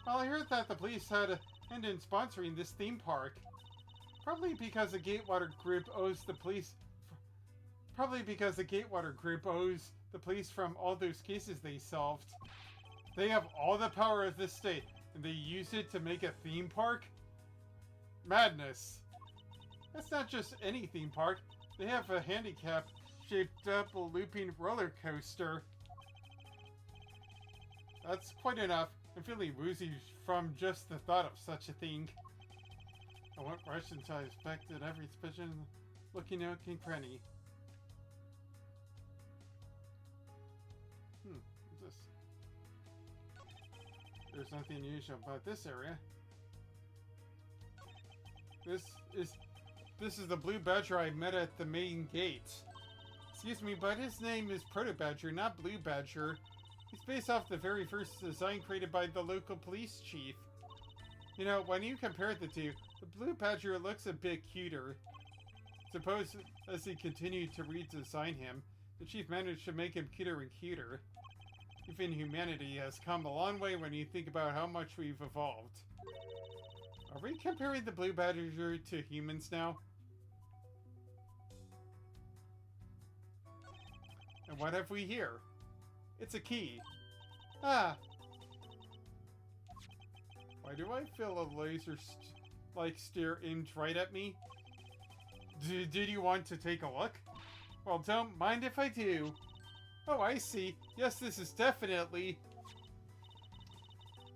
Well, I heard that the police had a hand in sponsoring this theme park. Probably because the Gatewater Group owes the police... Probably because the Gatewater Group owes the police from all those cases they solved. They have all the power of this state, and they use it to make a theme park? Madness. That's not just any theme park. They have a handicap-shaped double looping roller coaster. That's quite enough. I'm feeling woozy from just the thought of such a thing. I went rush until I inspected every suspicion, looking nook and cranny. What's this? There's nothing unusual about this area. This is the blue badger I met at the main gate. Excuse me, but his name is Proto Badger, not Blue Badger. He's based off the very first design created by the local police chief. You know, when you compare the two, the Blue Badger looks a bit cuter. Suppose as he continued to redesign him, the chief managed to make him cuter and cuter. Even humanity has come a long way when you think about how much we've evolved. Are we comparing the Blue Badger to humans now? And what have we here? It's a key. Ah! Why do I feel a laser stare aimed right at me? Did you want to take a look? Well, don't mind if I do. Oh, I see. Yes, this is definitely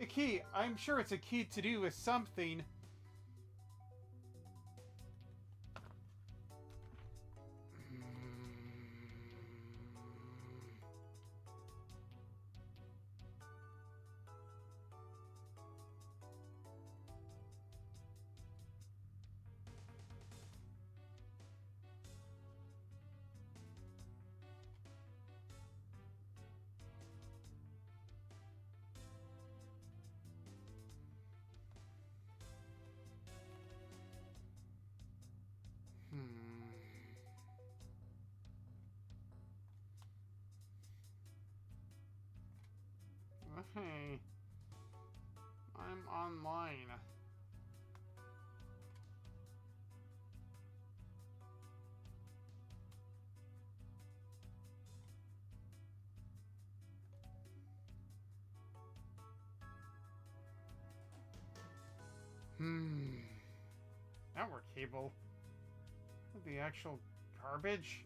a key. I'm sure it's a key to do with something. Hey, I'm online. Network cable. The actual garbage?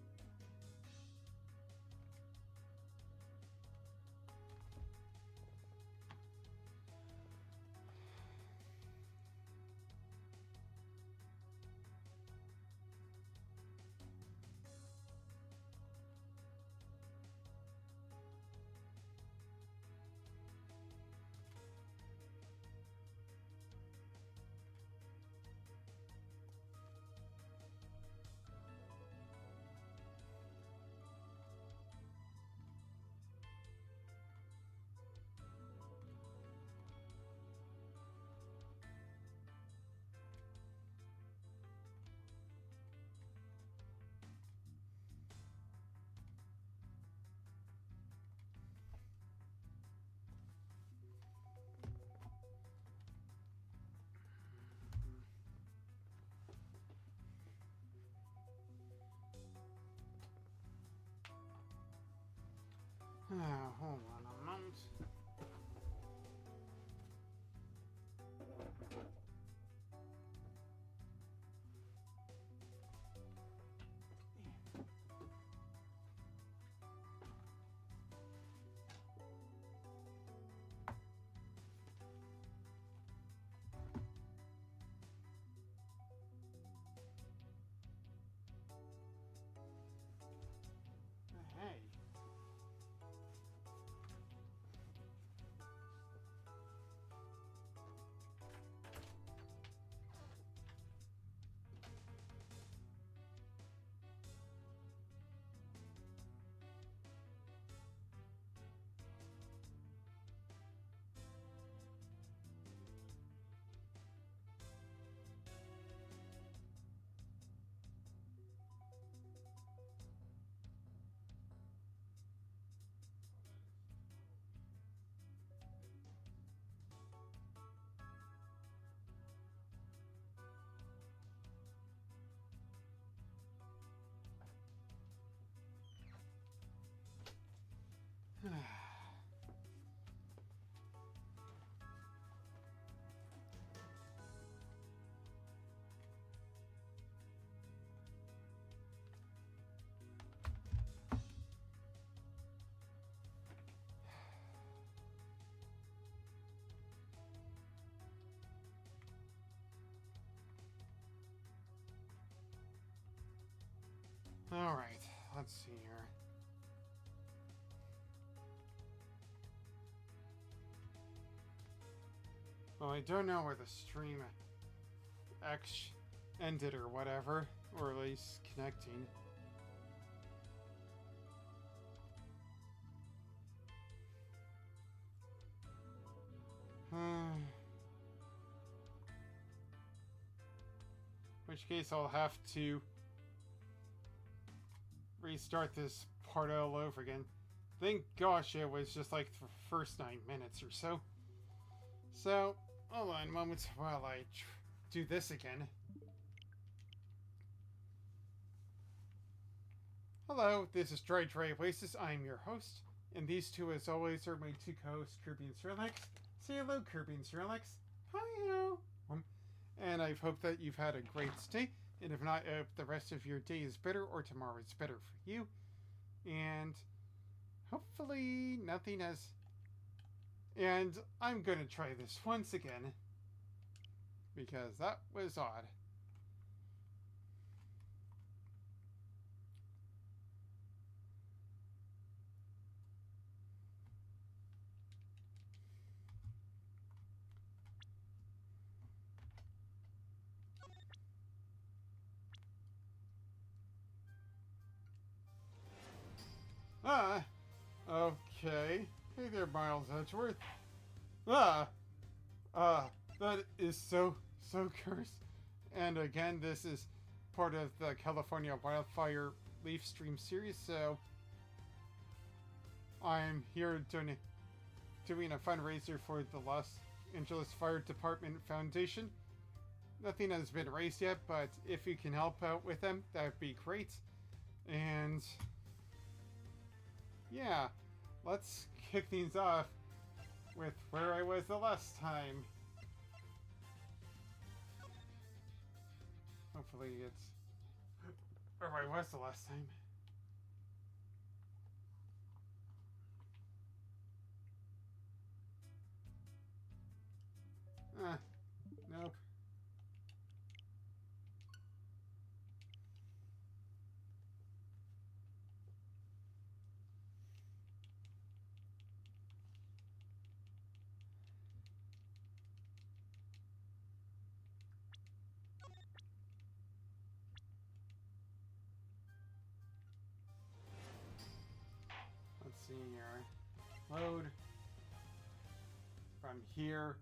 let's see here. Well, I don't know where the stream X ended or whatever, or at least connecting. In which case I'll have to restart this part all over again. Thank gosh it was just like the first 9 minutes or so. So, hold on moments while I do this again. Hello, this is Dry Oasis. I'm your host, and these two, as always, are my two co-hosts, Kirby and Sirlex. Say hello, Kirby and Sirlex. Hi-yo! And I hope that you've had a great stay, and if not, the rest of your day is better, or tomorrow is better for you. And hopefully nothing has... And I'm gonna try this once again, because that was odd. Okay. Hey there, Miles Edgeworth. That is so cursed. And again, this is part of the California Wildfire Leaf Stream series, so I'm here doing a fundraiser for the Los Angeles Fire Department Foundation. Nothing has been raised yet, but if you can help out with them, that would be great. And yeah, let's kick things off with where I was the last time. Hopefully it's where I was the last time. Nope. Let's see here. Load from here.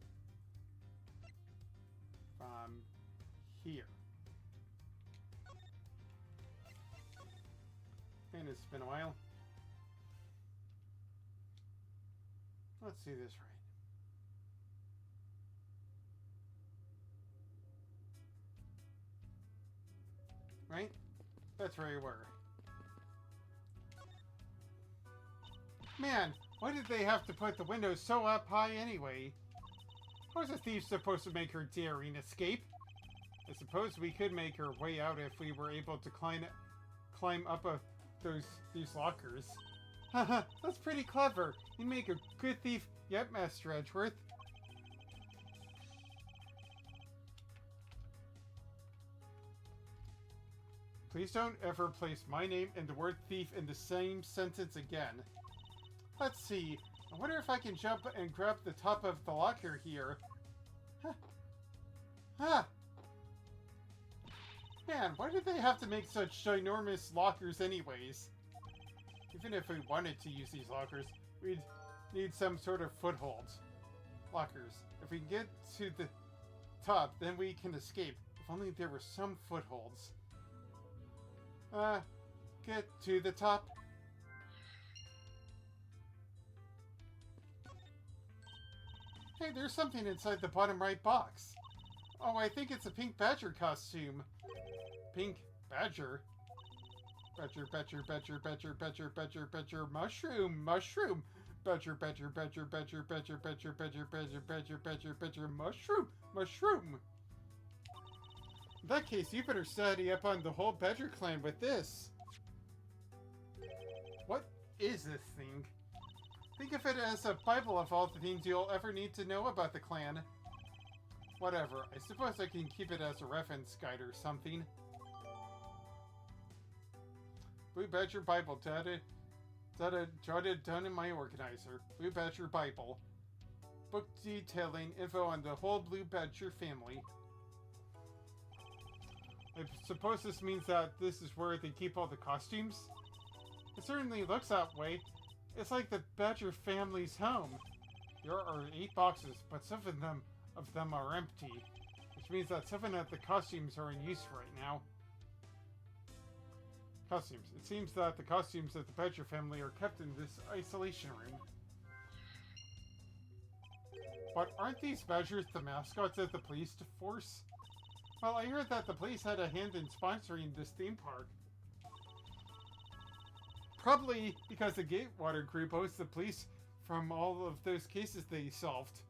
From here. And it's been a while. Let's see this right. Right? That's where you were. Man, why did they have to put the windows so up high anyway? How is a thief supposed to make her daring escape? I suppose we could make her way out if we were able to climb up these lockers. Haha, that's pretty clever. You make a good thief. Yep, Master Edgeworth. Please don't ever place my name and the word thief in the same sentence again. Let's see. I wonder if I can jump and grab the top of the locker here. Huh. Man, why did they have to make such ginormous lockers anyways? Even if we wanted to use these lockers, we'd need some sort of foothold. Lockers. If we can get to the top, then we can escape. If only there were some footholds. Get to the top. Hey, there's something inside the bottom right box. Oh, I think it's a pink badger costume. Pink badger? Badger, badger, badger, badger, badger, badger, badger, mushroom, mushroom. Badger, badger, badger, badger, badger, badger, badger, badger, badger, badger, badger, mushroom, mushroom. In that case, you better study up on the whole badger clan with this. What is this thing? Think of it as a Bible of all the things you'll ever need to know about the clan. Whatever, I suppose I can keep it as a reference guide or something. Blue Badger Bible. Jotted down in my organizer. Blue Badger Bible. Book detailing info on the whole Blue Badger family. I suppose this means that this is where they keep all the costumes? It certainly looks that way. It's like the Badger family's home. There are 8 boxes, but 7 of them are empty. Which means that 7 of the costumes are in use right now. Costumes. It seems that the costumes of the Badger family are kept in this isolation room. But aren't these Badgers the mascots of the police force? Well, I heard that the police had a hand in sponsoring this theme park. Probably because the Gatewater group owes the police from all of those cases they solved.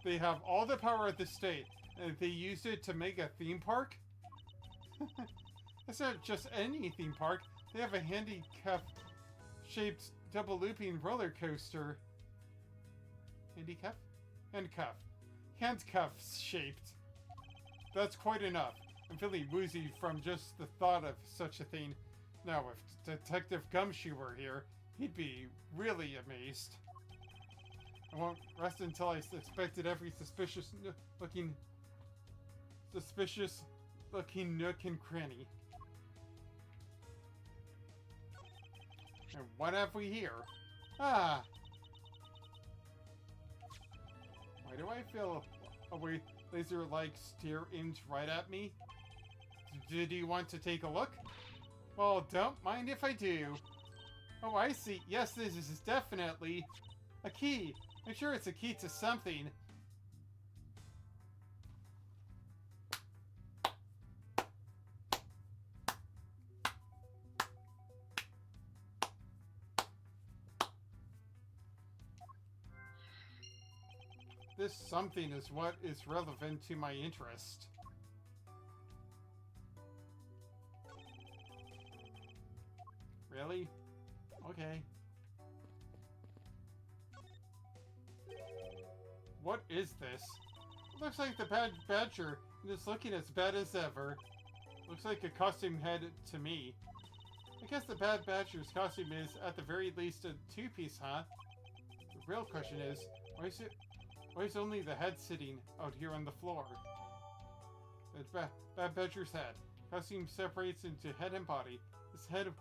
They have all the power of the state, and they used it to make a theme park? It's not just any theme park. They have a handicap-shaped double-looping roller coaster. Handicap? Handcuffs-shaped. That's quite enough. I'm feeling woozy from just the thought of such a thing. Now, if Detective Gumshoe were here, he'd be really amazed. I won't rest until I inspected every suspicious-looking nook and cranny. And what have we here? Ah! Why do I feel a laser-like stare aimed right at me? Did you want to take a look? Well, don't mind if I do. Oh, I see. Yes, this is definitely a key. I'm sure it's a key to something. This something is what is relevant to my interest. Really? Okay. What is this? It looks like the Badger, and it's looking as bad as ever. Looks like a costume head to me. I guess the Bad Badger's costume is, at the very least, a 2-piece, huh? The real question is, why is only the head sitting out here on the floor? It's Bad Badger's head. Costume separates into head and body. This head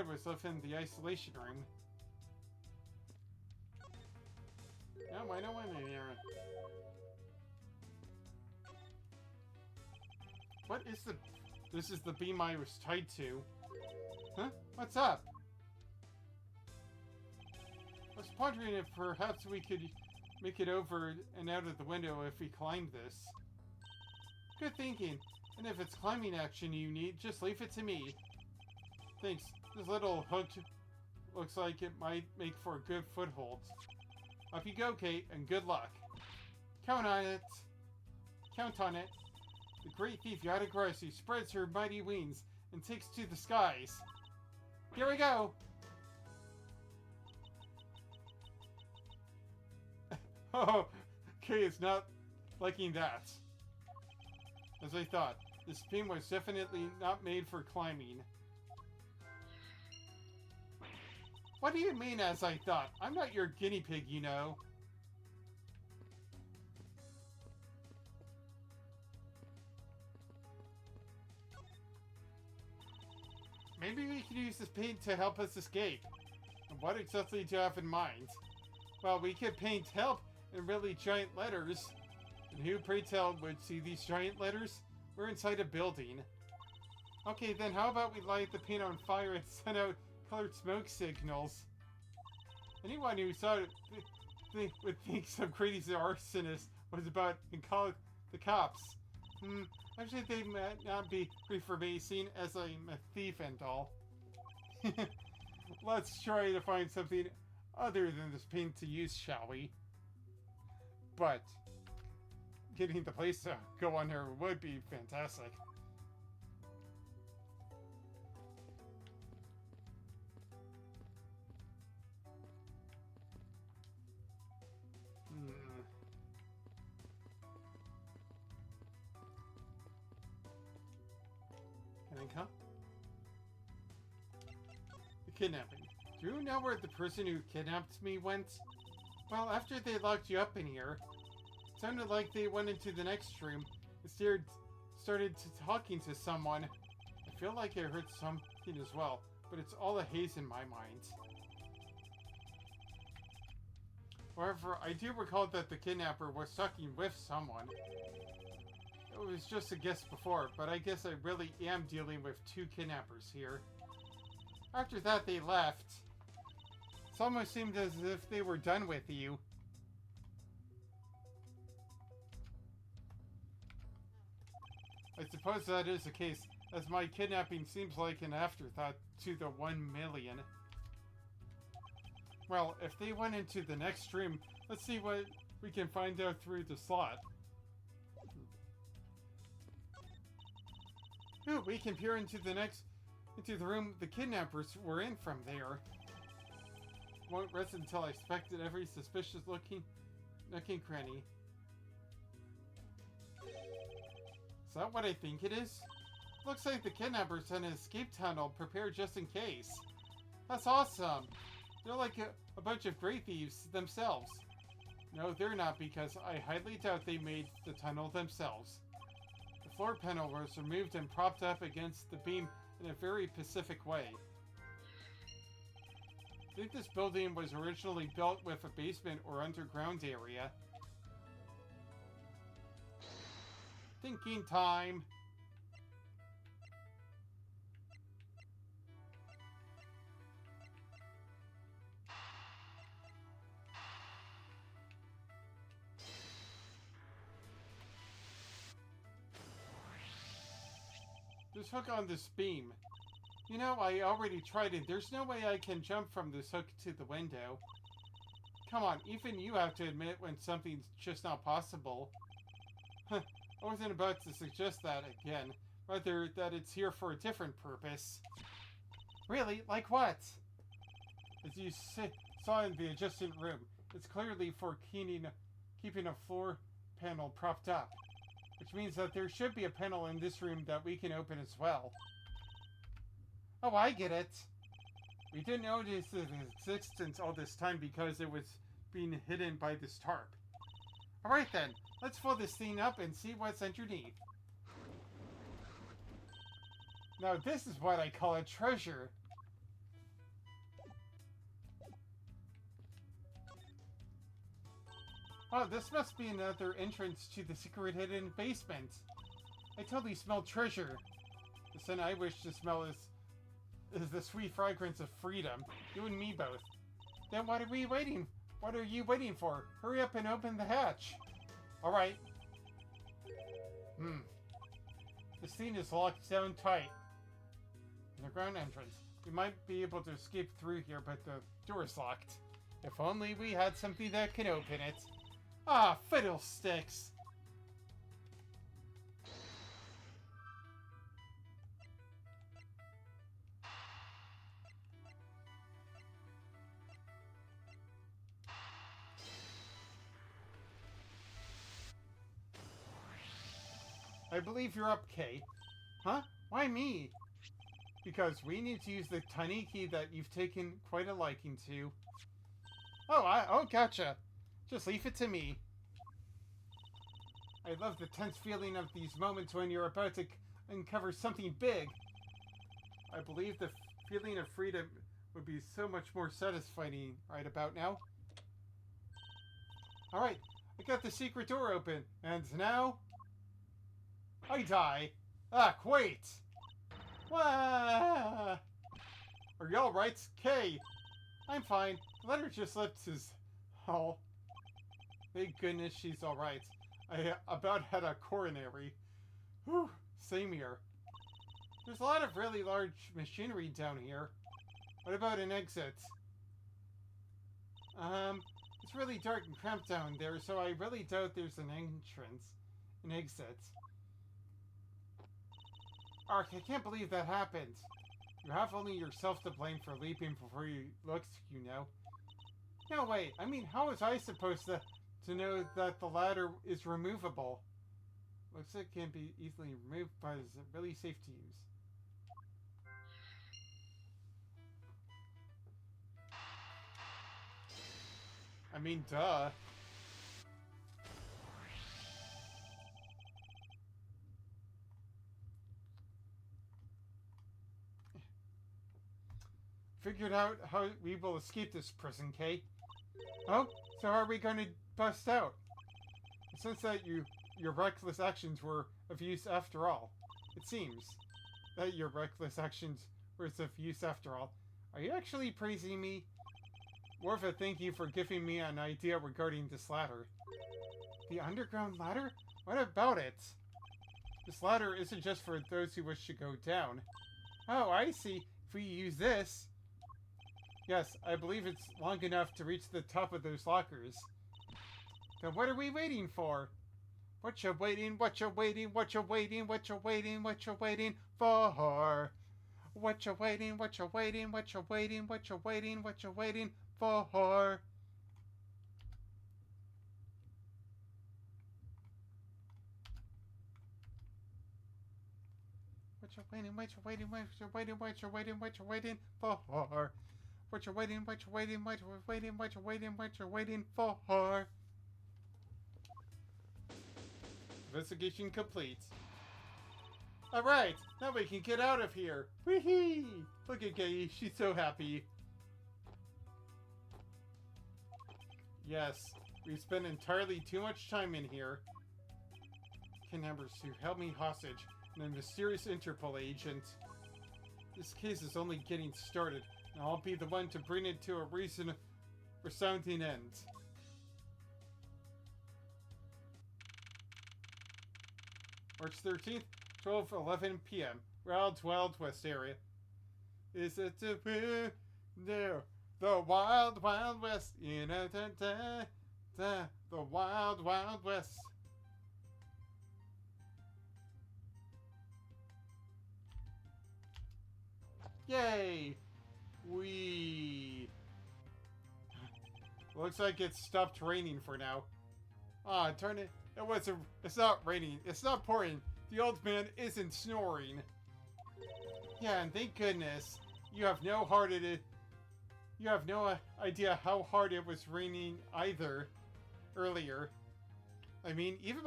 was left in the isolation room. No, I don't want any errand. What is the... This is the beam I was tied to. Huh? What's up? I was pondering if perhaps we could make it over and out of the window if we climbed this. Good thinking. And if it's climbing action you need, just leave it to me. Thanks. This little hook looks like it might make for a good foothold. Up you go, Kate, and good luck. Count on it. Count on it. The great thief Yadagrossi spreads her mighty wings and takes to the skies. Here we go! Oh, Kay is not liking that. As I thought, this beam was definitely not made for climbing. What do you mean, as I thought? I'm not your guinea pig, you know. Maybe we can use this paint to help us escape. And what exactly do you have in mind? Well, we could paint help in really giant letters. And who, pray tell, would see these giant letters? We're inside a building. Okay, then how about we light the paint on fire and send out colored smoke signals? Anyone who saw it would think some crazy arsonist was about to call the cops. Actually, they might not be freebasing as I'm a thief and all. Let's try to find something other than this paint to use, shall we? But getting the place to go on here would be fantastic. Can I come? Kidnapping. Do you know where the person who kidnapped me went? Well, after they locked you up in here, it sounded like they went into the next room and started talking to someone. I feel like I heard something as well, but it's all a haze in my mind. However, I do recall that the kidnapper was talking with someone. It was just a guess before, but I guess I really am dealing with two kidnappers here. After that, they left. It almost seemed as if they were done with you. I suppose that is the case, as my kidnapping seems like an afterthought to the 1 million. Well, if they went into the next room, let's see what we can find out through the slot. Ooh, we can peer into the room the kidnappers were in from there. Won't rest until I inspected every suspicious looking cranny. Is that what I think it is? Looks like the kidnappers had an escape tunnel prepared just in case. That's awesome! They're like a bunch of great thieves themselves. No, they're not, because I highly doubt they made the tunnel themselves. The floor panel was removed and propped up against the beam in a very specific way. I think this building was originally built with a basement or underground area. Thinking time! Just hook on this beam. You know, I already tried it. There's no way I can jump from this hook to the window. Come on, even you have to admit when something's just not possible. I wasn't about to suggest that again. Rather, that it's here for a different purpose. Really? Like what? As you saw in the adjacent room, it's clearly for keeping a floor panel propped up. Which means that there should be a panel in this room that we can open as well. Oh, I get it. We didn't notice its existence all this time because it was being hidden by this tarp. Alright then, let's fold this thing up and see what's underneath. Now this is what I call a treasure. Oh, this must be another entrance to the secret hidden basement. I totally smell treasure. The scent I wish to smell is the sweet fragrance of freedom. You and me both. Then what are we waiting? What are you waiting for? Hurry up and open the hatch. Alright. This thing is locked down tight. Underground entrance. We might be able to escape through here, but the door is locked. If only we had something that can open it. Ah, fiddlesticks! I believe you're up, Kay. Huh? Why me? Because we need to use the tiny key that you've taken quite a liking to. Oh, gotcha. Just leave it to me. I love the tense feeling of these moments when you're about to uncover something big. I believe the feeling of freedom would be so much more satisfying right about now. Alright, I got the secret door open, and now I die. Wait! Wah! Are you alright? Kay! I'm fine. The letter just slipped his hull. Thank goodness she's alright. I about had a coronary. Whew, same here. There's a lot of really large machinery down here. What about an exit? It's really dark and cramped down there, so I really doubt there's an exit. Ark, I can't believe that happened. You have only yourself to blame for leaping before you looked, you know. No, wait, I mean, how was I supposed to know that the ladder is removable? Looks like it can be easily removed, but is it really safe to use? I mean, duh. Figured out how we will escape this prison, Kay. Oh, so how are we going to bust out? Since that your reckless actions were of use after all. It seems that your reckless actions were of use after all. Are you actually praising me? More of a thank you for giving me an idea regarding this ladder. The underground ladder? What about it? This ladder isn't just for those who wish to go down. Oh, I see. If we use this... Yes, I believe it's long enough to reach the top of those lockers. Then what are we waiting for? What you waiting, what you waiting, what you waiting, what you waiting, what you waiting for? What you waiting, what you waiting, what you waiting, what you waiting, what you waiting for? What you waiting, what you waiting, what you waiting, what you waiting, what you waiting for? What you waiting, what you waiting, what you waiting, what you waiting, what you waiting for? Investigation complete. Alright, now we can get out of here. Whee! Look at Gay, she's so happy. Yes, we've spent entirely too much time in here. Kidnappers who held me hostage and a mysterious Interpol agent. This case is only getting started, and I'll be the one to bring it to a resounding end. March 13th, 12:11 p.m. Wild West area. Is it the Wild West? You know, the Wild West. Yay! Looks like it stopped raining for now. Ah, darn it. It's not raining. It's not pouring. The old man isn't snoring. Yeah, and thank goodness. You have no idea how hard it was raining either earlier. I mean, even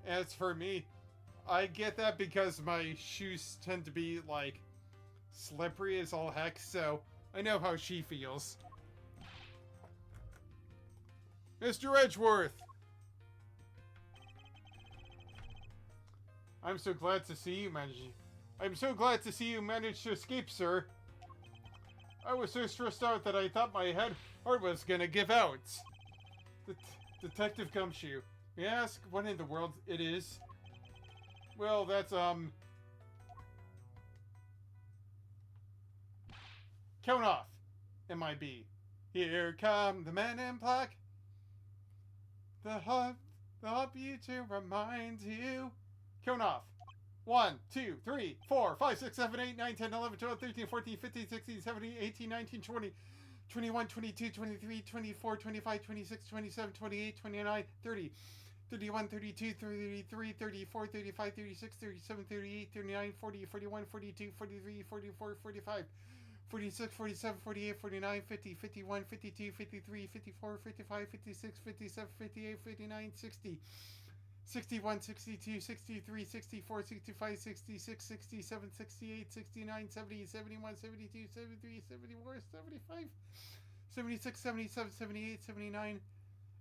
as for me, I get that because my shoes tend to be, like, slippery as all heck, so I know how she feels. Mr. Edgeworth! I'm so glad to see you managed to escape, sir. I was so stressed out that I thought my heart was gonna give out. Detective Gumshoe, may I ask what in the world it is? Well, that's, count off, MIB. Here come the men in black. They'll help you to remind you. Count off. 1, 2, 3, 4, 5, 6, 7, 8, 9, 10, 11, 12, 13, 14, 15, 16, 17, 18, 19, 20, 21, 22, 23, 24, 25, 26, 27, 28, 29, 30, 31, 32, 33, 34, 35, 36, 37, 38, 39, 40, 41, 42, 43, 44, 45, 46, 47, 48, 49, 50, 51, 52, 53, 54, 55, 56, 57, 58, 59, 60, 61, 62, 63, 64, 65, 66, 67, 68, 69, 70, 71, 72, 73, 74, 75, 76, 77, 78, 79,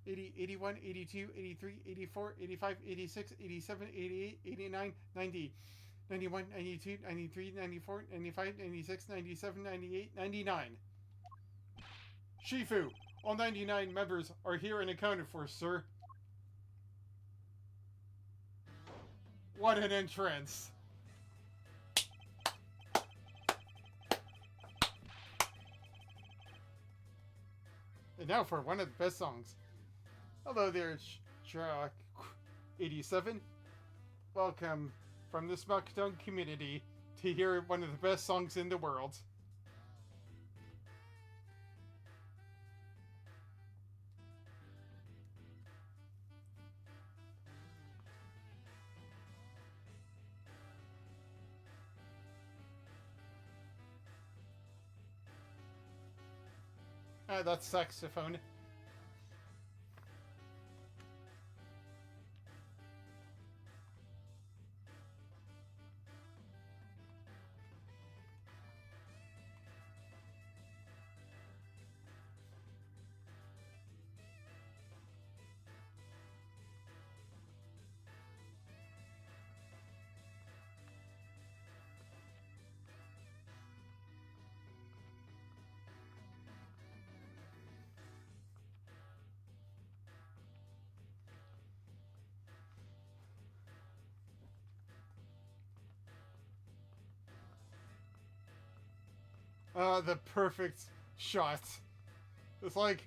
80, 81, 82, 83, 84, 85, 86, 87, 88, 89, 90, 91, 92, 93, 94, 95, 96, 97, 98, 99. Shifu, all 99 members are here and accounted for, sir. What an entrance! And now for one of the best songs. Hello there, Shark 87. Welcome from the Smackdown community to hear one of the best songs in the world. That's saxophone. The perfect shot. It's like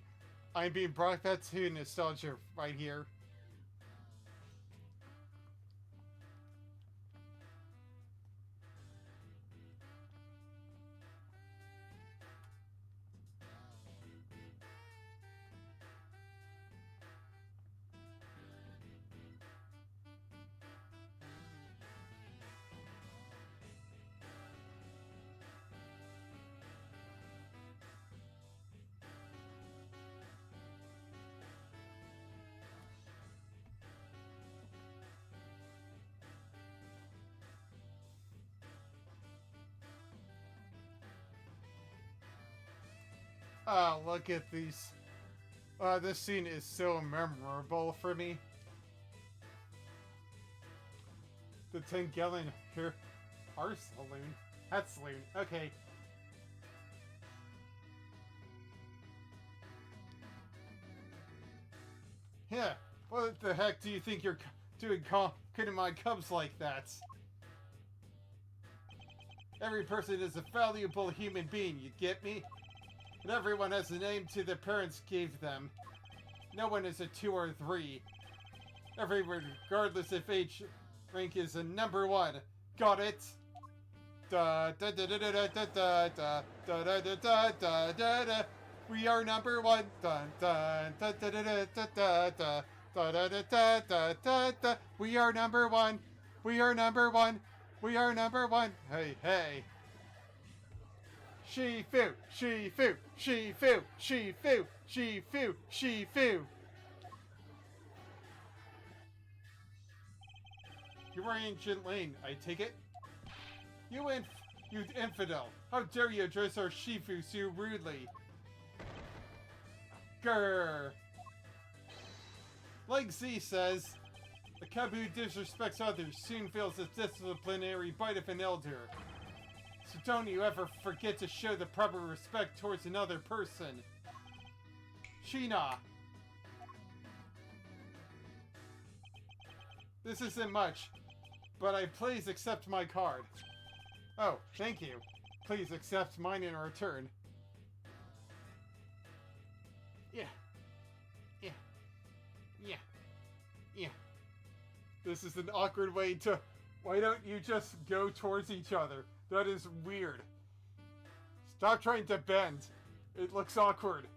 I'm being brought back to nostalgia right here. Oh, look at these. This scene is so memorable for me. The 10-gallon here. Our saloon. That's saloon. Okay. Yeah. What the heck do you think you're doing cutting my cubs like that? Every person is a valuable human being, you get me? And everyone has a name to their parents gave them. No one is a 2 or 3. Everyone, regardless of age, rank is a number 1. Got it? Da da da da da da da da da da da da da da da. We are number 1. Dun dun da da da da da da da da da da da da da. We are number 1. We are number 1. We are number 1. Hey hey. She-fu, she-fu, she-fu, she-fu, she-fu, she-fu. You are Ancient Lane, I take it? You infidel! How dare you address our Shifu so rudely? Grrr! Like Z says, a cub who disrespects others soon feels the disciplinary bite of an elder. So don't you ever forget to show the proper respect towards another person. Sheena. This isn't much, but please accept my card. Oh, thank you. Please accept mine in return. Yeah. Yeah. Yeah. Yeah. This is an awkward way to... Why don't you just go towards each other? That is weird. Stop trying to bend. It looks awkward.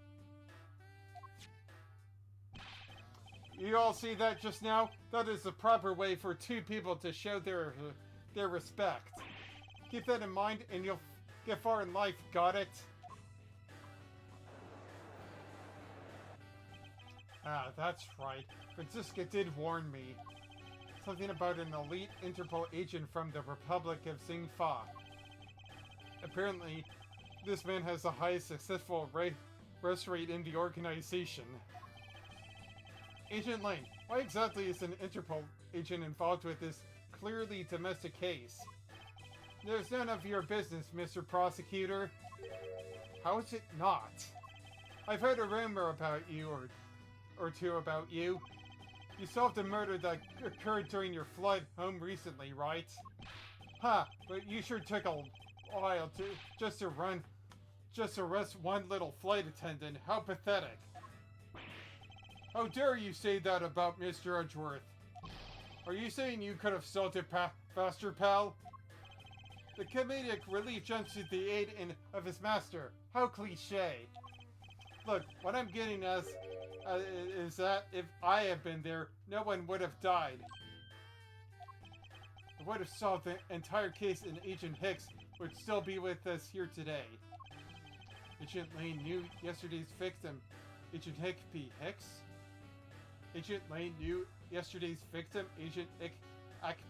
You all see that just now? That is the proper way for 2 people to show their respect. Keep that in mind and you'll get far in life, got it? Ah, that's right. Franziska did warn me. Something about an elite Interpol agent from the Republic of Xingfa. Apparently, this man has the highest successful arrest rate in the organization. Agent Lane, why exactly is an Interpol agent involved with this clearly domestic case? There's none of your business, Mr. Prosecutor. How is it not? I've heard a rumor about you, or 2 about you. You solved a murder that occurred during your flight home recently, right? Huh, but you sure took a while to just arrest one little flight attendant. How pathetic. How dare you say that about Mr. Edgeworth? Are you saying you could have solved it faster, pal? The comedic relief jumps to the aid of his master. How cliche. Look, what I'm getting at is that if I had been there, no one would have died. I would have solved the entire case and Agent Hicks would still be with us here today. Agent Lane knew yesterday's victim, Agent Hicks? Agent Lane knew yesterday's victim, Agent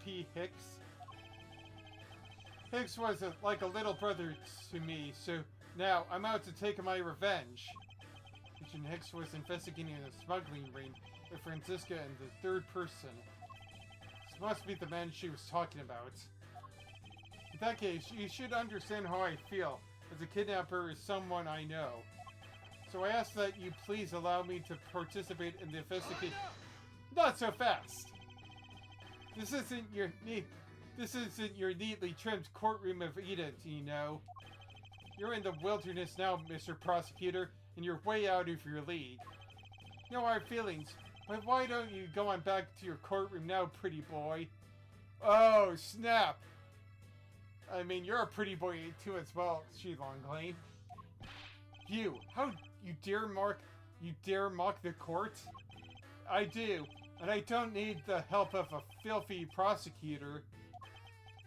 P. Hicks? Hicks was like a little brother to me, so now I'm out to take my revenge. Agent Hicks was investigating a smuggling ring with Franziska and the 3rd person. This must be the man she was talking about. In that case, you should understand how I feel, as a kidnapper is someone I know. So I ask that you please allow me to participate in the investigation. Not so fast! This isn't your neatly trimmed courtroom of Eden, you know. You're in the wilderness now, Mr. Prosecutor, and you're way out of your league. No hard feelings, but why don't you go on back to your courtroom now, pretty boy? Oh, snap! I mean, you're a pretty boy too as well, Shi Longlane. You, how you dare mock the court? I do, and I don't need the help of a filthy prosecutor.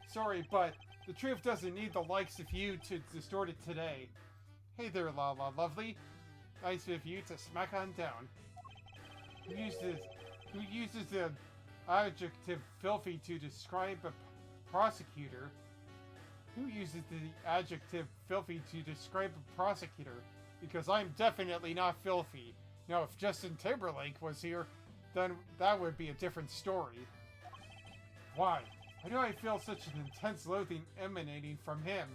Sorry, but the truth doesn't need the likes of you to distort it today. Hey there, Lala Lovely. Nice of you to smack on down. Who uses the adjective filthy to describe a prosecutor? Who uses the adjective filthy to describe a prosecutor? Because I'm definitely not filthy. Now, if Justin Timberlake was here, then that would be a different story. Why? Why do I feel such an intense loathing emanating from him?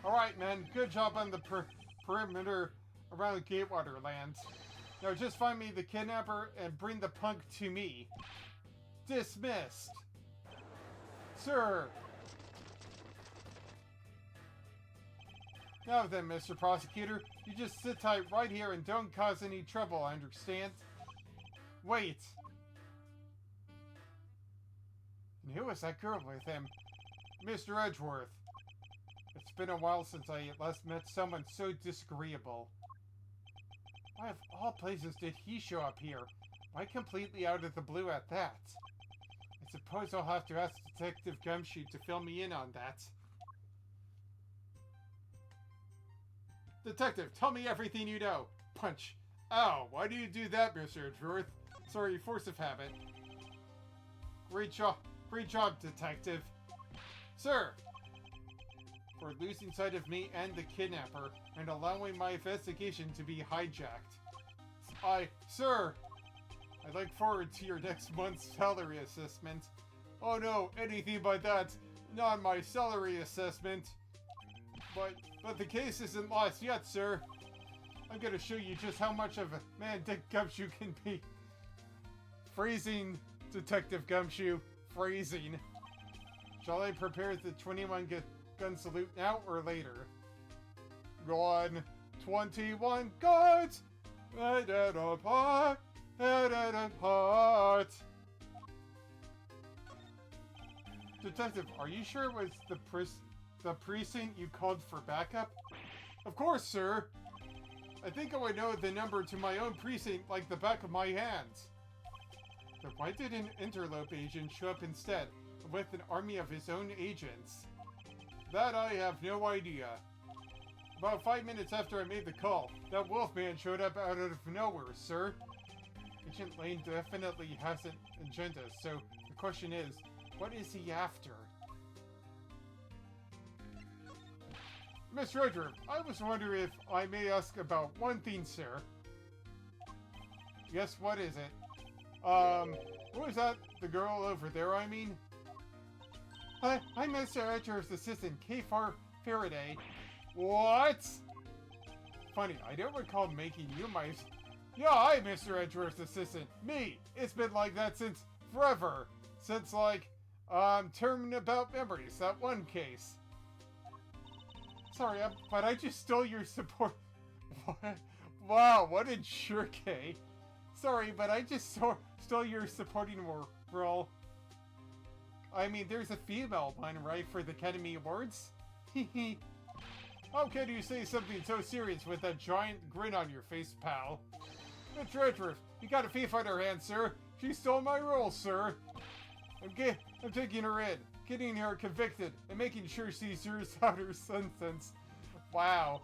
Alright, man. Good job on the perimeter around Gatewater Lands. Now just find me the kidnapper and bring the punk to me. Dismissed. Sir. Now then, Mr. Prosecutor, you just sit tight right here and don't cause any trouble, understand? Wait. And who was that girl with him? Mr. Edgeworth. It's been a while since I last met someone so disagreeable. Why of all places did he show up here? Why completely out of the blue at that? I suppose I'll have to ask Detective Gumshoe to fill me in on that. Detective, tell me everything you know. Punch. Ow, why do you do that, Mr. Edgeworth? Sorry, force of habit. Great job, Detective. Sir! For losing sight of me and the kidnapper, and allowing my investigation to be hijacked. Sir! I look forward to your next month's salary assessment. Oh no, anything but that. Not my salary assessment. But the case isn't lost yet, sir. I'm gonna show you just how much of a man Dick Gumshoe can be. Phrasing, Detective Gumshoe. Phrasing. Shall I prepare the 21-gun salute now or later? Go on. 21 guns! Head at a pot! Head at a pot! Detective, are you sure it was the precinct you called for backup? Of course, sir! I think I would know the number to my own precinct like the back of my hands. But why did an interlope agent show up instead, with an army of his own agents? That I have no idea. About 5 minutes after I made the call, that Wolfman showed up out of nowhere, sir. Agent Lane definitely has an agenda, so the question is, what is he after? Mr. Edgeworth, I was wondering if I may ask about one thing, sir. Yes, what is it? What was that? The girl over there, I mean? Hi, I'm Mr. Edgeworth's assistant, K. Faraday. What? Funny, I don't recall making you my... Yeah, I'm Mr. Edgeworth's assistant. Me! It's been like that since forever. Since, like, Term About Memories, that one case. Sorry, but I just stole your support... Wow, what a jerk, eh? Sorry, but I just stole your supporting role. I mean, there's a female one, right, for the Academy Awards? Hehe. How can you say something so serious with that giant grin on your face, pal? Mr. Edgeworth, you got a thief on her hands, sir. She stole my role, sir. I'm taking her in, getting her convicted, and making sure she serves out her sentence. Wow.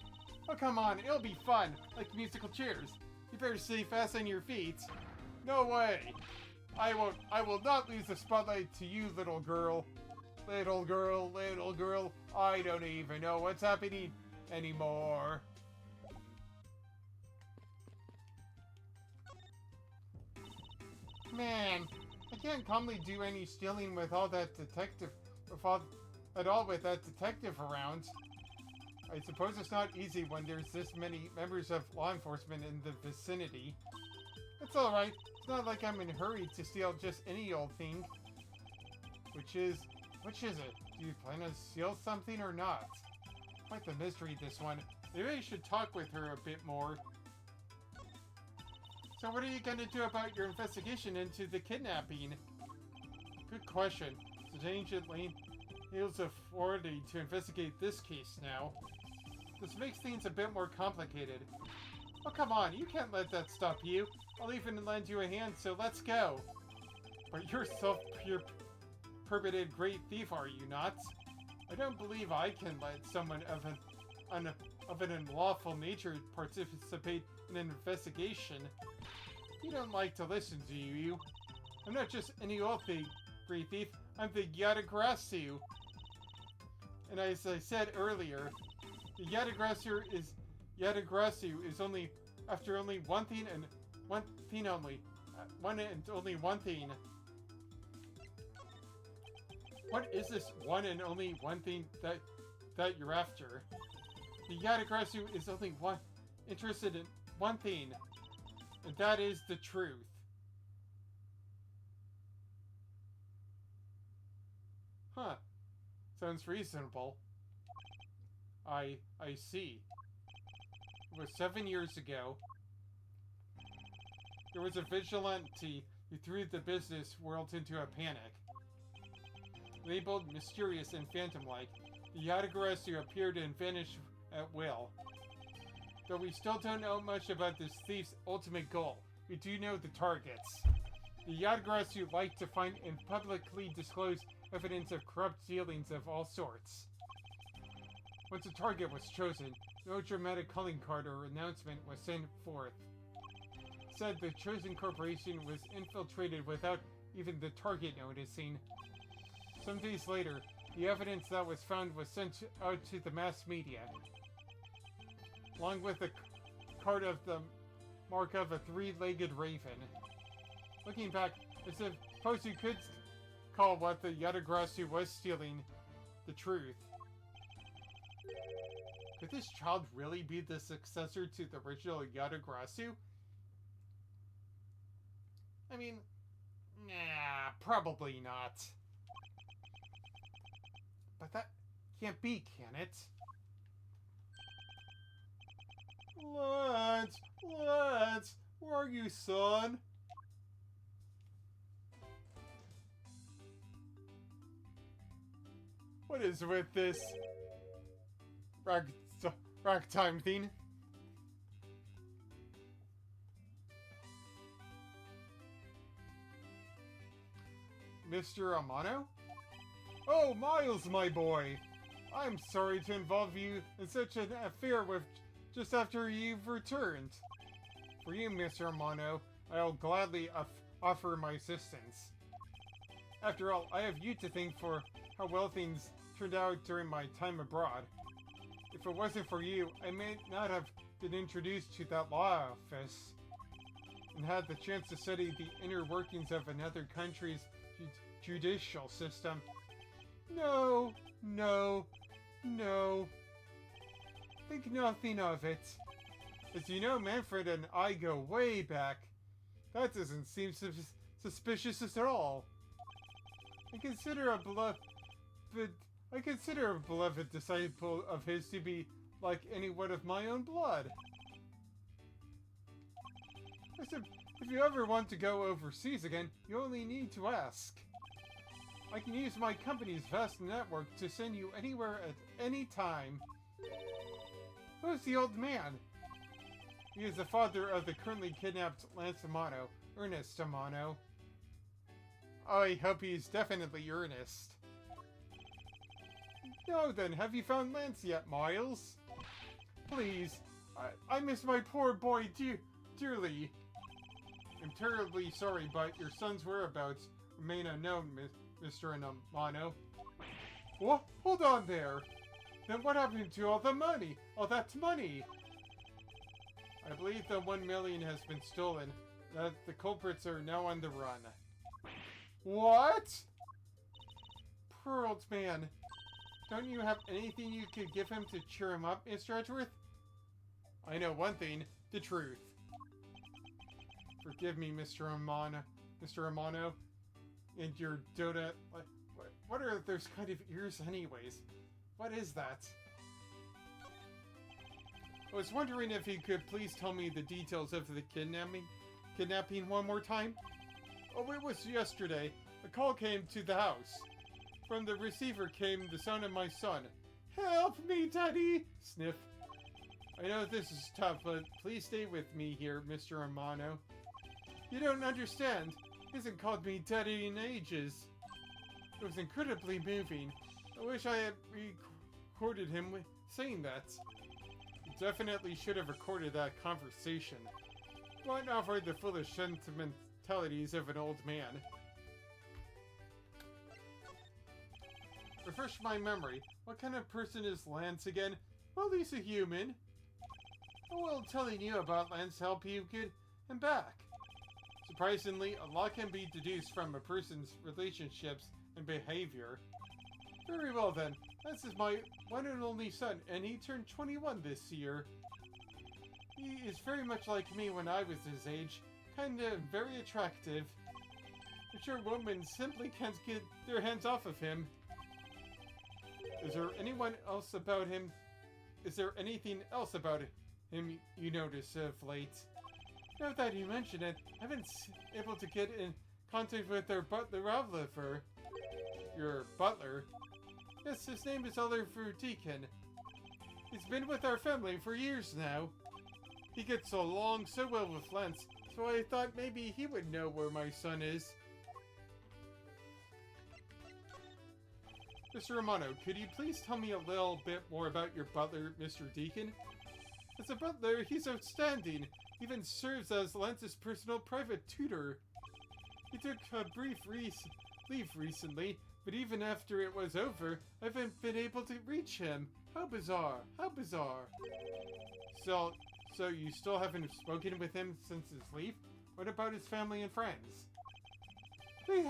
Oh, come on, it'll be fun, like musical chairs. You better stay fast on your feet. No way. I will not lose the spotlight to you, little girl. Little girl, I don't even know what's happening anymore. Man, I can't calmly do any stealing with all that detective, with that detective around. I suppose it's not easy when there's this many members of law enforcement in the vicinity. It's alright. It's not like I'm in a hurry to steal just any old thing. Which is it? Do you plan to steal something or not? Quite the mystery, this one. Maybe I should talk with her a bit more. So what are you going to do about your investigation into the kidnapping? Good question. The ancient lane feels authority to investigate this case now. This makes things a bit more complicated. Oh, come on. You can't let that stop you. I'll even lend you a hand, so let's go. But you're self-perpetrated great thief, are you not? I don't believe I can let someone of an unlawful nature participate in an investigation. You don't like to listen, do you? I'm not just any old great thief. I'm the Yatagrasu. And as I said earlier, the Yatagrasu is only after only one thing and one thing only. One and only one thing. What is this one and only one thing that you're after? The Yatagrasu is only interested in one thing, and that is the truth. Huh. Sounds reasonable. I see. It was 7 years ago. There was a vigilante who threw the business world into a panic. Labeled mysterious and phantom-like, the Yatagarasu appeared and vanished at will. Though we still don't know much about this thief's ultimate goal, we do know the targets. The Yatagarasu like to find and publicly disclose evidence of corrupt dealings of all sorts. Once a target was chosen, no dramatic calling card or announcement was sent forth. Said the chosen corporation was infiltrated without even the target noticing. Some days later, the evidence that was found was sent out to the mass media, along with a card of the mark of a three-legged raven. Looking back, I suppose you could call what the Yatagrasu was stealing the truth. Could this child really be the successor to the original Yatagrasu? I mean, nah, probably not. But that can't be, can it? Lance, where are you, son? What is with this ragtime thing? Mr. Amano? Oh, Miles, my boy! I'm sorry to involve you in such an affair with just after you've returned. For you, Mr. Amano, I'll gladly offer my assistance. After all, I have you to thank for how well things turned out during my time abroad. If it wasn't for you, I may not have been introduced to that law office and had the chance to study the inner workings of another country's judicial system. No. Think nothing of it. As you know, Manfred and I go way back. That doesn't seem suspicious at all. I consider a beloved disciple of his to be like anyone of my own blood. I said, if you ever want to go overseas again, you only need to ask. I can use my company's vast network to send you anywhere at any time. Who's the old man? He is the father of the currently kidnapped Lance Amano, Ernest Amano. I hope he's definitely Ernest. No then, have you found Lance yet, Miles? Please, I miss my poor boy dearly. I'm terribly sorry, but your son's whereabouts remain unknown, Mr. Amano. What? Hold on there! Then what happened to all the money? All that money? I believe the 1 million has been stolen. That the culprits are now on the run. What? Poor old man. Don't you have anything you could give him to cheer him up, Mr. Edgeworth? I know one thing, the truth. Forgive me, Mr. Amano, and your Dota. What are those kind of ears, anyways? What is that? I was wondering if you could please tell me the details of the kidnapping one more time. Oh, it was yesterday. A call came to the house. From the receiver came the sound of my son. Help me, Daddy! Sniff. I know this is tough, but please stay with me here, Mr. Amano. You don't understand. He hasn't called me Daddy in ages. It was incredibly moving. I wish I had recorded him saying that. You definitely should have recorded that conversation. Why not avoid the foolish sentimentalities of an old man? Refresh my memory. What kind of person is Lance again? Well, he's a human. Oh, well, telling you about Lance help you get him back. Surprisingly, a lot can be deduced from a person's relationships and behavior. Very well then. Lance is my one and only son, and he turned 21 this year. He is very much like me when I was his age. Kinda very attractive. I'm sure women simply can't get their hands off of him. Is there anyone else about him? Is there anything else about him you notice of late? Now that you mention it, I haven't been able to get in contact with our butler, Wildfire. Your butler? Yes, his name is Wildfire Deacon. He's been with our family for years now. He gets along so well with Lance, so I thought maybe he would know where my son is. Mr. Romano, could you please tell me a little bit more about your butler, Mr. Deacon? As a butler, he's outstanding. He even serves as Lance's personal private tutor. He took a brief leave recently, but even after it was over, I haven't been able to reach him. How bizarre. How bizarre. So you still haven't spoken with him since his leave? What about his family and friends? They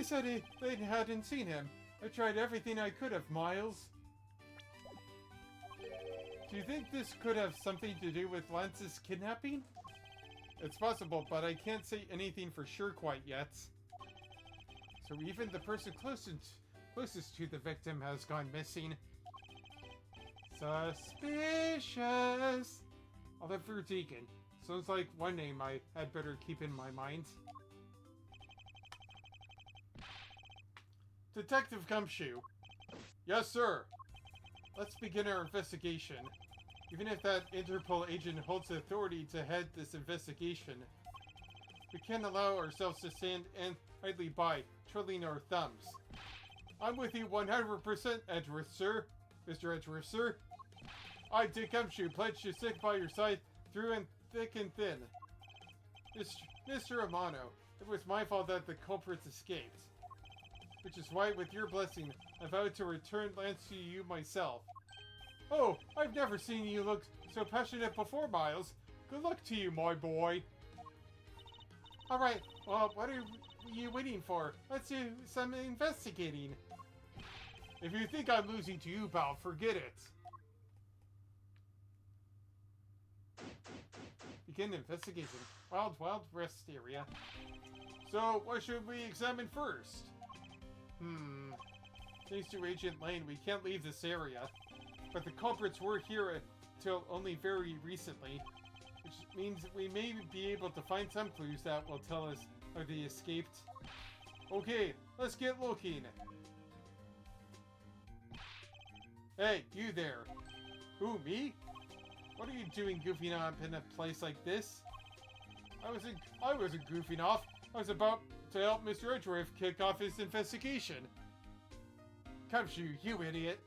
said they hadn't seen him. I tried everything I could have, Miles. Do you think this could have something to do with Lance's kidnapping? It's possible, but I can't say anything for sure quite yet. So even the person closest to the victim has gone missing. Suspicious! Wildfire Deacon. Sounds like one name I had better keep in my mind. Detective Gumshoe. Yes, sir. Let's begin our investigation. Even if that Interpol agent holds authority to head this investigation, we can't allow ourselves to stand and idly by, twiddling our thumbs. I'm with you 100%, Edgeworth, sir. Mr. Edgeworth, sir. I, Dick Gumshoe, pledge to stick by your side through and thick and thin. Mr. Amano, it was my fault that the culprits escaped. Which is why, with your blessing, I vowed to return Lance to you myself. Oh, I've never seen you look so passionate before, Miles. Good luck to you, my boy. Alright, well, what are you waiting for? Let's do some investigating. If you think I'm losing to you, pal, forget it. Begin investigation. Wild West area. So, what should we examine first? Thanks to Agent Lane, we can't leave this area. But the culprits were here until only very recently, which means we may be able to find some clues that will tell us how they escaped. Okay, let's get looking. Hey, you there. Who, me? What are you doing goofing up in a place like this? I wasn't goofing off. I was about to help Mr. Edgeworth kick off his investigation. Gumshoe, you idiot.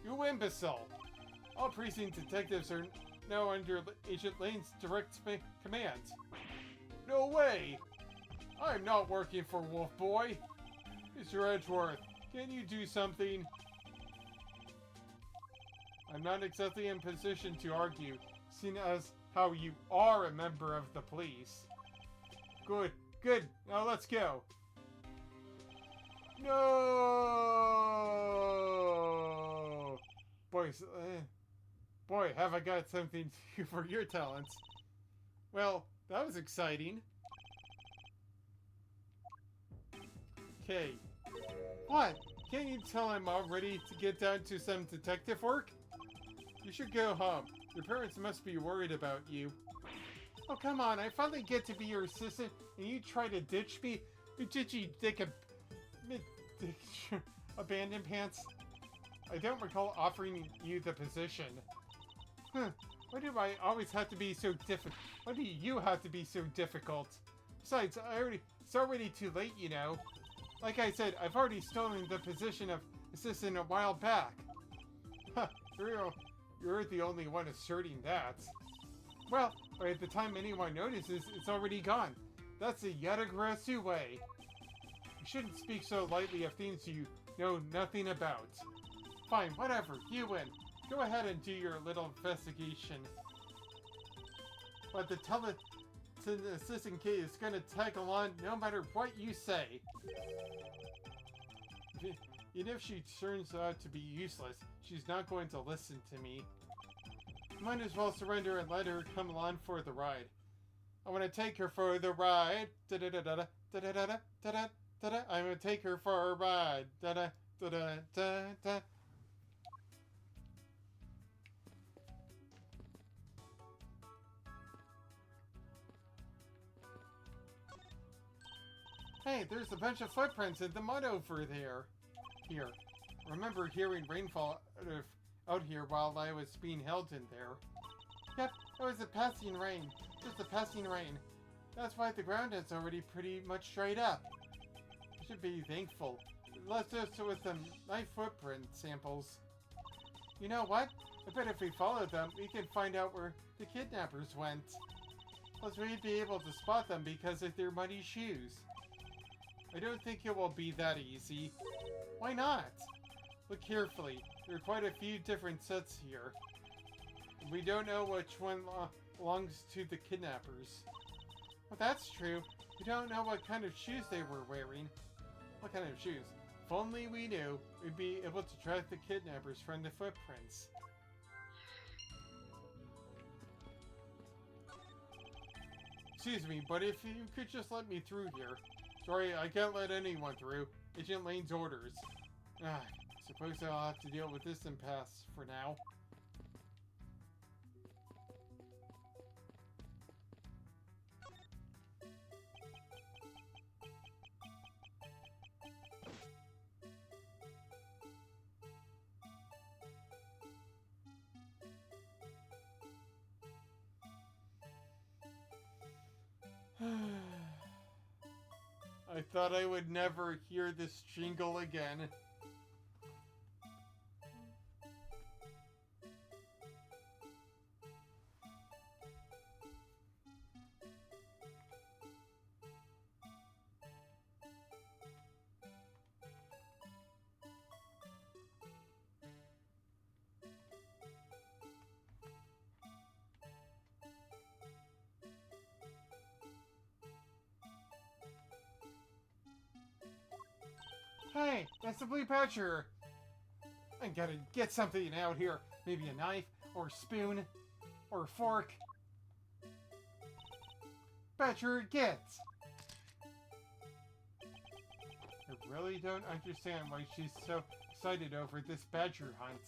You imbecile. All precinct detectives are now under Agent Lane's direct command. No way! I'm not working for Wolf Boy. Mr. Edgeworth, can you do something? I'm not exactly in position to argue, seeing as how you are a member of the police. Good. Now let's go. No! Boy, have I got something for your talents. Well, that was exciting. Okay. What? Can't you tell I'm all ready to get down to some detective work? You should go home. Your parents must be worried about you. Oh, come on. I finally get to be your assistant, and you try to ditch me? Did you abandon pants? I don't recall offering you the position. Why do I always have to be so difficult? Why do you have to be so difficult? Besides, it's already too late, you know. Like I said, I've already stolen the position of assistant a while back. Huh, you're the only one asserting that. Well, by the time anyone notices, it's already gone. That's a Yatagarasu way. You shouldn't speak so lightly of things you know nothing about. Fine, whatever, you win. Go ahead and do your little investigation. But the assistant kid is gonna tag along no matter what you say. Even if she turns out to be useless, she's not going to listen to me. Might as well surrender and let her come along for the ride. I want to take her for the ride. Da da da da da da da da da da da. I'm gonna take her for a ride. Da da da da da da. Hey, there's a bunch of footprints in the mud over there. Here. Remember hearing rainfall out here while I was being held in there. Yep, it was a passing rain. Just a passing rain. That's why the ground is already pretty much dried up. You should be thankful. Let's just with some nice footprint samples. You know what? I bet if we follow them, we can find out where the kidnappers went. Plus, we'd be able to spot them because of their muddy shoes. I don't think it will be that easy. Why not? Look carefully. There are quite a few different sets here. We don't know which one belongs to the kidnappers. Well, that's true. We don't know what kind of shoes they were wearing. What kind of shoes? If only we knew, we'd be able to track the kidnappers from the footprints. Excuse me, but if you could just let me through here. Sorry, I can't let anyone through. Agent Lane's orders. Suppose I'll have to deal with this impasse for now. I thought I would never hear this jingle again. Hey, that's the Blue Badger! I gotta get something out here. Maybe a knife, or a spoon, or a fork. Badger gets! I really don't understand why she's so excited over this badger hunt.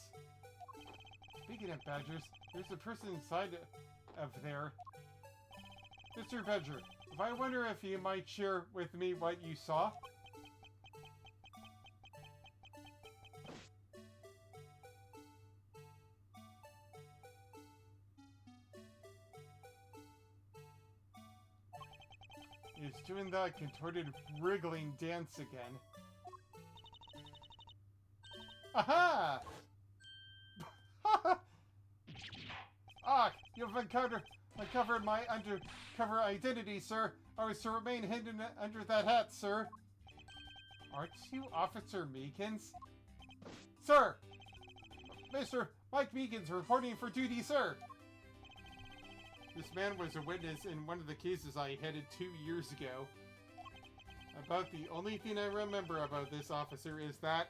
Speaking of badgers, there's a person inside of there. Mr. Badger, if I wonder if you might share with me what you saw? He's doing that contorted, wriggling dance again. Aha! Ah, you've uncovered my undercover identity, sir. I was to remain hidden under that hat, sir. Aren't you Officer Meekins? Sir! Mr. Mike Meekins reporting for duty, sir. This man was a witness in one of the cases I headed 2 years ago. About the only thing I remember about this officer is that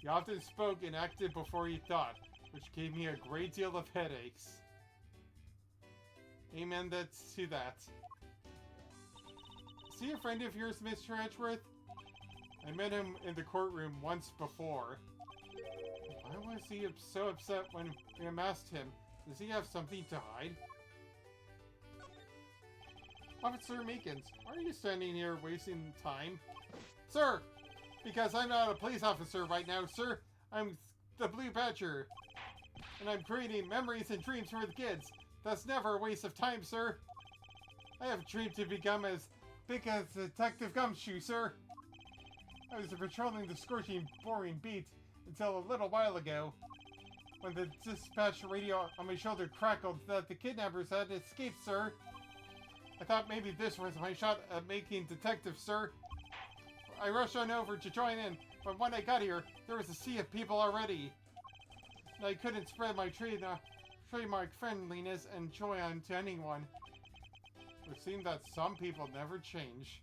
He often spoke and acted before he thought, which gave me a great deal of headaches. Amen to that. Is he a friend of yours, Mr. Edgeworth? I met him in the courtroom once before. Why was he so upset when we unmasked him? Does he have something to hide? Officer Meekins, why are you standing here wasting time? Sir! Because I'm not a police officer right now, sir. I'm the Blue Badger. And I'm creating memories and dreams for the kids. That's never a waste of time, sir. I have dreamed to become as big as Detective Gumshoe, sir. I was patrolling the scorching, boring beat until a little while ago, when the dispatch radio on my shoulder crackled that the kidnappers had escaped, sir. I thought maybe this was my shot at making detective, sir. I rushed on over to join in, but when I got here, there was a sea of people already. And I couldn't spread my trademark friendliness and joy onto anyone. It would seem that some people never change.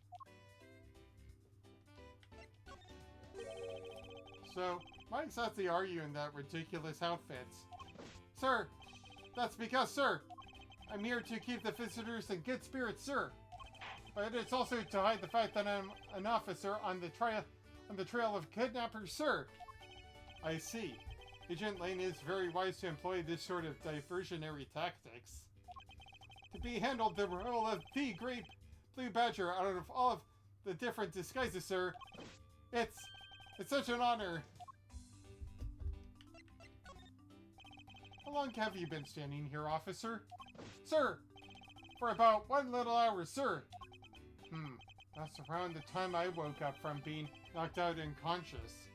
So, why exactly are you in that ridiculous outfit? Sir, that's because, sir, I'm here to keep the visitors in good spirits, sir. But it's also to hide the fact that I'm an officer on the trail of kidnappers, sir. I see. Agent Lane is very wise to employ this sort of diversionary tactics. To be handled the role of the Great Blue Badger out of all of the different disguises, sir. It's such an honor. How long have you been standing here, officer? Sir, for about 1 little hour, sir. That's around the time I woke up from being knocked out unconscious.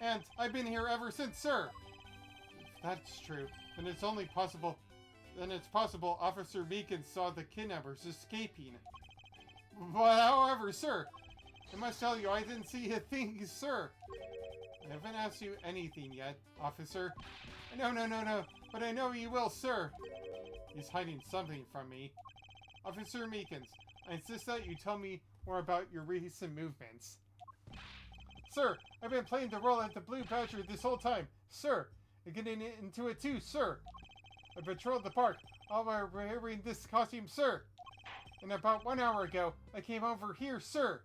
And I've been here ever since, sir. If that's true, then it's possible Officer Meekins saw the kidnappers escaping. But however, sir, I must tell you I didn't see a thing, sir. I haven't asked you anything yet, officer. No, but I know you will, sir. He's hiding something from me. Officer Meekins, I insist that you tell me more about your recent movements. Sir, I've been playing the role of the Blue Badger this whole time, sir. And getting into it too, sir. I patrolled the park all while wearing this costume, sir. And about 1 hour ago, I came over here, sir.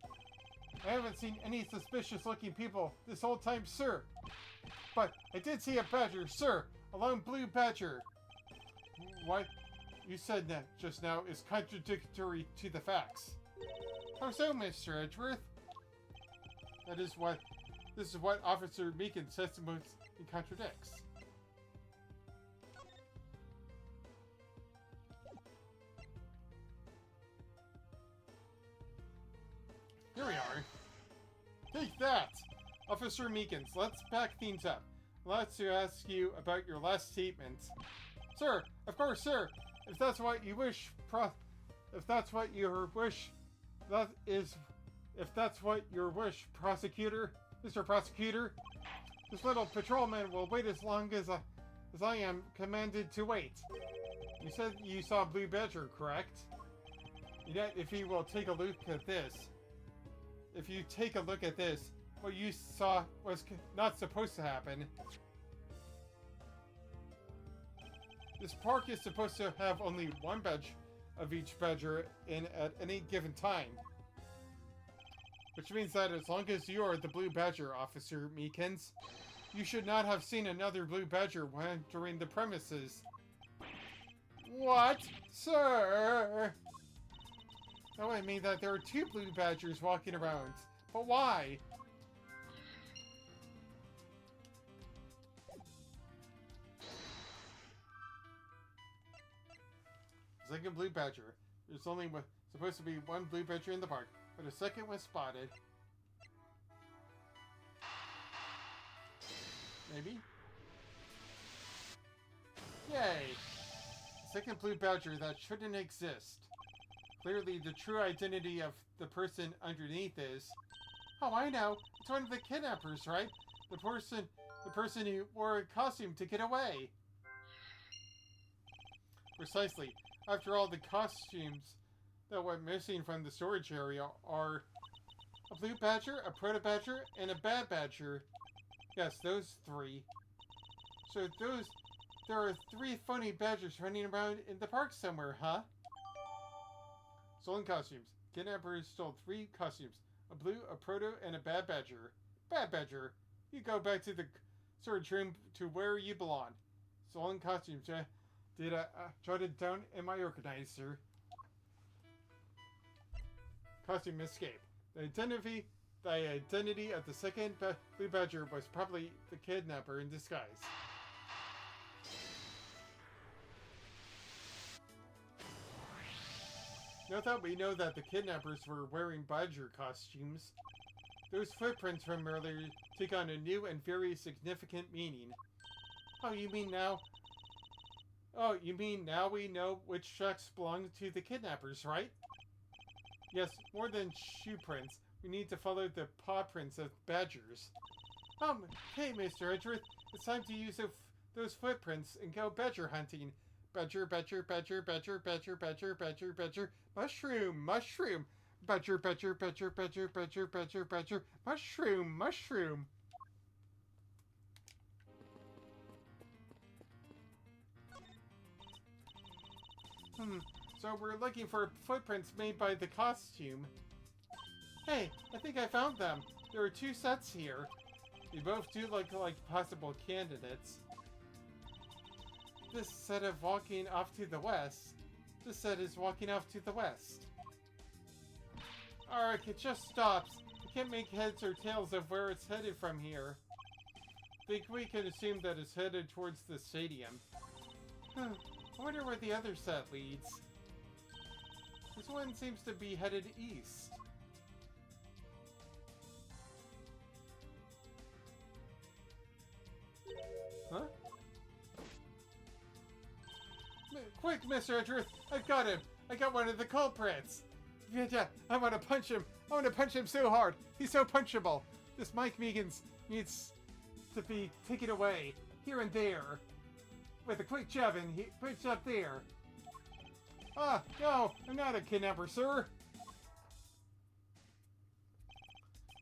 I haven't seen any suspicious-looking people this whole time, sir. But I did see a badger, sir. A lone blue badger. What you said that just now is contradictory to the facts. How so, Mr. Edgeworth? This is what Officer Meekins says and contradicts. Here we are. Take that! Officer Meekins, let's back things up. Let's ask you about your last statement. Sir, of course, sir. If that's what you wish, prosecutor, Mr. Prosecutor, this little patrolman will wait as long as I am commanded to wait. You said you saw Blue Badger, correct? Yet, if you will take a look at this, what you saw was not supposed to happen. This park is supposed to have only one badge of each badger in at any given time. Which means that as long as you are the Blue Badger, Officer Meekins, you should not have seen another Blue Badger when entering the premises. What? Sir? That would mean that there are 2 Blue Badgers walking around. But why? Second Blue Badger. There's only supposed to be 1 Blue Badger in the park, but a second was spotted. Maybe? Yay! Second Blue Badger that shouldn't exist. Clearly, the true identity of the person underneath is... Oh, I know! It's one of the kidnappers, right? The person who wore a costume to get away. Precisely. After all, the costumes that went missing from the storage area are a Blue Badger, a Proto Badger, and a Bad Badger. Yes, those three. So there are three funny badgers running around in the park somewhere, huh? Stolen costumes. Kidnappers stole 3 costumes. A blue, a proto, and a bad badger. Bad badger. You go back to the storage room to where you belong. Stolen costumes. Did I jot it down in my organizer? Costume escape. The identity of the second blue badger was probably the kidnapper in disguise. Now that we know that the kidnappers were wearing badger costumes, those footprints from earlier take on a new and very significant meaning. Oh, you mean now we know which tracks belong to the kidnappers, right? Yes, more than shoe prints. We need to follow the paw prints of badgers. Hey, Mr. Edgeworth, it's time to use those footprints and go badger hunting. Badger, badger, badger, badger, badger, badger, badger, badger, mushroom, mushroom. Badger, badger, badger, badger, badger, badger, badger, mushroom, mushroom. So we're looking for footprints made by the costume. Hey, I think I found them. There are 2 sets here. They both do look like possible candidates. This set of walking off to the west. This set is walking off to the west. Alright, it just stops. I can't make heads or tails of where it's headed from here. Think we can assume that it's headed towards the stadium. I wonder where the other set leads. This one seems to be headed east. Huh? Quick, Mr. Edgeworth! I've got him! I got one of the culprits! Yeah, I want to punch him! I want to punch him so hard! He's so punchable! This Mike Meegans needs to be taken away, here and there. With a quick jab and he puts up there. Ah, no! I'm not a kidnapper, sir!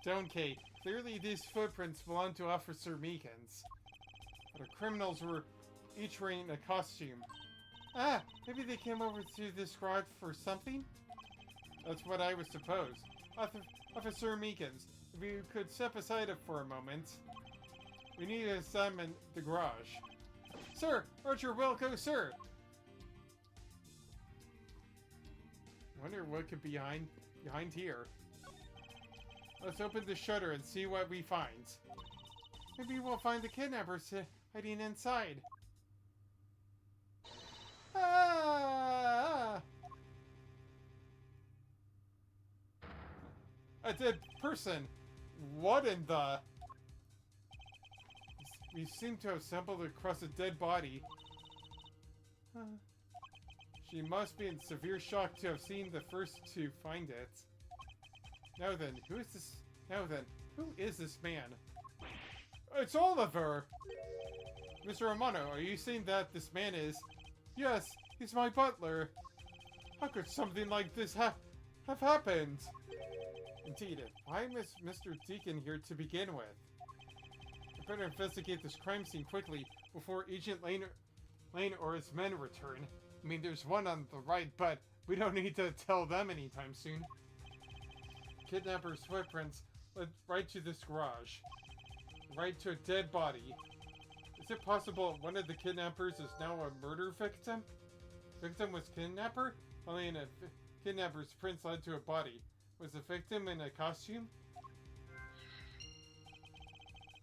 Don't, Kate. Clearly these footprints belong to Officer Meekins. But our criminals were each wearing a costume. Ah, maybe they came over to this garage for something? That's what I would suppose. Officer Meekins, if you could step aside for a moment. We need to examine the garage. Sir! Roger Wilco, sir! Wonder what could be behind here. Let's open the shutter and see what we find. Maybe we'll find the kidnappers hiding inside. Ah! A dead person! What in the... We seem to have stumbled across a dead body. She must be in severe shock to have seen the first to find it. Now then, who is this man? It's Oliver! Mr. Romano, are you saying that this man is... Yes, he's my butler. How could something like this have happened? Indeed, why is Mr. Deacon here to begin with? I better investigate this crime scene quickly before Agent Lane or his men return. I mean, there's one on the right, but we don't need to tell them anytime soon. Kidnapper's footprints led right to this garage. Right to a dead body. Is it possible one of the kidnappers is now a murder victim? Victim was kidnapper? Only in a kidnapper's prints led to a body. Was the victim in a costume?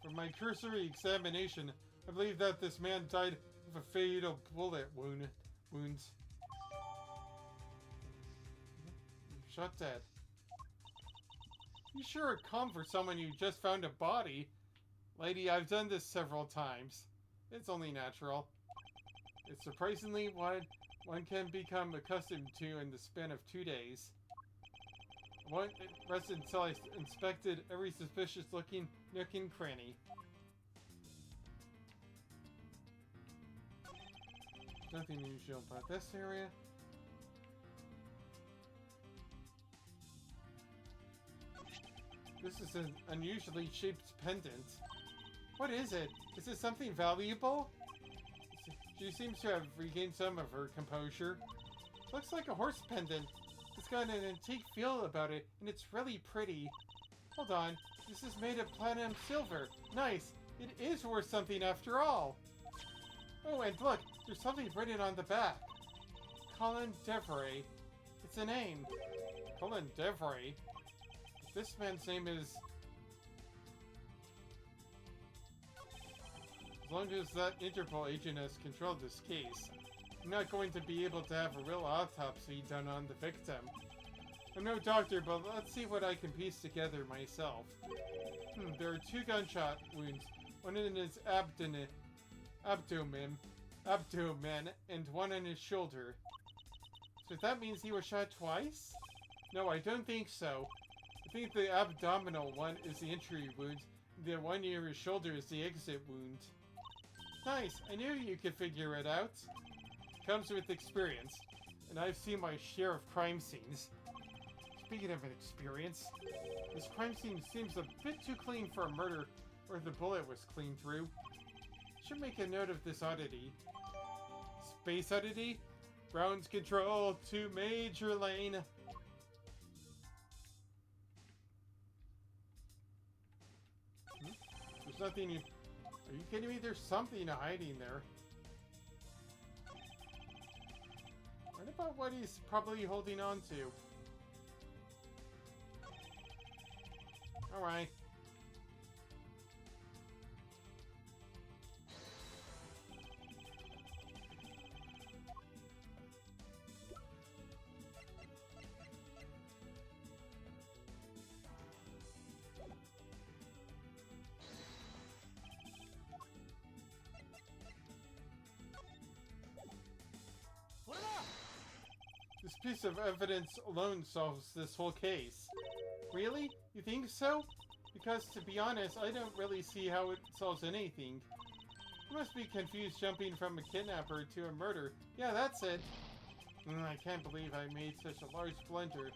From my cursory examination, I believe that this man died of a fatal bullet wounds. Shot dead. You sure are calm for someone who just found a body. Lady, I've done this several times. It's only natural. It's surprisingly what one can become accustomed to in the span of 2 days. I won't rest until I inspected every suspicious-looking nook and cranny. Nothing unusual about this area. This is an unusually shaped pendant. What is it? Is it something valuable? She seems to have regained some of her composure. Looks like a horse pendant. It's got an antique feel about it, and it's really pretty. Hold on. This is made of platinum silver. Nice. It is worth something after all. Oh, and look. There's something written on the back. Colin Devray. It's a name. Colin Devray? This man's name is... As long as that Interpol agent has controlled this case, I'm not going to be able to have a real autopsy done on the victim. I'm no doctor, but let's see what I can piece together myself. There are 2 gunshot wounds, one in his abdomen, and one in his shoulder. So that means he was shot twice? No, I don't think so. I think the abdominal one is the entry wound, the one near his shoulder is the exit wound. Nice, I knew you could figure it out. Comes with experience, and I've seen my share of crime scenes. Speaking of an experience, this crime scene seems a bit too clean for a murder where the bullet was cleaned through. Should make a note of this oddity. Space oddity? Ground control to Major Lane. There's nothing you... Are you kidding me? There's something hiding there. What about what he's probably holding on to? Alright. This piece of evidence alone solves this whole case. Really? You think so? Because, to be honest, I don't really see how it solves anything. You must be confused jumping from a kidnapper to a murder. Yeah, that's it. I can't believe I made such a large blunder.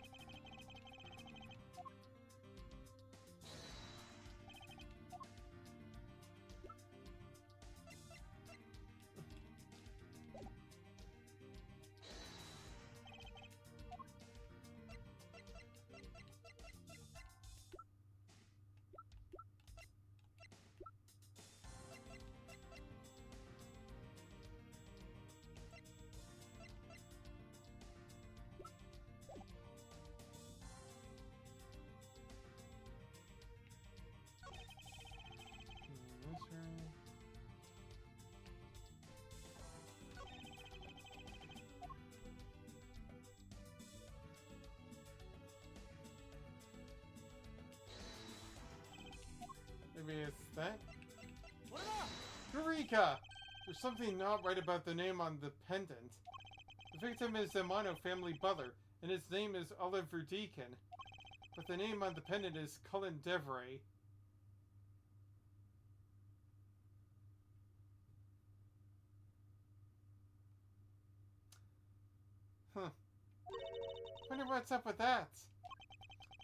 Maybe it's that? Eureka! There's something not right about the name on the pendant. The victim is the Mono family butler, and his name is Oliver Deacon. But the name on the pendant is Cullen Devray. Huh. Wonder what's up with that?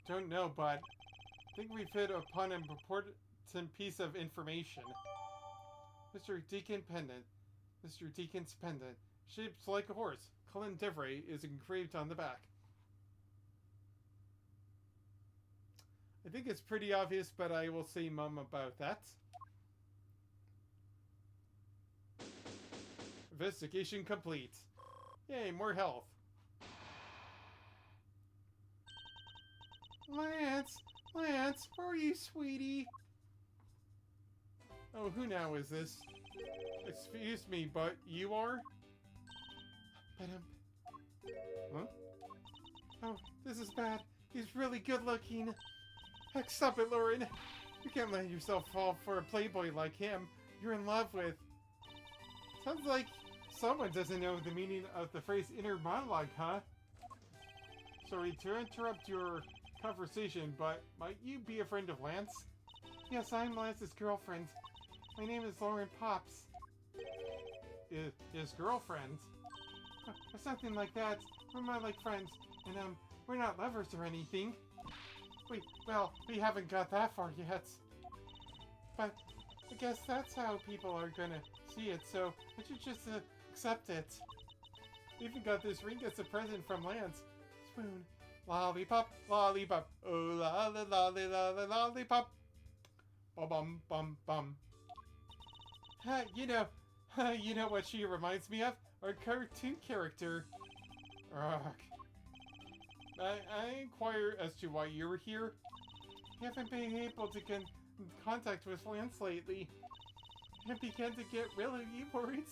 Don't know, but I think we've hit upon an important piece of information. Mr. Deacon pendant. Mr. Deacon's pendant. Shaped like a horse. Cullen Devray is engraved on the back. I think it's pretty obvious, but I will say mum about that. Investigation complete. Yay, more health. Lance! Lance, where are you, sweetie? Oh, who now is this? Excuse me, but you are? Huh? Oh, this is bad. He's really good looking. Heck, stop it, Lauren. You can't let yourself fall for a playboy like him you're in love with. Sounds like someone doesn't know the meaning of the phrase inner monologue, huh? Sorry to interrupt your conversation, but might you be a friend of Lance? Yes, I'm Lance's girlfriend. My name is Lauren Pops. His girlfriend? Or something like that. We're more like friends, and we're not lovers or anything. Well, we haven't got that far yet. But I guess that's how people are gonna see it, so I should just accept it. We even got this ring as a present from Lance. Swoon. Lollipop, lollipop, oh lolly lolly lolly lollipop. Bum bum bum. You know what she reminds me of? Our cartoon character. Ugh. I inquire as to why you were here. I haven't been able to get in contact with Lance lately. I began to get really worried.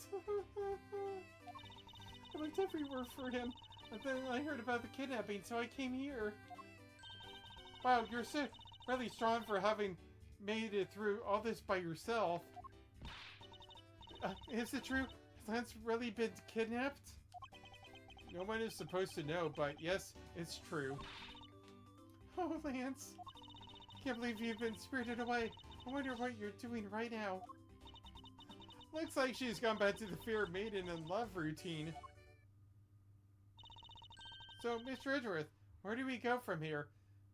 I looked everywhere for him, and then I heard about the kidnapping, so I came here. Wow, you're so really strong for having made it through all this by yourself. Is it true? Has Lance really been kidnapped? No one is supposed to know, but yes, it's true. Oh, Lance. Can't believe you've been spirited away. I wonder what you're doing right now. Looks like she's gone back to the fair maiden and love routine. So, Mr. Edgeworth, where do we go from here?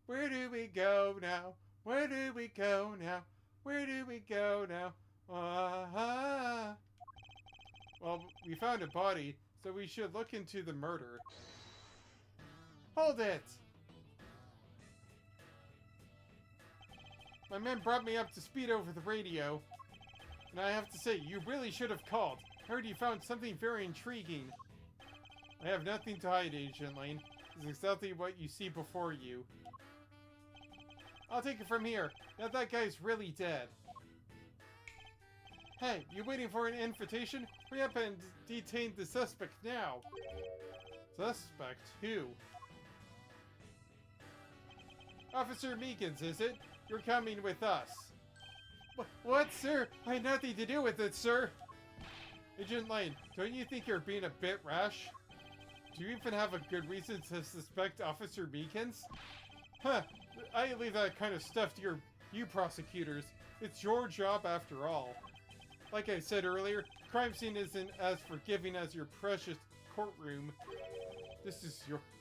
Where do we go now? Where do we go now? Where do we go now? Well, we found a body, so we should look into the murder. Hold it! My men brought me up to speed over the radio. And I have to say, you really should have called. I heard you found something very intriguing. I have nothing to hide, Agent Lane. This is exactly what you see before you. I'll take it from here. Now that guy's really dead. Hey, you waiting for an invitation? Hurry up and detain the suspect now. Suspect? Who? Officer Meekins, is it? You're coming with us. What, sir? I had nothing to do with it, sir. Agent Lane, don't you think you're being a bit rash? Do you even have a good reason to suspect Officer Meekins? Huh, I leave that kind of stuff to you prosecutors. It's your job after all. Like I said earlier, crime scene isn't as forgiving as your precious courtroom.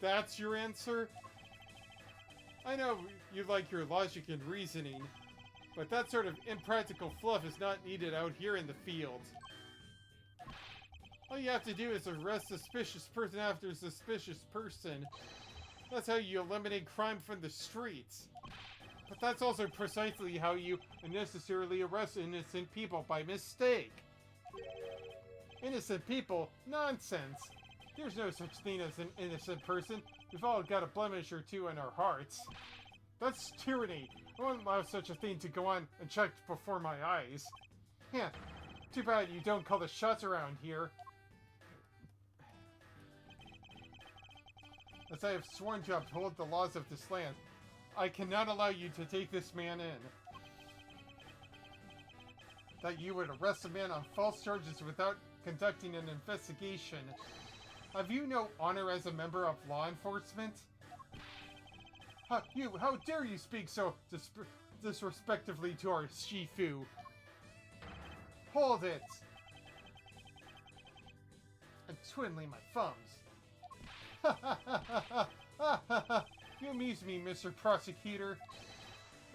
That's your answer? I know you like your logic and reasoning, but that sort of impractical fluff is not needed out here in the field. All you have to do is arrest suspicious person after suspicious person. That's how you eliminate crime from the streets. But that's also precisely how you unnecessarily arrest innocent people by mistake. Innocent people? Nonsense! There's no such thing as an innocent person. We've all got a blemish or two in our hearts. That's tyranny. I won't allow such a thing to go on unchecked before my eyes. Yeah, too bad you don't call the shots around here. As I have sworn to uphold the laws of this land, I cannot allow you to take this man in. That you would arrest a man on false charges without conducting an investigation. Have you no honor as a member of law enforcement? How dare you speak so disrespectfully to our Shifu? Hold it! I'm twiddling my thumbs. You amuse me, Mr. Prosecutor.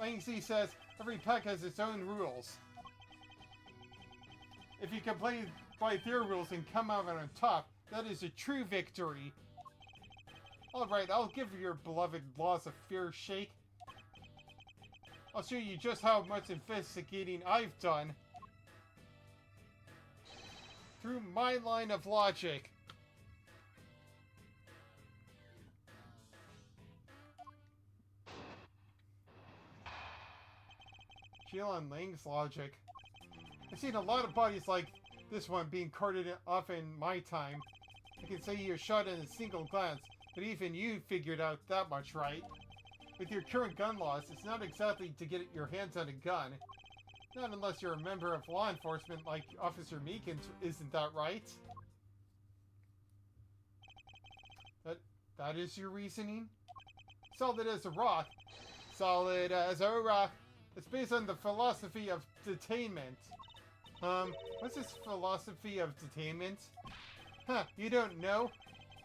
Langsley says every pack has its own rules. If you can play by their rules and come out on top, that is a true victory. Alright, I'll give your beloved laws a fair shake. I'll show you just how much investigating I've done. Through my line of logic. Sheila Lang's logic. I've seen a lot of bodies like this one being carted off in my time. I can say you're shot in a single glance, but even you figured out that much, right? With your current gun laws, it's not exactly to get your hands on a gun. Not unless you're a member of law enforcement like Officer Meekins, isn't that right? That is your reasoning? Solid as a rock. Solid as a rock. It's based on the philosophy of detainment. What's this philosophy of detainment? Huh, you don't know?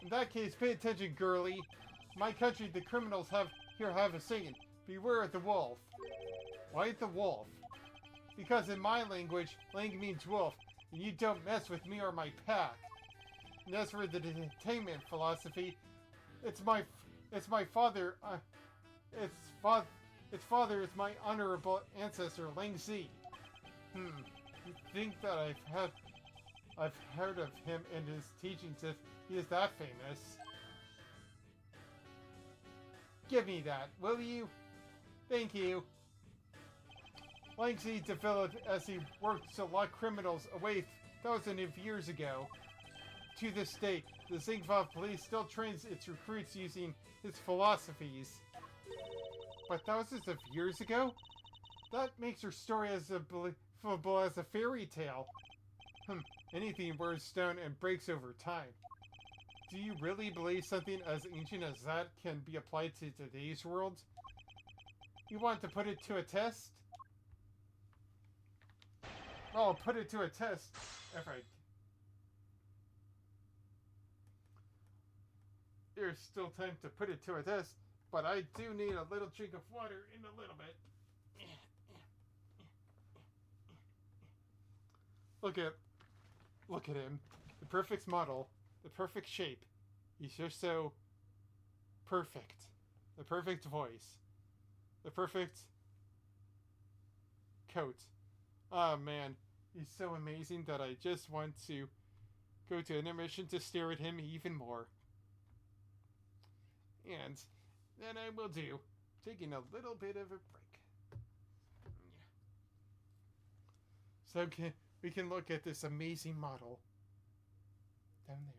In that case, pay attention, girlie. In my country, the criminals have a saying. Beware of the wolf. Why the wolf? Because in my language, lang means wolf, and you don't mess with me or my pack. And as for the detainment philosophy, its father, its father is my honorable ancestor, Lang Zi. You think that I've heard of him and his teachings if he is that famous. Give me that, will you? Thank you. Lang Zi developed as he worked to lock criminals away thousands of years ago. To this day, the Zingva police still trains its recruits using his philosophies. But thousands of years ago? That makes her story as believable as a fairy tale. Anything wears stone and breaks over time. Do you really believe something as ancient as that can be applied to today's world? You want to put it to a test? Well, I'll put it to a test if I... There's still time to put it to a test, but I do need a little drink of water in a little bit. Look at him. The perfect model. The perfect shape. He's just so perfect. The perfect voice. The perfect coat. Oh man, he's so amazing that I just want to go to intermission to stare at him even more. And then I will do, taking a little bit of a break. So we can look at this amazing model down there.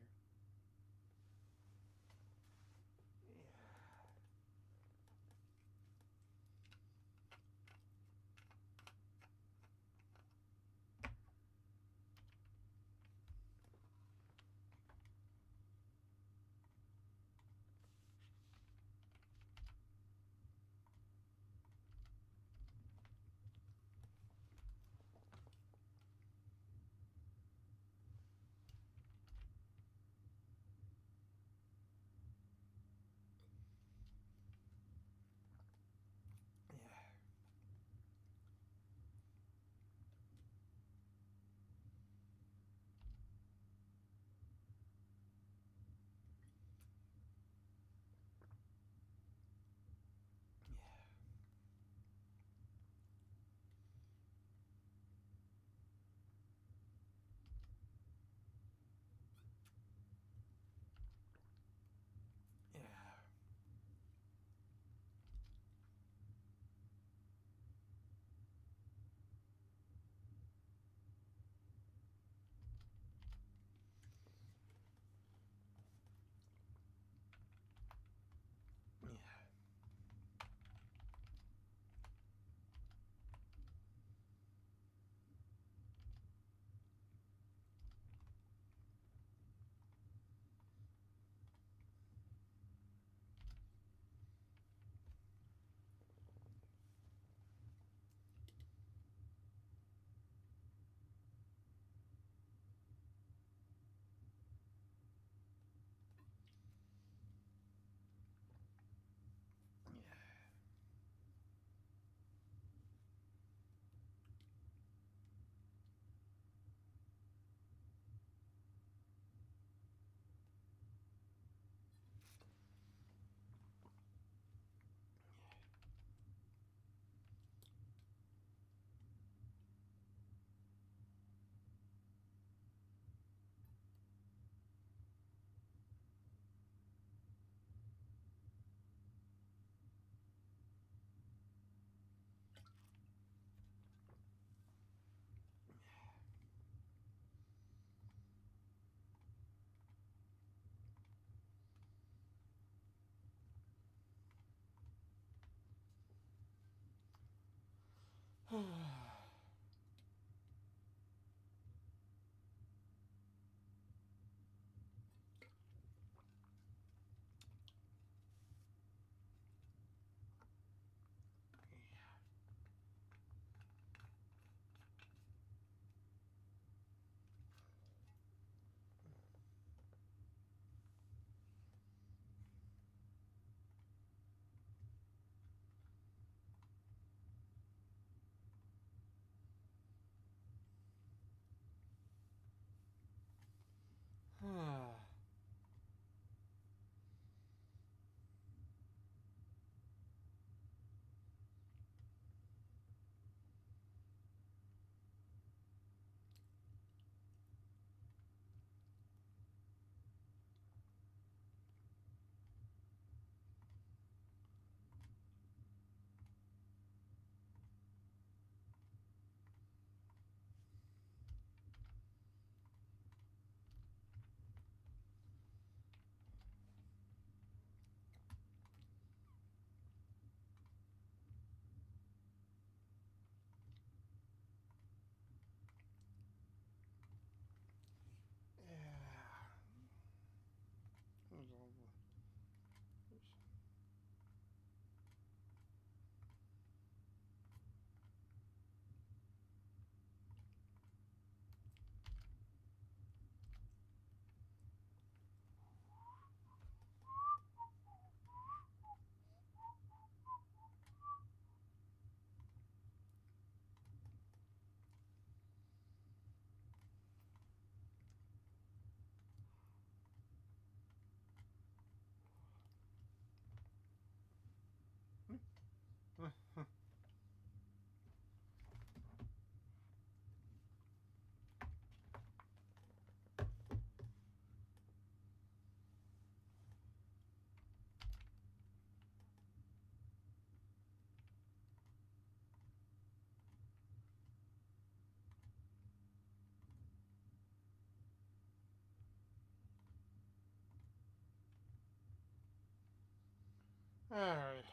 Alright,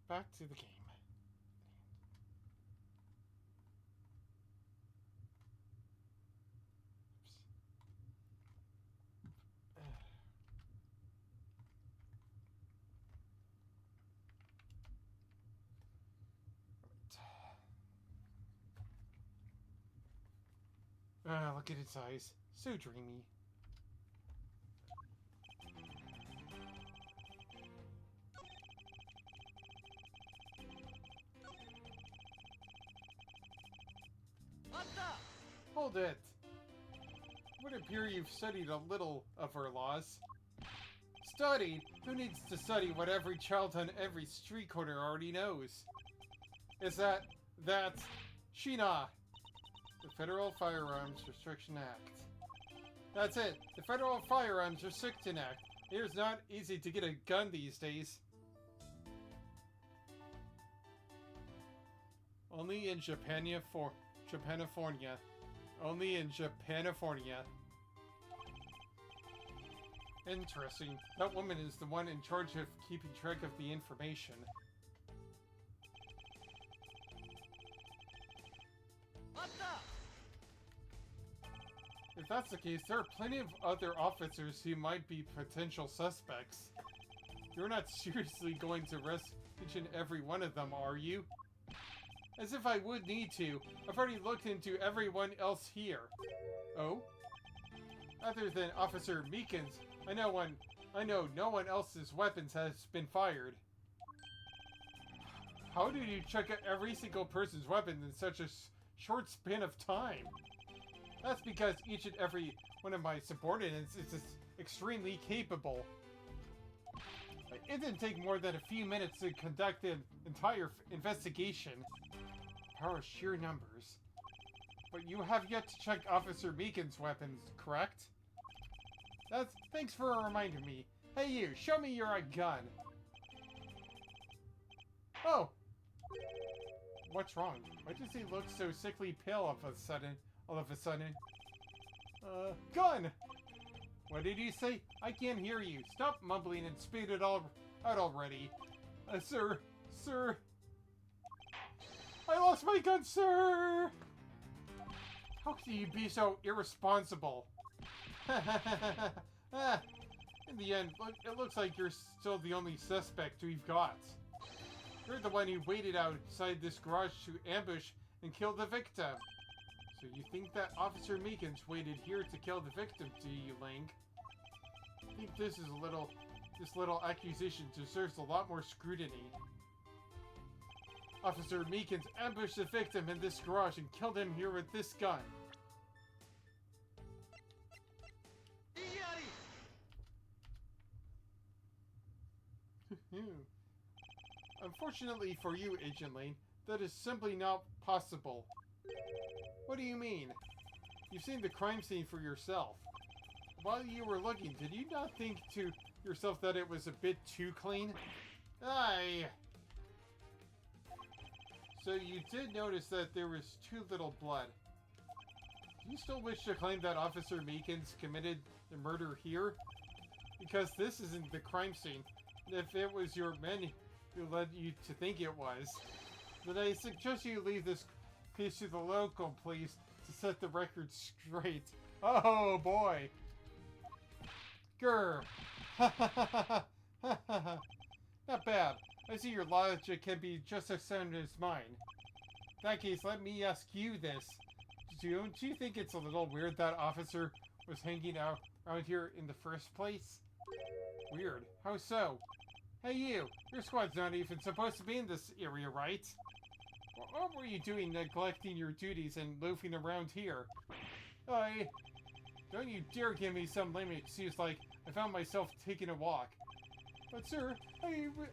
back to the game. Look at its eyes. So dreamy. Hold it! It would appear you've studied a little of our laws. Studied? Who needs to study what every child on every street corner already knows? That's Shina, the Federal Firearms Restriction Act. That's it, the Federal Firearms Restriction Act. It is not easy to get a gun these days. Only in Japanifornia. Only in Japanifornia. Interesting. That woman is the one in charge of keeping track of the information. If that's the case, there are plenty of other officers who might be potential suspects. You're not seriously going to arrest each and every one of them, are you? As if I would need to. I've already looked into everyone else here. Oh? Other than Officer Meekins, I know no one else's weapons has been fired. How did you check out every single person's weapon in such a short span of time? That's because each and every one of my subordinates is extremely capable. It didn't take more than a few minutes to conduct an entire investigation. Power sheer numbers. But you have yet to check Officer Meekins' weapons, correct? Thanks for reminding me. Hey you, show me your gun. Oh! What's wrong? Why does he look so sickly pale all of a sudden? Gun! What did you say? I can't hear you. Stop mumbling and spit it all out already. Sir. I lost my gun, sir! How can you be so irresponsible? In the end, it looks like you're still the only suspect we've got. You're the one who waited outside this garage to ambush and kill the victim. So you think that Officer Meekins waited here to kill the victim, do you, Link? I think this little accusation deserves a lot more scrutiny. Officer Meekins ambushed the victim in this garage and killed him here with this gun. Unfortunately for you, Agent Lane, that is simply not possible. What do you mean? You've seen the crime scene for yourself. While you were looking, did you not think to yourself that it was a bit too clean? Aye. So you did notice that there was too little blood. Do you still wish to claim that Officer Meekins committed the murder here? Because this isn't the crime scene. If it was your men who led you to think it was, then I suggest you leave this case to the local police to set the record straight. Oh boy! Grr! Not bad. I see your logic can be just as sound as mine. In that case, let me ask you this. Don't you think it's a little weird that officer was hanging out around here in the first place? Weird. How so? Hey you! Your squad's not even supposed to be in this area, right? What were you doing neglecting your duties and loafing around here? Don't you dare give me some lame excuse like I found myself taking a walk. But sir,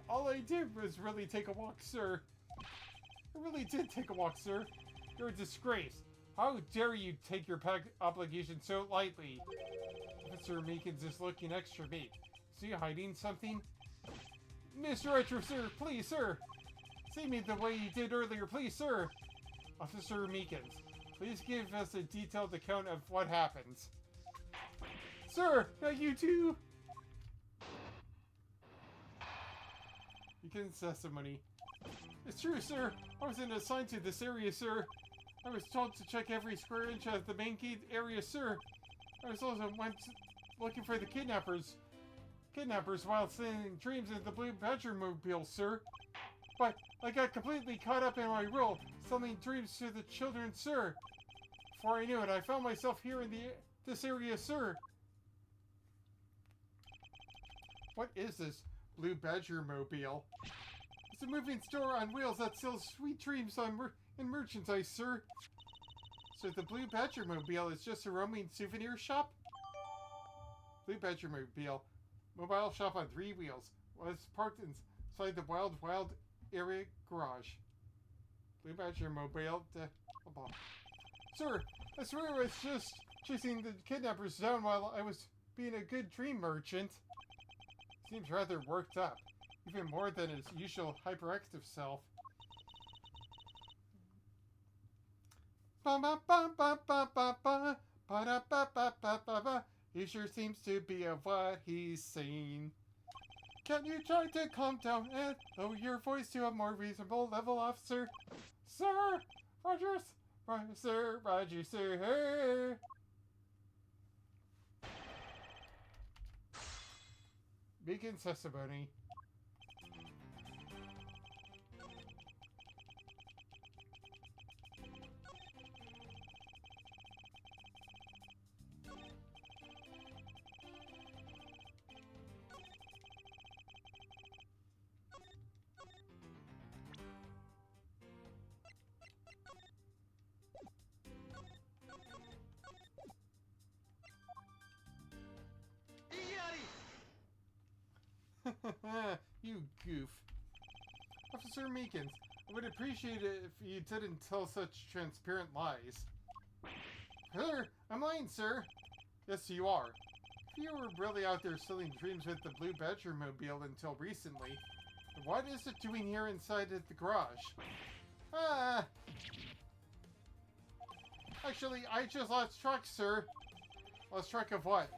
all I did was really take a walk, sir. I really did take a walk, sir. You're a disgrace. How dare you take your obligation so lightly? Officer Meekins is looking extra meek. Is he hiding something? Mr. Retro, sir, please, sir. See me the way you did earlier, please, sir. Officer Meekins, please give us a detailed account of what happens. Sir, you too. You Begins testimony. It's true, sir. I wasn't assigned to this area, sir. I was told to check every square inch of the main gate area, sir. I was also looking for the kidnappers while seeing dreams in the Blue Badger mobile, sir. But I got completely caught up in my role, selling dreams to the children, sir. Before I knew it, I found myself here in this area, sir. What is this Blue Badger mobile? It's a moving store on wheels that sells sweet dreams and merchandise, sir. So the Blue Badger mobile is just a roaming souvenir shop? Blue Badger mobile shop on 3 wheels. Was parked inside the Wild area garage. Blue Badger mobile. Sir, I swear I was just chasing the kidnappers down while I was being a good dream merchant. Seems rather worked up, even more than his usual hyperactive self. He sure seems to be of what he's seen. Can you try to calm down and lower your voice to a more reasonable level, officer? Sir! Rogers! Sir! Roger, sir! Begins testimony. You goof. Officer Meekins, I would appreciate it if you didn't tell such transparent lies. Sir, I'm lying, sir. Yes, you are. If you were really out there selling dreams with the Blue Badger mobile until recently, what is it doing here inside of the garage? Actually, I just lost track, sir. Lost track of what?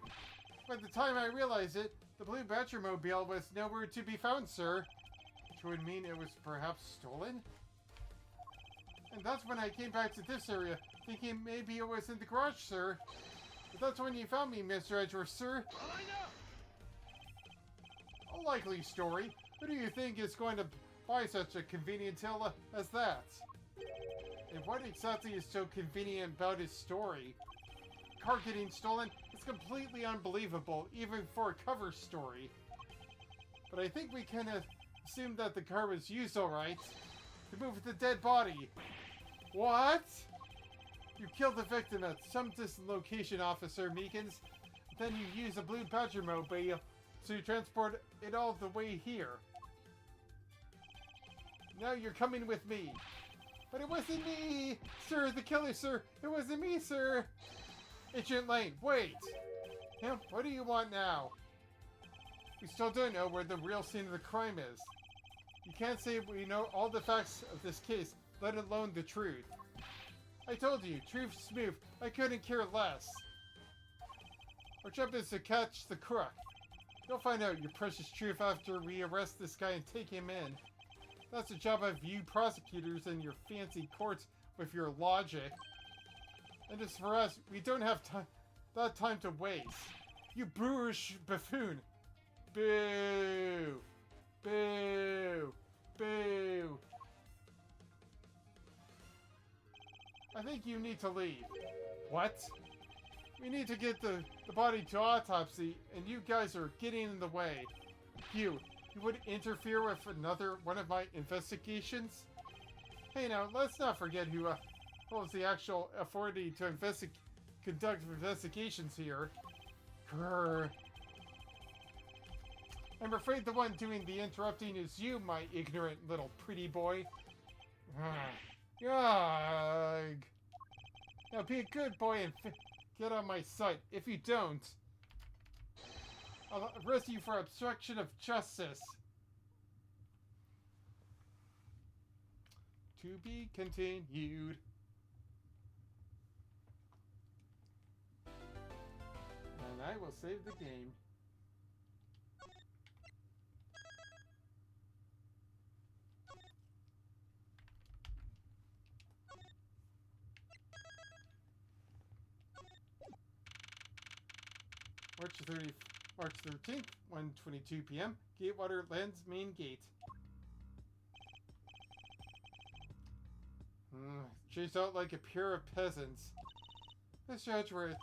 By the time I realized it, the Blue Badger mobile was nowhere to be found, sir. Which would mean it was perhaps stolen? And that's when I came back to this area, thinking maybe it was in the garage, sir. But that's when you found me, Mr. Edgeworth, sir. A likely story. Who do you think is going to buy such a convenient tale as that? And what exactly is so convenient about his story? Car getting stolen is completely unbelievable, even for a cover story. But I think we can assume that the car was used alright to move the dead body. What? You killed the victim at some distant location, Officer Meekins. Then you use a Blue Badger mobile to transport it all the way here. Now you're coming with me. But it wasn't me! Sir, the killer, sir! It wasn't me, sir! Agent Lane, wait! Him, what do you want now? We still don't know where the real scene of the crime is. You can't say we know all the facts of this case, let alone the truth. I told you, truth smooth, I couldn't care less. Our job is to catch the crook. You'll find out your precious truth after we arrest this guy and take him in. That's the job of you prosecutors and your fancy courts with your logic. And as for us, we don't have that time to waste. You boorish buffoon. Boo! Boo! Boo! I think you need to leave. What? We need to get the body to autopsy, and you guys are getting in the way. You would interfere with another one of my investigations? Hey now, let's not forget who holds the actual authority to conduct investigations here. Grr. I'm afraid the one doing the interrupting is you, my ignorant little pretty boy. Yugg. Now be a good boy and get on my sight. If you don't, I'll arrest you for obstruction of justice. To be continued. And I will save the game. And I will save the game. March 13th, 1:22 p.m. Gatewater Lands main gate. Chased out like a pair of peasants. Mr. Edgeworth.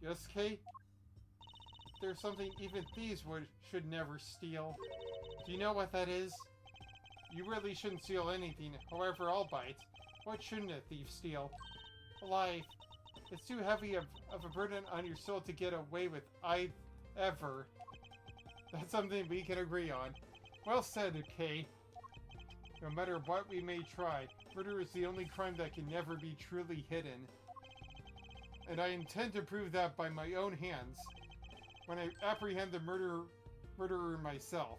Yes, Kay? There's something even thieves should never steal. Do you know what that is? You really shouldn't steal anything, however I'll bite. What shouldn't a thief steal? A life. It's too heavy of a burden on your soul to get away with ever. That's something we can agree on. Well said, Kay. No matter what we may try, murder is the only crime that can never be truly hidden. And I intend to prove that by my own hands, when I apprehend the murderer myself.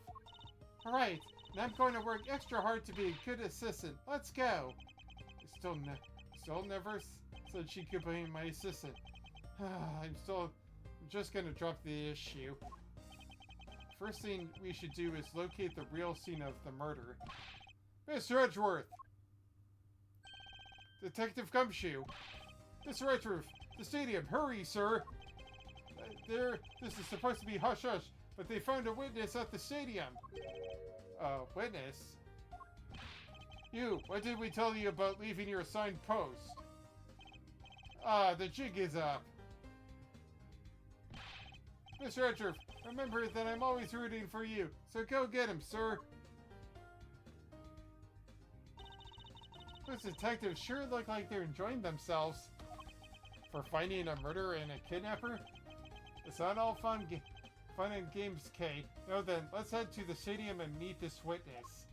Alright, and I'm going to work extra hard to be a good assistant. Let's go! Still never said she could be my assistant. I'm just gonna drop the issue. First thing we should do is locate the real scene of the murder. Mr. Edgeworth! Detective Gumshoe! Mr. Edgeworth! The stadium! Hurry, sir! This is supposed to be hush-hush, but they found a witness at the stadium. Witness? You, what did we tell you about leaving your assigned post? The jig is up. Mr. Edgeworth, remember that I'm always rooting for you, so go get him, sir. Those detectives sure look like they're enjoying themselves. For finding a murderer and a kidnapper? It's not all fun and games, Kay. No then, let's head to the stadium and meet this witness.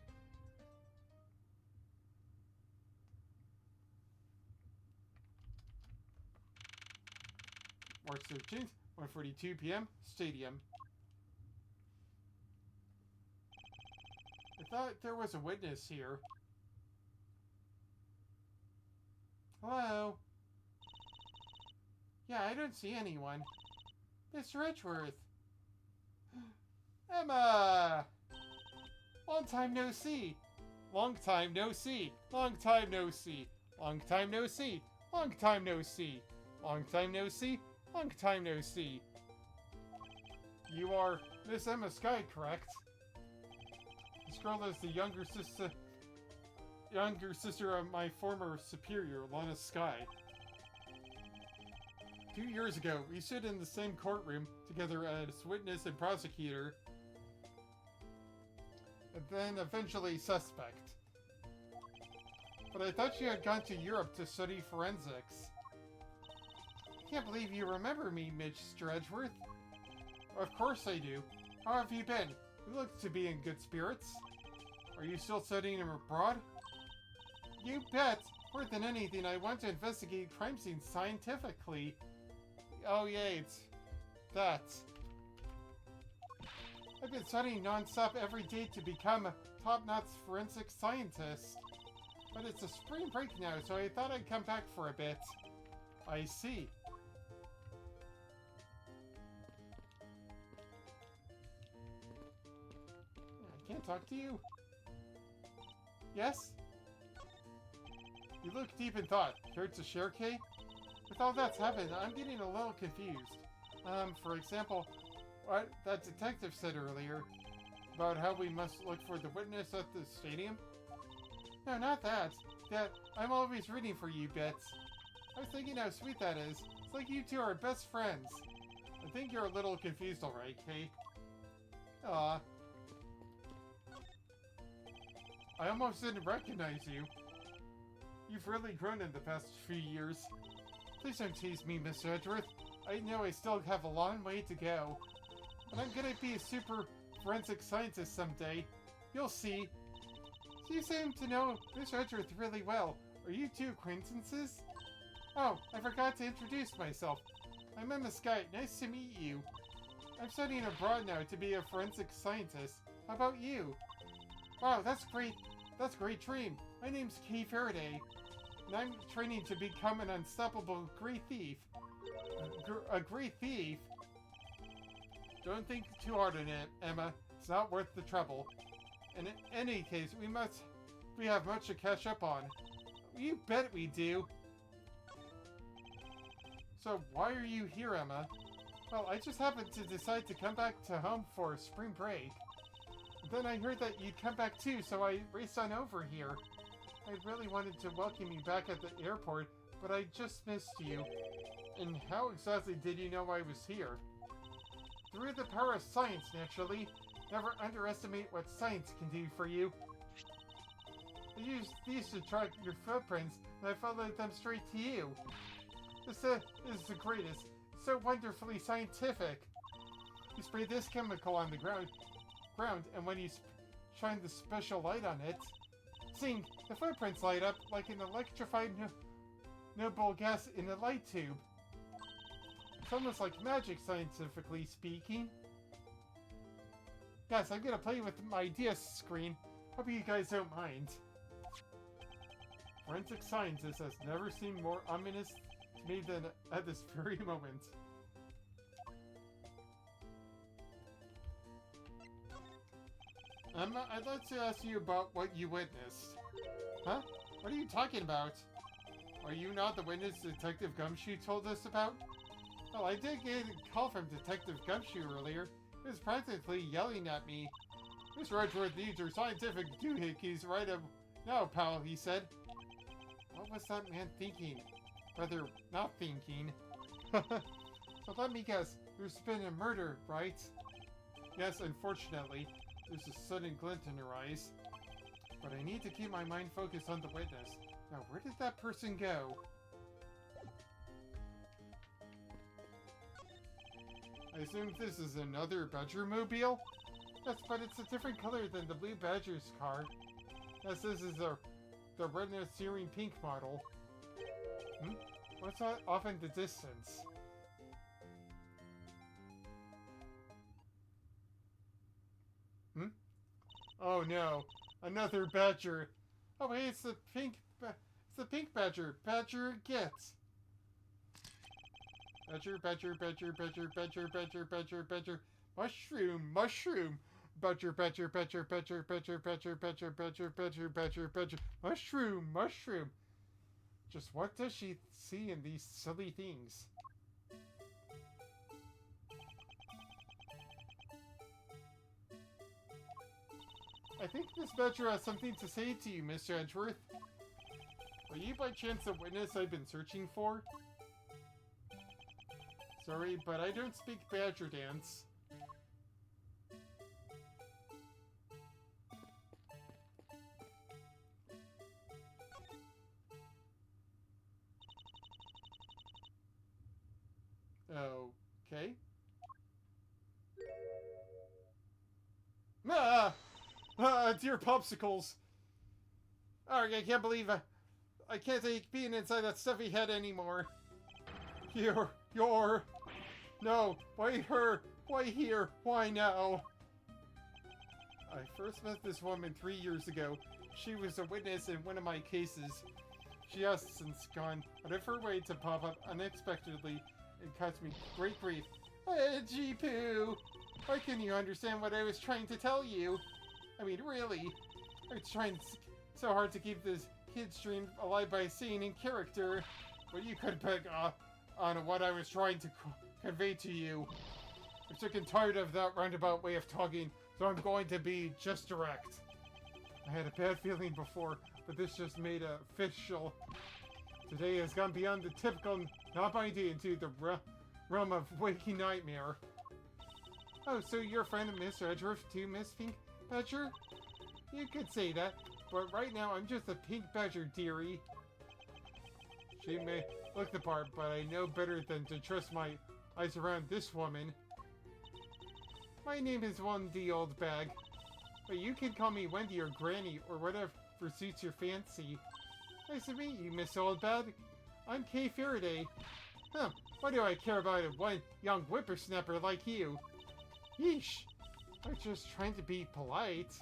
March 13th, 1:42 p.m. Stadium. I thought there was a witness here. Hello? Yeah, I don't see anyone. Mr. Edgeworth. Emma! Long time no see. Long time no see. Long time no see. Long time no see. Long time no see. Long time no see. Long time no see. You are Miss Emma Sky, correct? This girl is the younger sister of my former superior, Lana Sky. 2 years ago, we stood in the same courtroom together as witness and prosecutor, and then eventually suspect. But I thought she had gone to Europe to study forensics. I can't believe you remember me, Mr. Edgeworth. Of course I do. How have you been? You look to be in good spirits. Are you still studying abroad? You bet! More than anything, I want to investigate crime scenes scientifically. Oh yay, it's that. I've been studying non-stop every day to become a top-notch forensic scientist. But it's a spring break now, so I thought I'd come back for a bit. I see. I can't talk to you. Yes? You look deep in thought. Care to share, Kay? With all that's happened, I'm getting a little confused. For example, what that detective said earlier about how we must look for the witness at the stadium? No, not that. That I'm always rooting for you, Bets. I was thinking how sweet that is. It's like you two are best friends. I think you're a little confused, alright, Kay? Aw. I almost didn't recognize you. You've really grown in the past few years. Please don't tease me, Mr. Edgeworth. I know I still have a long way to go. But I'm gonna be a super forensic scientist someday. You'll see. So you seem to know Mr. Edgeworth really well. Are you two acquaintances? Oh, I forgot to introduce myself. I'm Emma Sky. Nice to meet you. I'm studying abroad now to be a forensic scientist. How about you? Wow, that's great. That's a great dream. My name's Kay Faraday, and I'm training to become an unstoppable great thief. A great thief? Don't think too hard on it, Emma. It's not worth the trouble. And in any case, we have much to catch up on. You bet we do. So why are you here, Emma? Well, I just happened to decide to come back to home for spring break. Then I heard that you'd come back too, so I raced on over here. I really wanted to welcome you back at the airport, but I just missed you. And how exactly did you know I was here? Through the power of science, naturally. Never underestimate what science can do for you. I used these to track your footprints, and I followed them straight to you. This is the greatest. So wonderfully scientific. You spray this chemical on the ground, and when you shine the special light on it, zing, the footprints light up like an electrified noble gas in a light tube. It's almost like magic, scientifically speaking. Yes, I'm gonna play with my DS screen. Hope you guys don't mind. Forensic scientist has never seemed more ominous to me than at this very moment. I'd like to ask you about what you witnessed. Huh? What are you talking about? Are you not the witness Detective Gumshoe told us about? Well, I did get a call from Detective Gumshoe earlier. He was practically yelling at me. Mr. Edgeworth needs your scientific doohickeys right now, pal, he said. What was that man thinking? Rather, not thinking. So let me guess, there's been a murder, right? Yes, unfortunately. There's a sudden glint in her eyes. But I need to keep my mind focused on the witness. Now, where did that person go? I assume this is another Badger-mobile? Yes, but it's a different color than the Blue Badger's car. Yes, this is the redness searing pink model. What's that off in the distance? Oh no, another badger. Oh wait, it's the pink badger. Badger gets. Badger, badger, badger, badger, badger, badger, badger, badger. Mushroom, mushroom. Badger, badger, badger, badger, badger, badger, badger, badger, badger, badger, badger. Mushroom, mushroom. Just what does she see in these silly things? I think this badger has something to say to you, Mr. Edgeworth. Are you by chance the witness I've been searching for? Sorry, but I don't speak badger dance. Okay. Dear popsicles. Alright, I can't believe I can't take being inside that stuffy head anymore. No, why her? Why here? Why now? I first met this woman 3 years ago. She was a witness in one of my cases. She has since gone out of her way to pop up unexpectedly and cause me great grief. G-Poo! Why couldn't you understand what I was trying to tell you? I mean, really? I was trying so hard to keep this kid's dream alive by staying in character. But you could pick on what I was trying to convey to you. I'm sick and tired of that roundabout way of talking, so I'm going to be just direct. I had a bad feeling before, but this just made it official. Today has gone beyond the typical not binding into the realm of waking nightmare. Oh, so you're a friend of Mr. Edgeworth too, Miss Pink Badger? You could say that, but right now I'm just a Pink Badger, dearie. She may look the part, but I know better than to trust my eyes around this woman. My name is Wendy Old Bag, but you can call me Wendy or Granny or whatever suits your fancy. Nice to meet you, Miss Old Bag. I'm Kay Faraday. Huh, what do I care about one young whippersnapper like you? Yeesh, I'm just trying to be polite.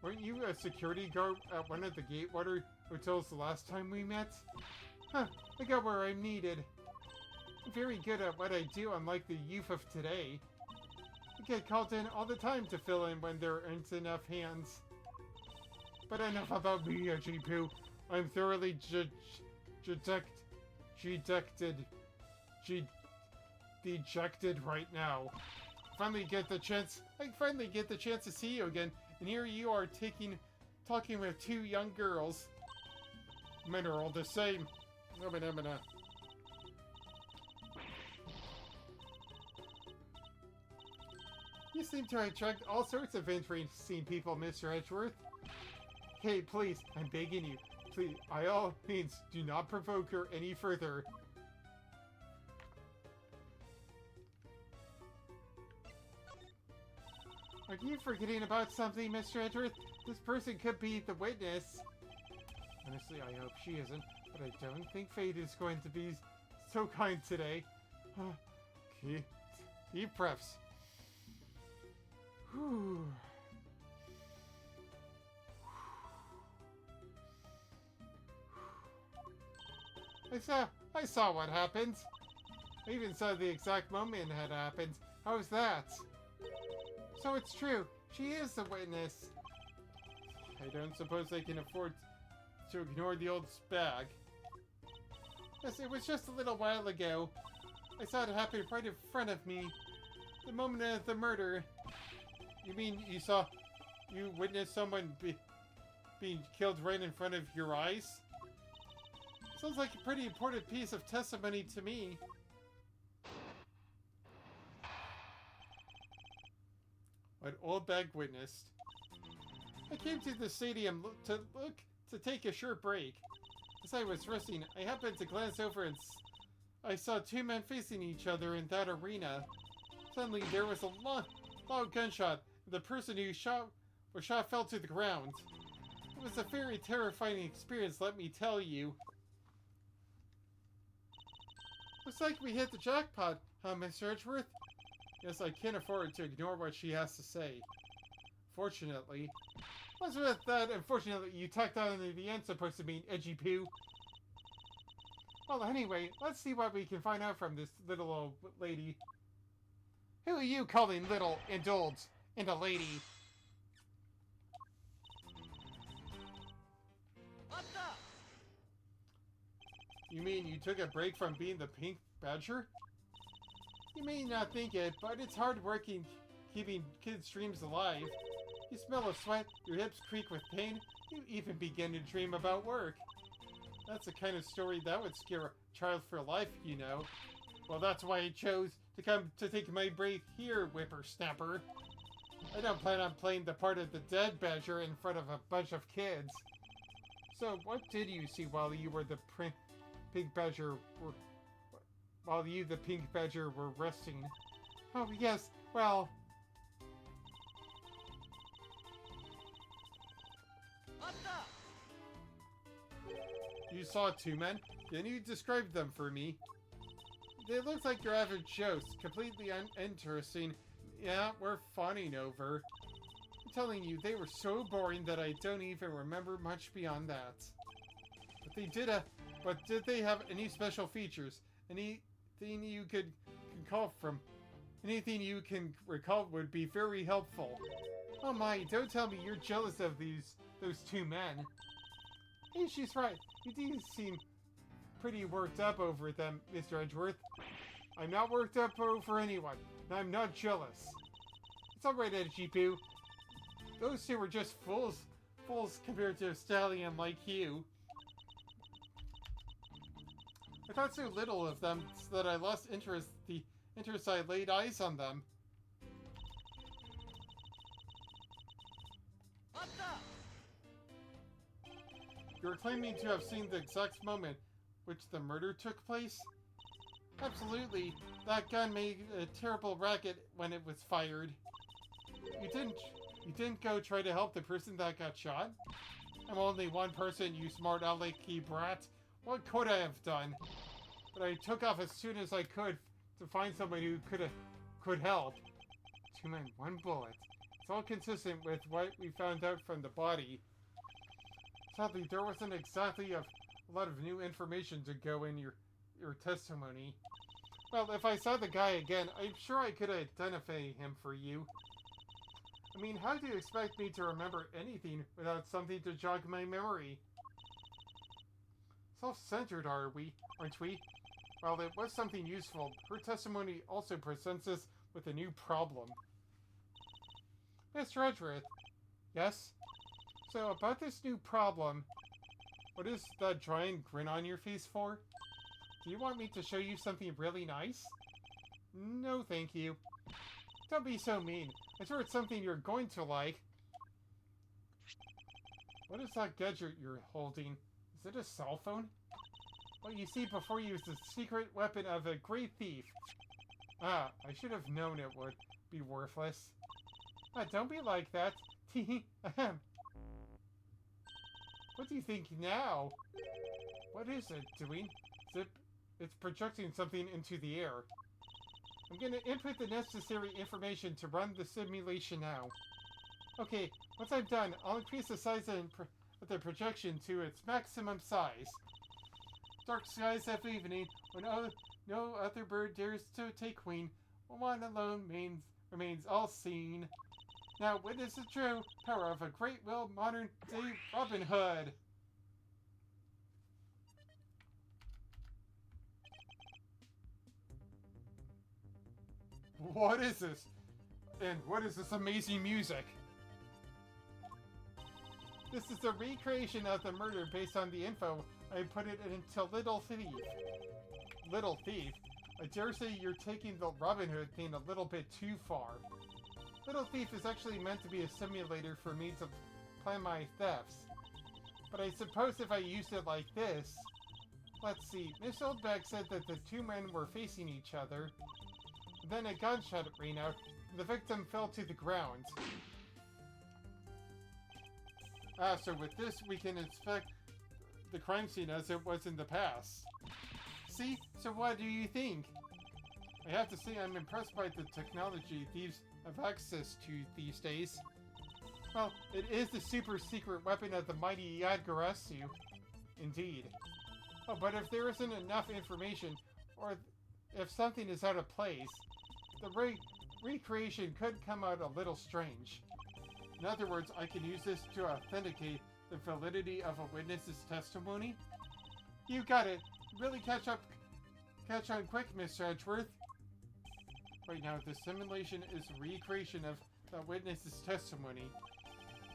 Weren't you a security guard at one of the Gatewater hotels the last time we met? Huh, I got where I'm needed. I'm very good at what I do, unlike the youth of today. I get called in all the time to fill in when there aren't enough hands. But enough about me, G-Poo. I'm thoroughly dejected. dejected right now. I finally get the chance to see you again, and here you are talking with two young girls. Men are all the same. You seem to attract all sorts of interesting people, Mr. Edgeworth. Hey, please, I'm begging you. Please, by all means, do not provoke her any further. Are you forgetting about something, Mr. Edgeworth? This person could be the witness. Honestly, I hope she isn't, but I don't think fate is going to be so kind today. Deep breaths. Whew. I saw what happened. I even saw the exact moment it had happened. How's that? So it's true. She is the witness. I don't suppose I can afford to ignore the old spag. Yes, it was just a little while ago. I saw it happen right in front of me. The moment of the murder. You mean you witnessed someone being killed right in front of your eyes? Sounds like a pretty important piece of testimony to me. What old bag witnessed. I came to the stadium to take a short break. As I was resting, I happened to glance over and I saw two men facing each other in that arena. Suddenly, there was a loud gunshot. The person who was shot fell to the ground. It was a very terrifying experience, let me tell you. Looks like we hit the jackpot, huh, Mr. Edgeworth? Yes, I can't afford to ignore what she has to say. Fortunately. What's with that, unfortunately, you tacked on at the end supposed to mean edgy poo? Well, anyway, let's see what we can find out from this little old lady. Who are you calling little and old and a lady? You mean you took a break from being the pink badger? You may not think it, but it's hard working keeping kids' dreams alive. You smell of sweat, your hips creak with pain, you even begin to dream about work. That's the kind of story that would scare a child for life, you know. Well, that's why I chose to come to take my break here, whippersnapper. I don't plan on playing the part of the dead badger in front of a bunch of kids. So, what did you see while you were the pink badger were resting? Oh, yes, well... You saw two men? Can you describe them for me? They look like your average Joes, completely uninteresting. Yeah, we're fawning over. I'm telling you, they were so boring that I don't even remember much beyond that. But did they have any special features? Anything you can recall would be very helpful. Oh my, don't tell me you're jealous of those two men. Hey, she's right. You do seem pretty worked up over them, Mr. Edgeworth. I'm not worked up over anyone, and I'm not jealous. It's alright, Edgy Poo. Those two were just fools compared to a stallion like you. I thought so little of them that I lost the interest I laid eyes on them. You're claiming to have seen the exact moment which the murder took place? Absolutely. That gun made a terrible racket when it was fired. You didn't go try to help the person that got shot? I'm only one person, you smart alecky brat. What could I have done? But I took off as soon as I could to find somebody who could help. Two men, one bullet. It's all consistent with what we found out from the body. Sadly, there wasn't exactly a lot of new information to go in your testimony. Well, if I saw the guy again, I'm sure I could identify him for you. I mean, how do you expect me to remember anything without something to jog my memory? Self-centered, aren't we? While it was something useful, her testimony also presents us with a new problem. Mr. Edgeworth. Yes? So, about this new problem, what is that giant grin on your face for? Do you want me to show you something really nice? No, thank you. Don't be so mean. I'm sure it's something you're going to like. What is that gadget you're holding? Is it a cell phone? Well, you see, before you is the secret weapon of a great thief. Ah, I should have known it would be worthless. Ah, don't be like that. Ahem. What do you think now? What is it doing? It's projecting something into the air. I'm going to input the necessary information to run the simulation now. Okay, once I'm done, I'll increase the size of the projection to its maximum size. Dark skies of evening, when no other bird dares to take wing, one alone remains all seen. Now witness the true power of a great will modern-day Robin Hood. What is this? And what is this amazing music? This is a recreation of the murder based on the info I put it into Little Thief. Little Thief? I dare say you're taking the Robin Hood thing a little bit too far. Little Thief is actually meant to be a simulator for me to plan my thefts. But I suppose if I used it like this... Let's see, Miss Oldbag said that the two men were facing each other. Then a gunshot rang out, and the victim fell to the ground. Ah, so with this we can inspect the crime scene as it was in the past. See? So what do you think? I have to say I'm impressed by the technology thieves have access to these days. Well, it is the super secret weapon of the mighty Yadgarasu. Indeed. Oh, but if there isn't enough information, or if something is out of place, the recreation could come out a little strange. In other words, I can use this to authenticate the validity of a witness's testimony. You got it. Really catch on quick, Mr. Edgeworth. Right now, the simulation is a recreation of the witness's testimony.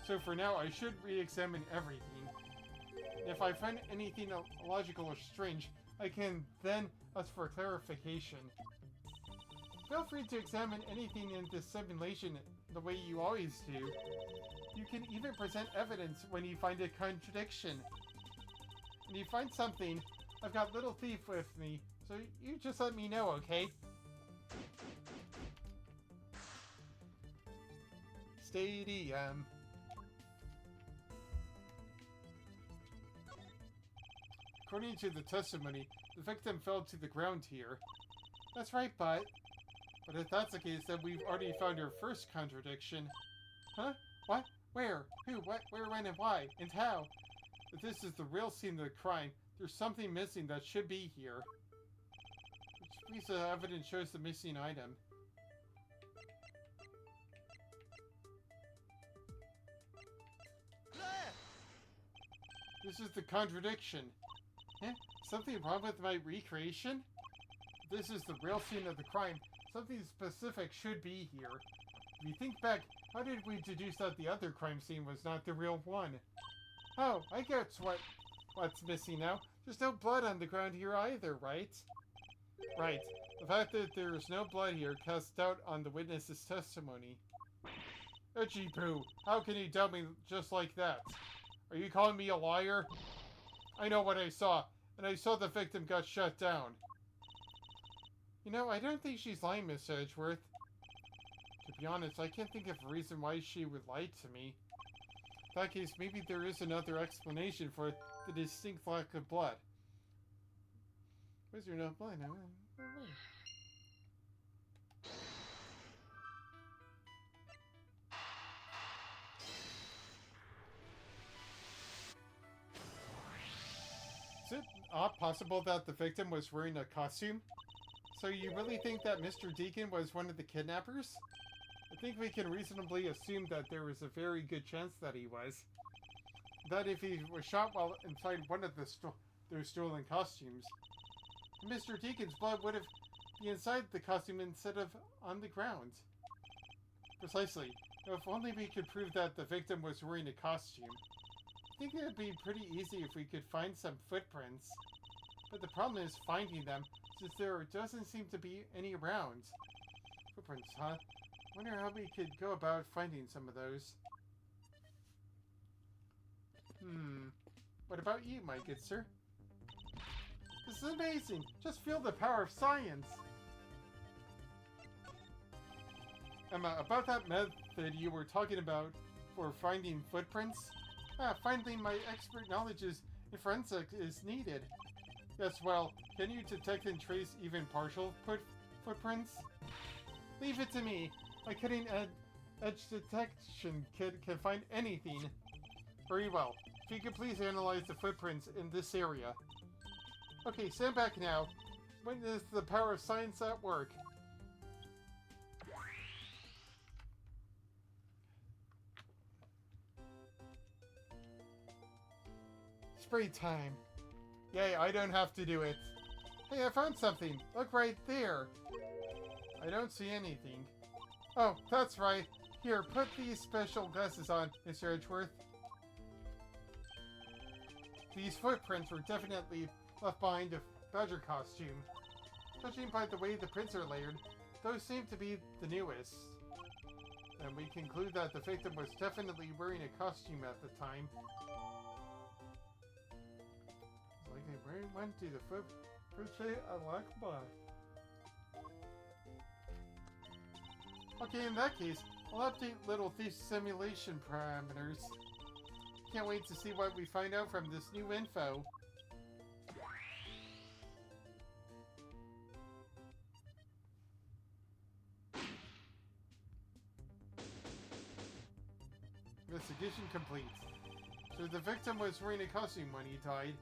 So for now, I should re-examine everything. If I find anything illogical or strange, I can then ask for clarification. Feel free to examine anything in this simulation the way you always do. You can even present evidence when you find a contradiction. When you find something, I've got Little Thief with me, so you just let me know, okay? Stadium. According to the testimony, the victim fell to the ground here. That's right, but if that's the case, then we've already found our first contradiction. Huh? What? Where? Who? What? Where? When? And why? And how? If this is the real scene of the crime, there's something missing that should be here. Which piece of evidence shows the missing item? This is the contradiction. Eh? Something wrong with my recreation? If this is the real scene of the crime, something specific should be here. If you think back, how did we deduce that the other crime scene was not the real one? Oh, I guess what's missing now. There's no blood on the ground here either, right? Right. The fact that there is no blood here casts doubt on the witness's testimony. Edgy Poo, how can you doubt me just like that? Are you calling me a liar? I know what I saw, and I saw the victim got shut down. You know, I don't think she's lying, Miss Edgeworth. To be honest, I can't think of a reason why she would lie to me. In that case, maybe there is another explanation for the distinct lack of blood. Where's your no blood? Is it possible that the victim was wearing a costume? So you really think that Mr. Deacon was one of the kidnappers? I think we can reasonably assume that there was a very good chance that he was. That if he was shot while inside one of those stolen costumes. Mr. Deacon's blood would have been inside the costume instead of on the ground. Precisely. If only we could prove that the victim was wearing a costume. I think it would be pretty easy if we could find some footprints. But the problem is finding them, since there doesn't seem to be any around. Footprints, huh? Wonder how we could go about finding some of those. What about you, my good sir? This is amazing! Just feel the power of science! Emma, about that method you were talking about for finding footprints? Finally, my expert knowledge in forensics is needed. Yes, well, can you detect and trace even partial footprints? Leave it to me. My cutting-edge detection kit can find anything. Very well. If you could please analyze the footprints in this area. Okay, stand back now. Witness the power of science at work. Spray time. Yay, I don't have to do it. Hey, I found something. Look right there. I don't see anything. Oh, that's right. Here, put these special glasses on, Mr. Edgeworth. These footprints were definitely left behind a badger costume. Judging by the way the prints are layered, those seem to be the newest. And we conclude that the victim was definitely wearing a costume at the time. Like they very went to the footprint I like but. Okay, in that case, I'll update Little Thief's simulation parameters. Can't wait to see what we find out from this new info. Investigation complete. So the victim was wearing a costume when he died.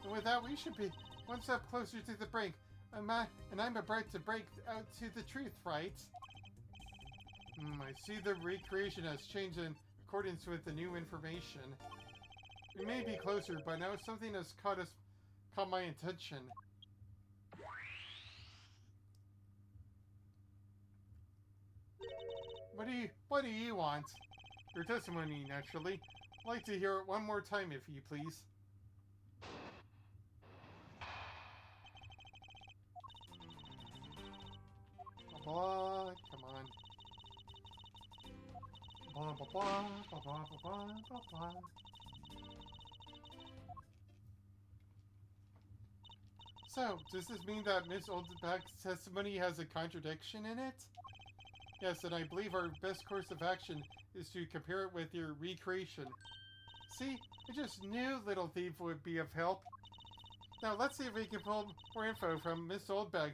And with that, we should be one step closer to the brink. And I'm about to break out to the truth, right? I see the recreation has changed in accordance with the new information. We may be closer, but now something has caught my attention. What do you want? Your testimony, naturally. I'd like to hear it one more time, if you please. Blah, come on. Blah, blah, blah, blah, blah, blah, blah, blah. So, does this mean that Miss Oldback's testimony has a contradiction in it? Yes, and I believe our best course of action is to compare it with your recreation. See, I just knew Little Thief would be of help. Now, let's see if we can pull more info from Miss Oldbag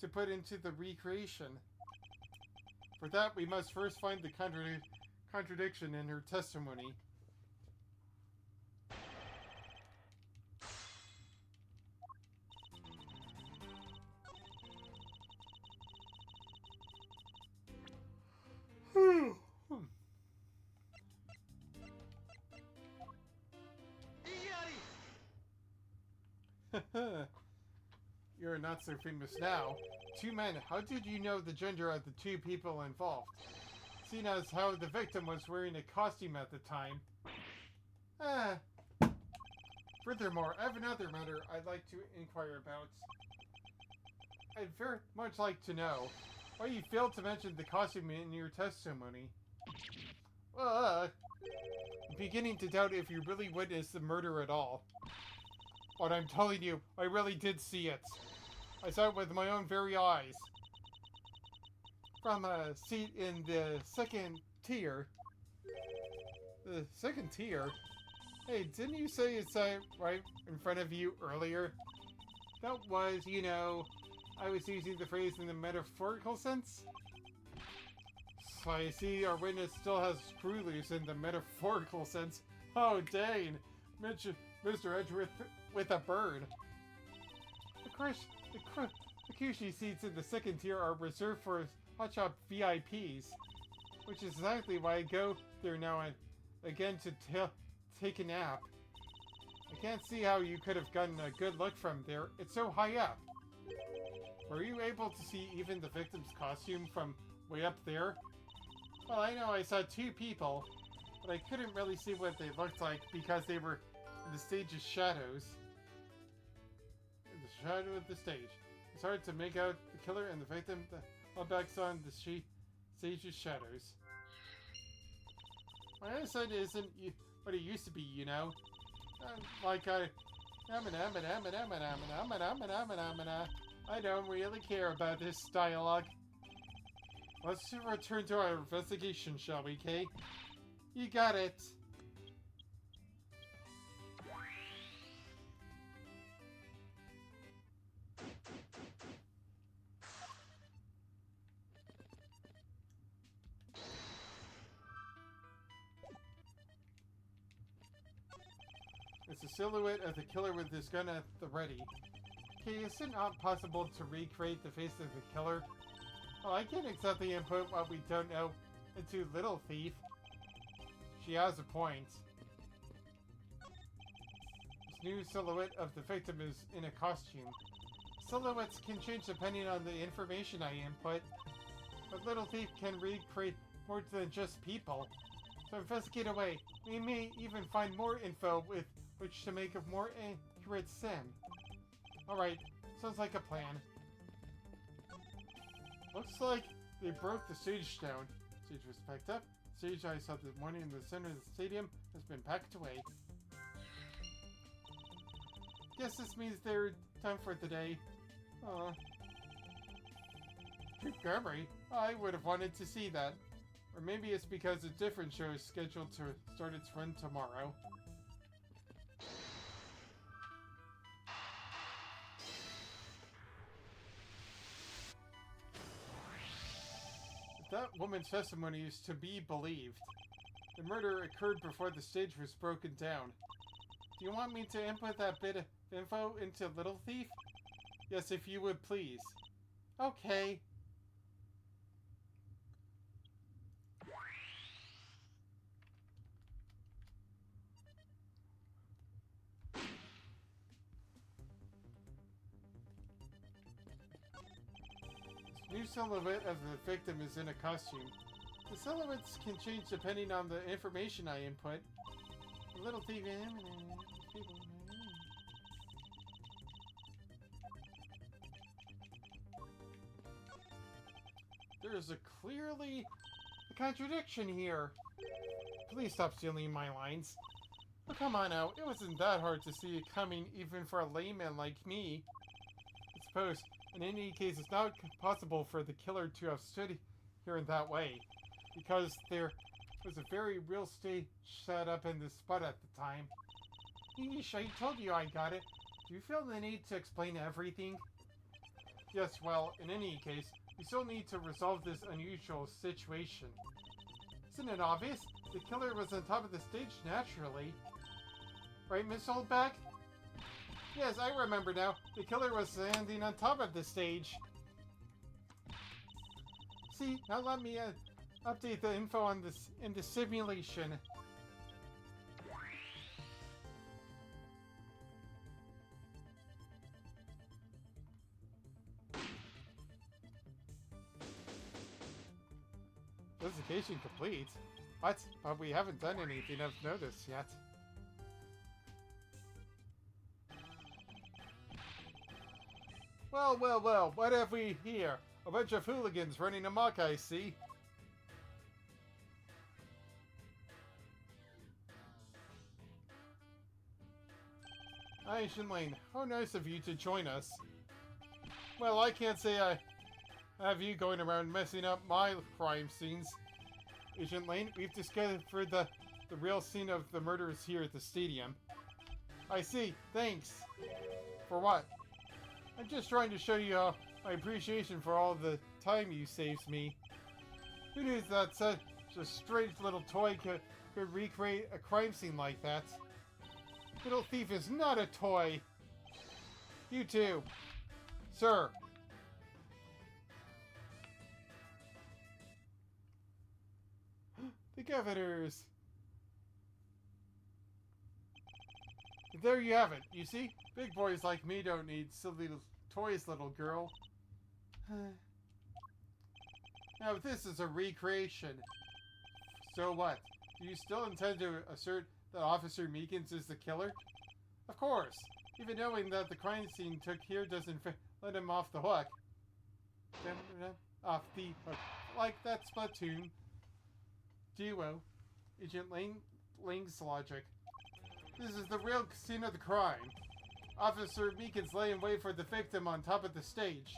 to put into the recreation. For that, we must first find the contradiction in her testimony. You're not so famous now. Two men, how did you know the gender of the two people involved? Seeing as how the victim was wearing a costume at the time. Furthermore, I have another matter I'd like to inquire about. I'd very much like to know why you failed to mention the costume in your testimony. I'm beginning to doubt if you really witnessed the murder at all. But I'm telling you, I really did see it. I saw it with my own very eyes. From a seat in the second tier. The second tier? Hey, didn't you say it's right in front of you earlier? That was, you know, I was using the phrase in the metaphorical sense. So I see our witness still has screw loose in the metaphorical sense. Oh, dang. Mr. Edgeworth with a bird. The Kushi seats in the second tier are reserved for hotshot VIPs, which is exactly why I go there now and again to take a nap. I can't see how you could have gotten a good look from there. It's so high up. Were you able to see even the victim's costume from way up there? Well, I know I saw two people, but I couldn't really see what they looked like because they were in the stage's shadows. In the shadow of the stage. It's hard to make out the killer and the victim. The humpbacks on the stage's shadows. My eyesight isn't what it used to be, you know. Like I don't really care about this dialogue. Let's return to our investigation, shall we, Kay? You got it. It's a silhouette of the killer with his gun at the ready. Okay, is it not possible to recreate the face of the killer? Well, I can't exactly input what we don't know into Little Thief. She has a point. This new silhouette of the victim is in a costume. Silhouettes can change depending on the information I input, but Little Thief can recreate more than just people. So investigate away. We may even find more info with which to make a more accurate sim. Alright, sounds like a plan. Looks like they broke the stage down. Stage was packed up. Stage I saw this morning in the center of the stadium has been packed away. Guess this means they're time for the day. Montgomery, I would have wanted to see that. Or maybe it's because a different show is scheduled to start its run tomorrow. That woman's testimony is to be believed. The murder occurred before the stage was broken down. Do you want me to input that bit of info into Little Thief? Yes, if you would please. Okay. New silhouette of the victim is in a costume. The silhouettes can change depending on the information I input. The Little Thief There is clearly a contradiction here. Please stop stealing my lines. Oh, come on now, it wasn't that hard to see it coming even for a layman like me. I suppose, in any case, it's not possible for the killer to have stood here in that way, because there was a very real stage set up in this spot at the time. Yeesh, I told you I got it. Do you feel the need to explain everything? Yes, well, in any case, we still need to resolve this unusual situation. Isn't it obvious? The killer was on top of the stage naturally. Right, Miss Oldback? Yes, I remember now. The killer was standing on top of the stage. See, now let me update the info on this in the simulation. Investigation complete? What? But we haven't done anything of notice yet. Well, well, well, what have we here? A bunch of hooligans running amok, I see. Agent Lane, how nice of you to join us. Well, I can't say I have you going around messing up my crime scenes. Agent Lane, we've discovered the real scene of the murders here at the stadium. I see, thanks. For what? I'm just trying to show you my appreciation for all the time you saved me. Who knew that such a strange little toy could recreate a crime scene like that? Little Thief is not a toy! You too. Sir. The governors. There you have it. You see? Big boys like me don't need silly toys, little girl. Now, this is a recreation. So what? Do you still intend to assert that Officer Meekins is the killer? Of course. Even knowing that the crime scene took here doesn't let him off the hook. Off the hook. Like that Splatoon duo. Agent Ling's logic. This is the real scene of the crime. Officer Meekins lay in wait for the victim on top of the stage.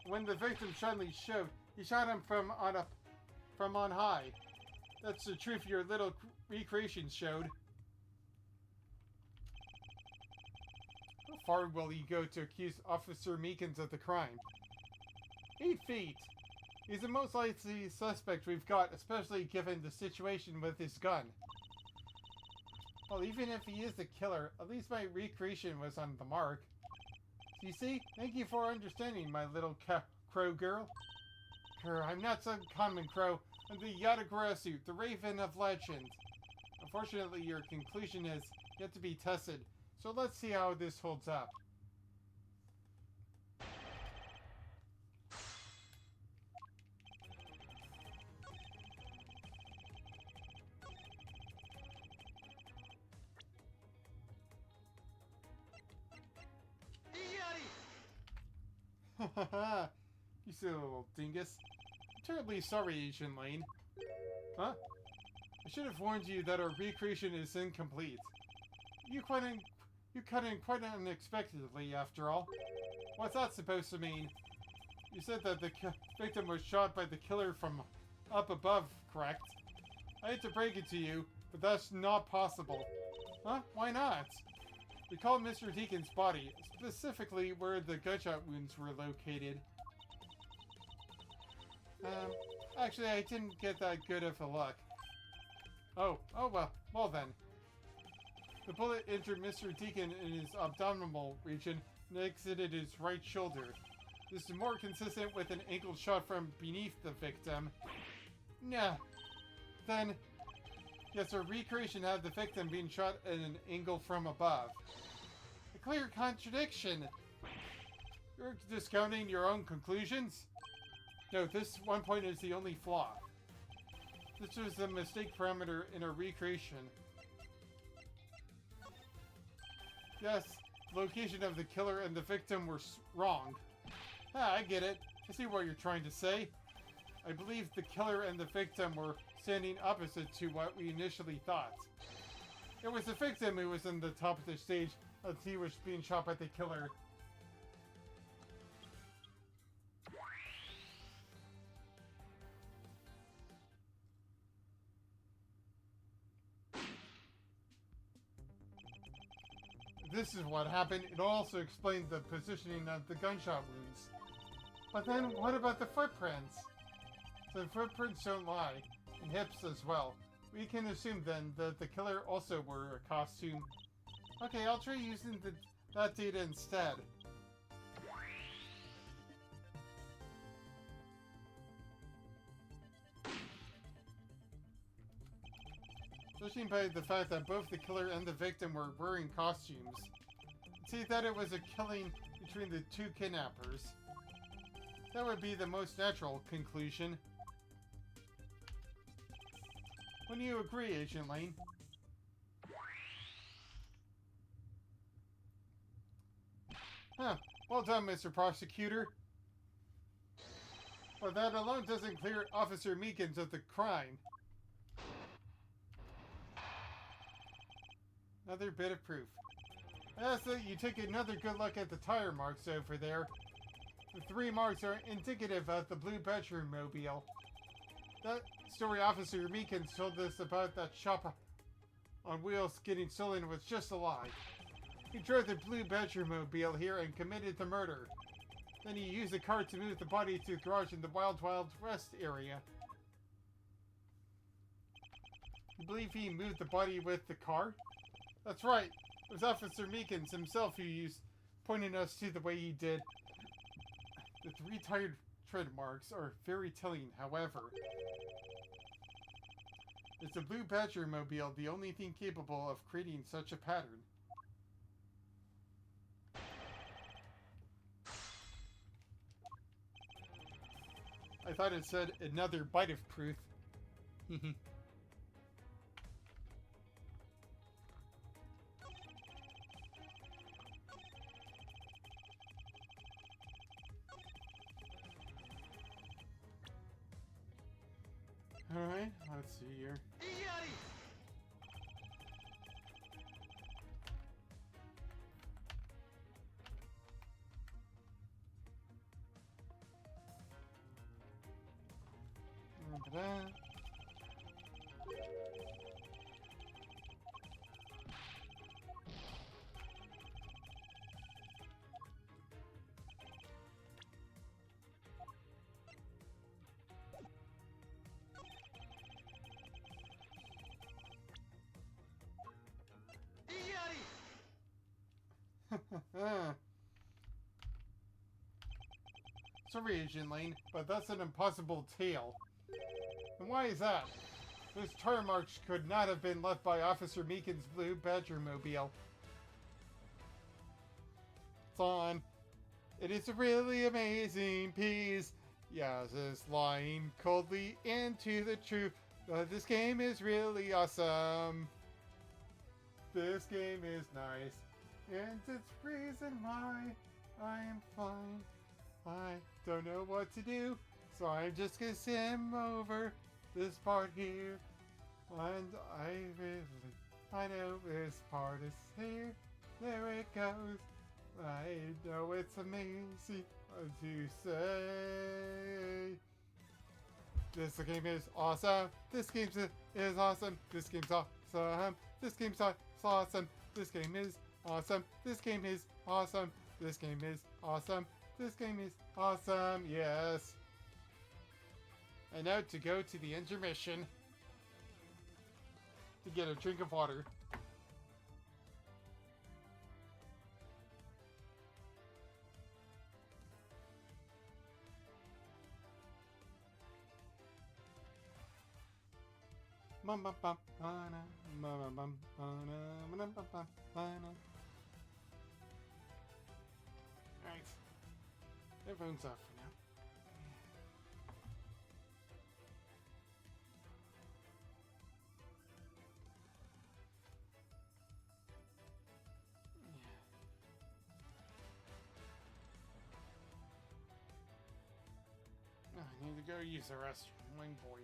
When the victim suddenly showed, he shot him from on high. That's the truth your little recreation showed. How far will he go to accuse Officer Meekins of the crime? 8 feet. He's the most likely suspect we've got, especially given the situation with his gun. Well, even if he is the killer, at least my recreation was on the mark. You see? Thank you for understanding, my little crow girl. I'm not some common crow. I'm the Yatagarasu, the Raven of Legend. Unfortunately, your conclusion has yet to be tested, so let's see how this holds up. Haha, you silly little dingus. I'm terribly sorry, Agent Lane. Huh? I should have warned you that our recreation is incomplete. You cut in quite unexpectedly, after all. What's that supposed to mean? You said that the victim was shot by the killer from up above, correct? I hate to break it to you, but that's not possible. Huh? Why not? We called Mr. Deacon's body, specifically where the gunshot wounds were located. Actually, I didn't get that good of a look. Oh well then. The bullet entered Mr. Deacon in his abdominal region and exited his right shoulder. This is more consistent with an angled shot from beneath the victim. Nah. Then, yes, our recreation had the victim being shot at an angle from above. A clear contradiction. You're discounting your own conclusions? No, this one point is the only flaw. This was the mistake parameter in our recreation. Yes, the location of the killer and the victim were wrong. Ah, I get it. I see what you're trying to say. I believe the killer and the victim were standing opposite to what we initially thought. It was the victim who was in the top of the stage as he was being shot by the killer. This is what happened. It also explains the positioning of the gunshot wounds. But then, what about the footprints? The footprints don't lie, and hips as well. We can assume then that the killer also wore a costume. Okay, I'll try using that data instead. Judging by the fact that both the killer and the victim were wearing costumes, see that it was a killing between the two kidnappers. That would be the most natural conclusion. Wouldn't you agree, Agent Lane? Huh. Well done, Mr. Prosecutor. But that alone doesn't clear Officer Meekins of the crime. Another bit of proof. I ask that you take another good look at the tire marks over there. The 3 marks are indicative of the Blue Badger mobile. That story Officer Meekins told us about that shop on wheels getting stolen was just a lie. He drove the Blue Badger mobile here and committed the murder. Then he used the car to move the body to the garage in the Wild West area. You believe he moved the body with the car? That's right. It was Officer Meekins himself who pointed us to the way he did. The 3 tire tread marks are very telling, however. Is the Blue Badger mobile the only thing capable of creating such a pattern? I thought it said another bite of proof. Alright, let's see here. Ta-da. Sorry, Agent Lane, but that's an impossible tale. And why is that? Those tire marks could not have been left by Officer Meekin's blue Badger mobile. It's on. It is a really amazing piece. Yes, it's lying coldly into the truth. This game is really awesome. This game is nice. And it's reason why I am fine. I don't know what to do, so I'm just gonna sim over this part here. And I know this part is here. There it goes. I know it's amazing to say. This game is awesome. This game is awesome. This game's awesome. This game's awesome. This game is awesome. This game is awesome. This game is awesome. This game is awesome. Yes. And now to go to the intermission to get a drink of water. Alright. Everyone's off for now. Oh, I need to go use the restroom. Wing boy.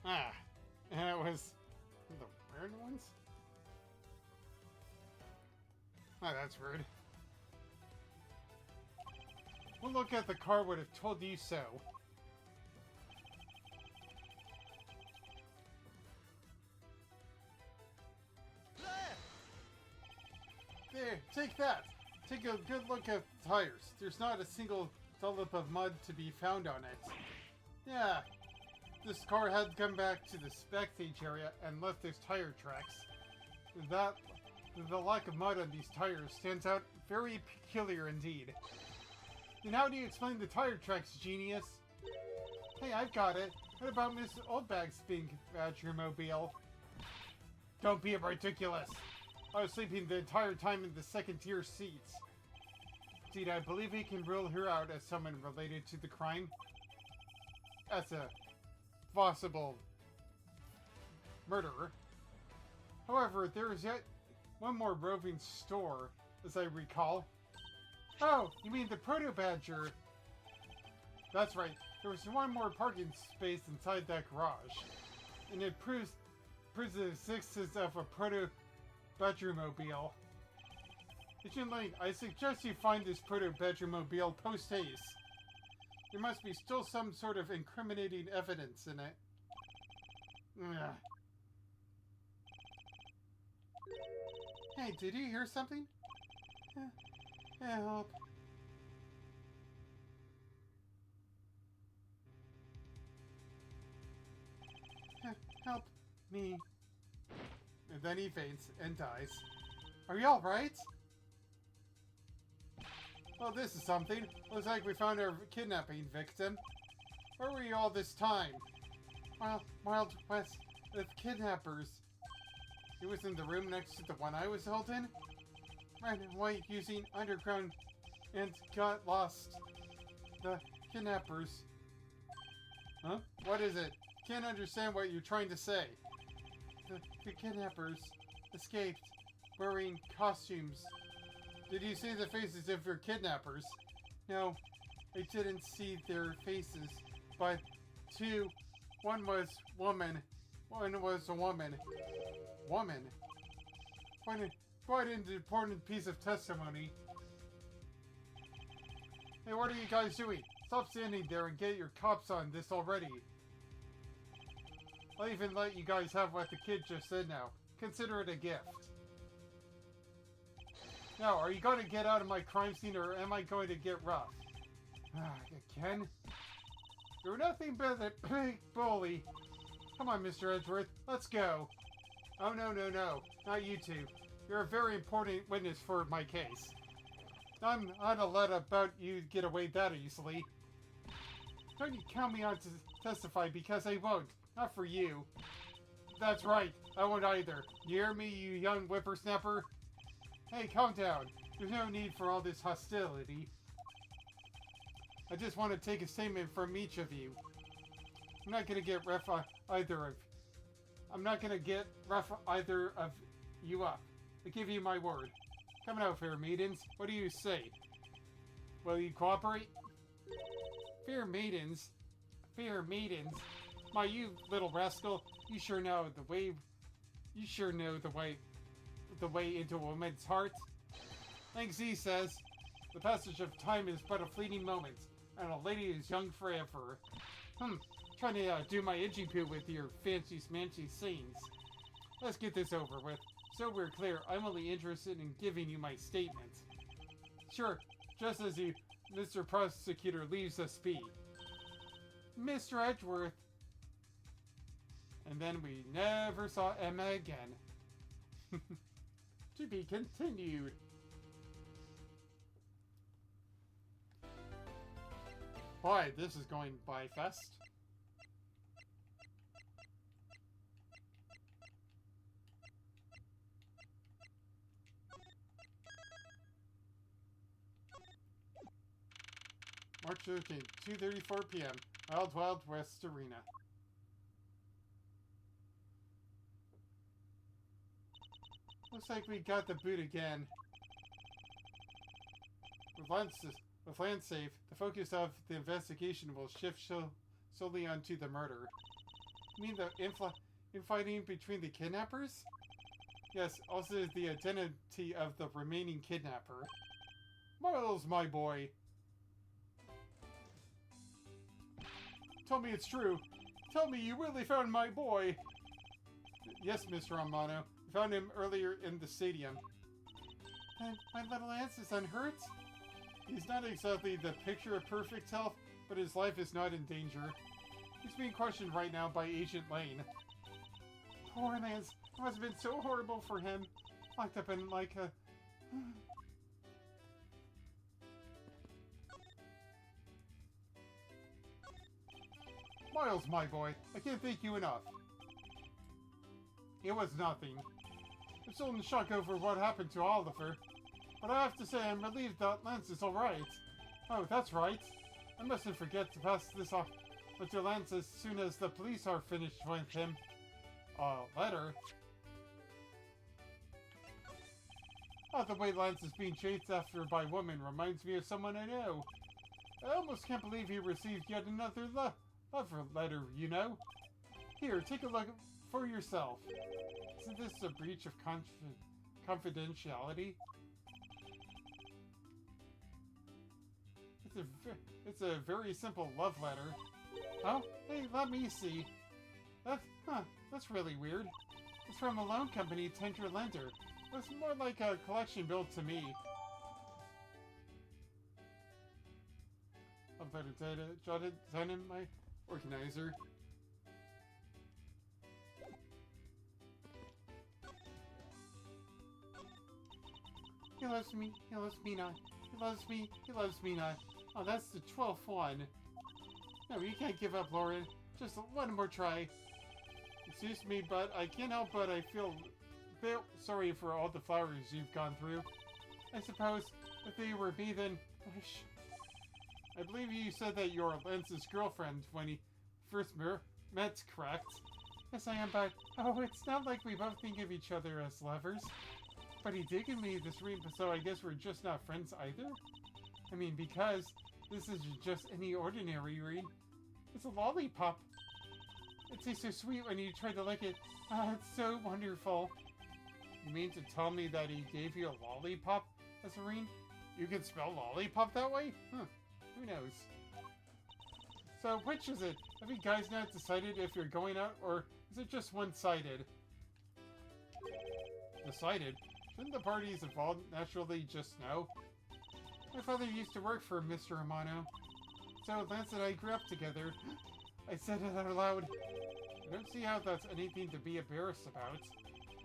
Ah, and it was the weird ones? Oh, that's rude. One look at the car would have told you so. There, take that! Take a good look at the tires. There's not a single dollop of mud to be found on it. Yeah, this car had come back to the spectate area and left its tire tracks. The lack of mud on these tires stands out very peculiar indeed. And how do you explain the tire tracks, genius? Hey, I've got it. What about Miss Oldbag's pink Badger-mobile? Don't be ridiculous. I was sleeping the entire time in the second-tier seats. Indeed, I believe we can rule her out as someone related to the crime. As a possible murderer. However, there is yet one more roving store, as I recall. Oh, you mean the Proto-Badger? That's right. There was one more parking space inside that garage. And it proves the existence of a Proto-Badger-mobile. Agent Lane, I suggest you find this Proto-Badger-mobile post-haste. There must be still some sort of incriminating evidence in it. Ugh. Hey, did you hear something? Help. Help me. And then he faints and dies. Are you alright? Well, this is something. Looks like we found our kidnapping victim. Where were you all this time? Wild West with kidnappers. He was in the room next to the one I was held in? Red and white using underground and got lost. The kidnappers. Huh? What is it? Can't understand what you're trying to say. The kidnappers escaped wearing costumes. Did you see the faces of your kidnappers? No, I didn't see their faces, but one was woman, one was a woman. Woman? Quite an important piece of testimony. Hey, what are you guys doing? Stop standing there and get your cops on this already. I'll even let you guys have what the kid just said now. Consider it a gift. Now, are you going to get out of my crime scene or am I going to get rough? Again? You're nothing but a big bully. Come on, Mr. Edgeworth, let's go. Oh, no, not you two. You're a very important witness for my case. I'm not to let about you get away that easily. Don't you count me on to testify because I won't. Not for you. That's right, I won't either. You hear me, you young whippersnapper? Hey, calm down. There's no need for all this hostility. I just want to take a statement from each of you. I'm not gonna get rough either of you up. I give you my word. Come now, fair maidens. What do you say? Will you cooperate? Fair maidens? Fair maidens? My, you little rascal. You sure know the way... You sure know the way into a woman's heart? Like Z says, the passage of time is but a fleeting moment, and a lady is young forever. Trying to do my itchy poo with your fancy smanchy scenes. Let's get this over with. So we're clear, I'm only interested in giving you my statement. Sure, just as you, Mr. Prosecutor, leaves us be. Mr. Edgeworth. And then we never saw Emma again. To be continued. Boy, this is going by fast. March 13th, 2:34 p.m. Wild West Arena. Looks like we got the boot again. With land safe, the focus of the investigation will shift solely onto the murder. You mean the infighting between the kidnappers? Yes, also the identity of the remaining kidnapper. Miles, my boy. Tell me it's true. Tell me you really found my boy. Yes, Mr. Romano. We found him earlier in the stadium. And my little Lance is unhurt? He's not exactly the picture of perfect health, but his life is not in danger. He's being questioned right now by Agent Lane. Poor Lance. It must have been so horrible for him. Locked up in like a... Miles, my boy, I can't thank you enough. It was nothing. I'm still in shock over what happened to Oliver, but I have to say I'm relieved that Lance is alright. Oh, that's right. I mustn't forget to pass this off to Lance as soon as the police are finished with him. Letter? Oh, the way Lance is being chased after by women reminds me of someone I know. I almost can't believe he received yet another lover letter, you know? Here, take a look for yourself. Isn't this a breach of confidentiality? It's a very simple love letter. Oh, hey, let me see. That's really weird. It's from a loan company, Tender Lender. Looks more like a collection bill to me. Love letter data jotted down in my organizer. He loves me not. He loves me not. Oh, that's the 12th one. No, you can't give up, Lauren. Just one more try. Excuse me, but I can't help but I feel a bit sorry for all the flowers you've gone through. I suppose if they were me, then I believe you said that you're Lance's girlfriend when he first met, correct? Yes, I am, but oh, it's not like we both think of each other as lovers. But he did give me this ring, so I guess we're just not friends either? I mean, because this isn't just any ordinary ring. It's a lollipop. It tastes so sweet when you try to lick it. Ah, it's so wonderful. You mean to tell me that he gave you a lollipop as a ring? You can spell lollipop that way? Huh. Who knows? So, which is it? Have you guys not decided if you're going out, or is it just one-sided? Decided? Shouldn't the parties evolve naturally just now? My father used to work for Mr. Romano. So Lance and I grew up together. I said it out loud. I don't see how that's anything to be embarrassed about.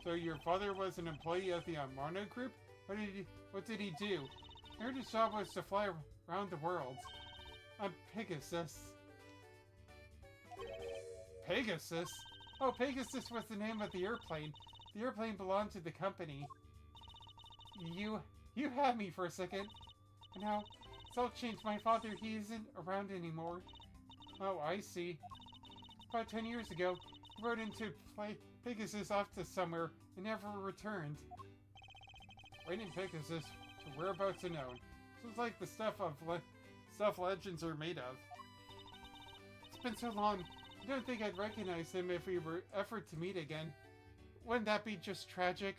So your father was an employee of the Romano group? What did he do? I heard his job was to fly around the world. On Pegasus. Pegasus? Oh, Pegasus was the name of the airplane. The airplane belonged to the company. You had me for a second. And now, it's all changed. My father, he isn't around anymore. Oh, I see. About 10 years ago, he rode into Pegasus off to somewhere and never returned. Wait in Pegasus to whereabouts unknown. Sounds like the stuff legends are made of. It's been so long. I don't think I'd recognize him if we were ever to meet again. Wouldn't that be just tragic?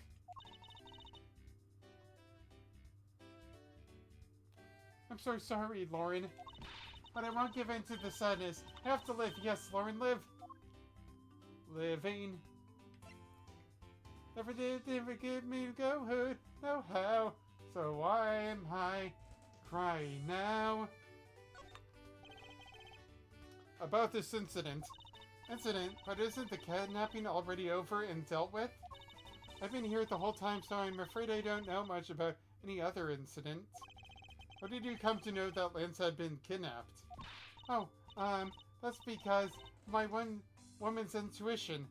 I'm so sorry, Lauren. But I won't give in to the sadness. I have to live. Yes, Lauren, live. Living. Never give me go hood. No how. So why am I crying now? About this incident. But isn't the kidnapping already over and dealt with? I've been here the whole time, so I'm afraid I don't know much about any other incidents. How did you come to know that Lance had been kidnapped? Oh, that's because my one woman's intuition.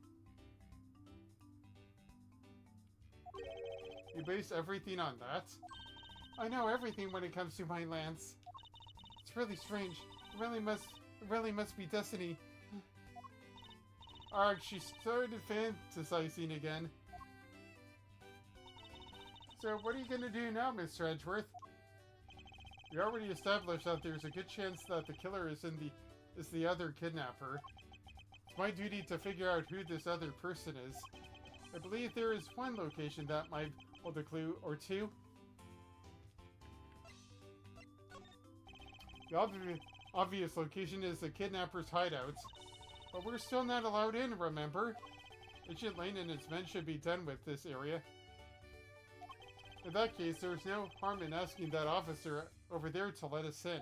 You base everything on that? I know everything when it comes to my Lance. It's really strange. It really must be destiny. Arg, she started fantasizing again. So what are you gonna do now, Mr. Edgeworth? We already established that there's a good chance that the killer is the other kidnapper. It's my duty to figure out who this other person is. I believe there is one location that might hold a clue or two. The obvious location is the kidnapper's hideout. But we're still not allowed in, remember? Agent Lane and his men should be done with this area. In that case, there's no harm in asking that officer over there to let us in.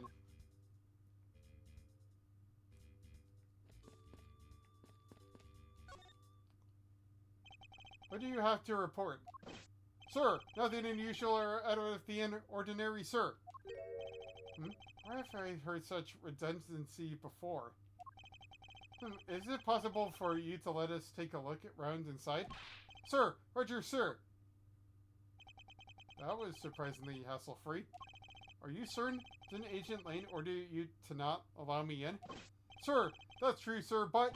What do you have to report? Sir, nothing unusual or out of the ordinary, sir. Where have I heard such redundancy before? Is it possible for you to let us take a look around inside? Sir! Roger, sir! That was surprisingly hassle-free. Are you certain? Didn't Agent Lane order you to not allow me in? Sir! That's true, sir, but...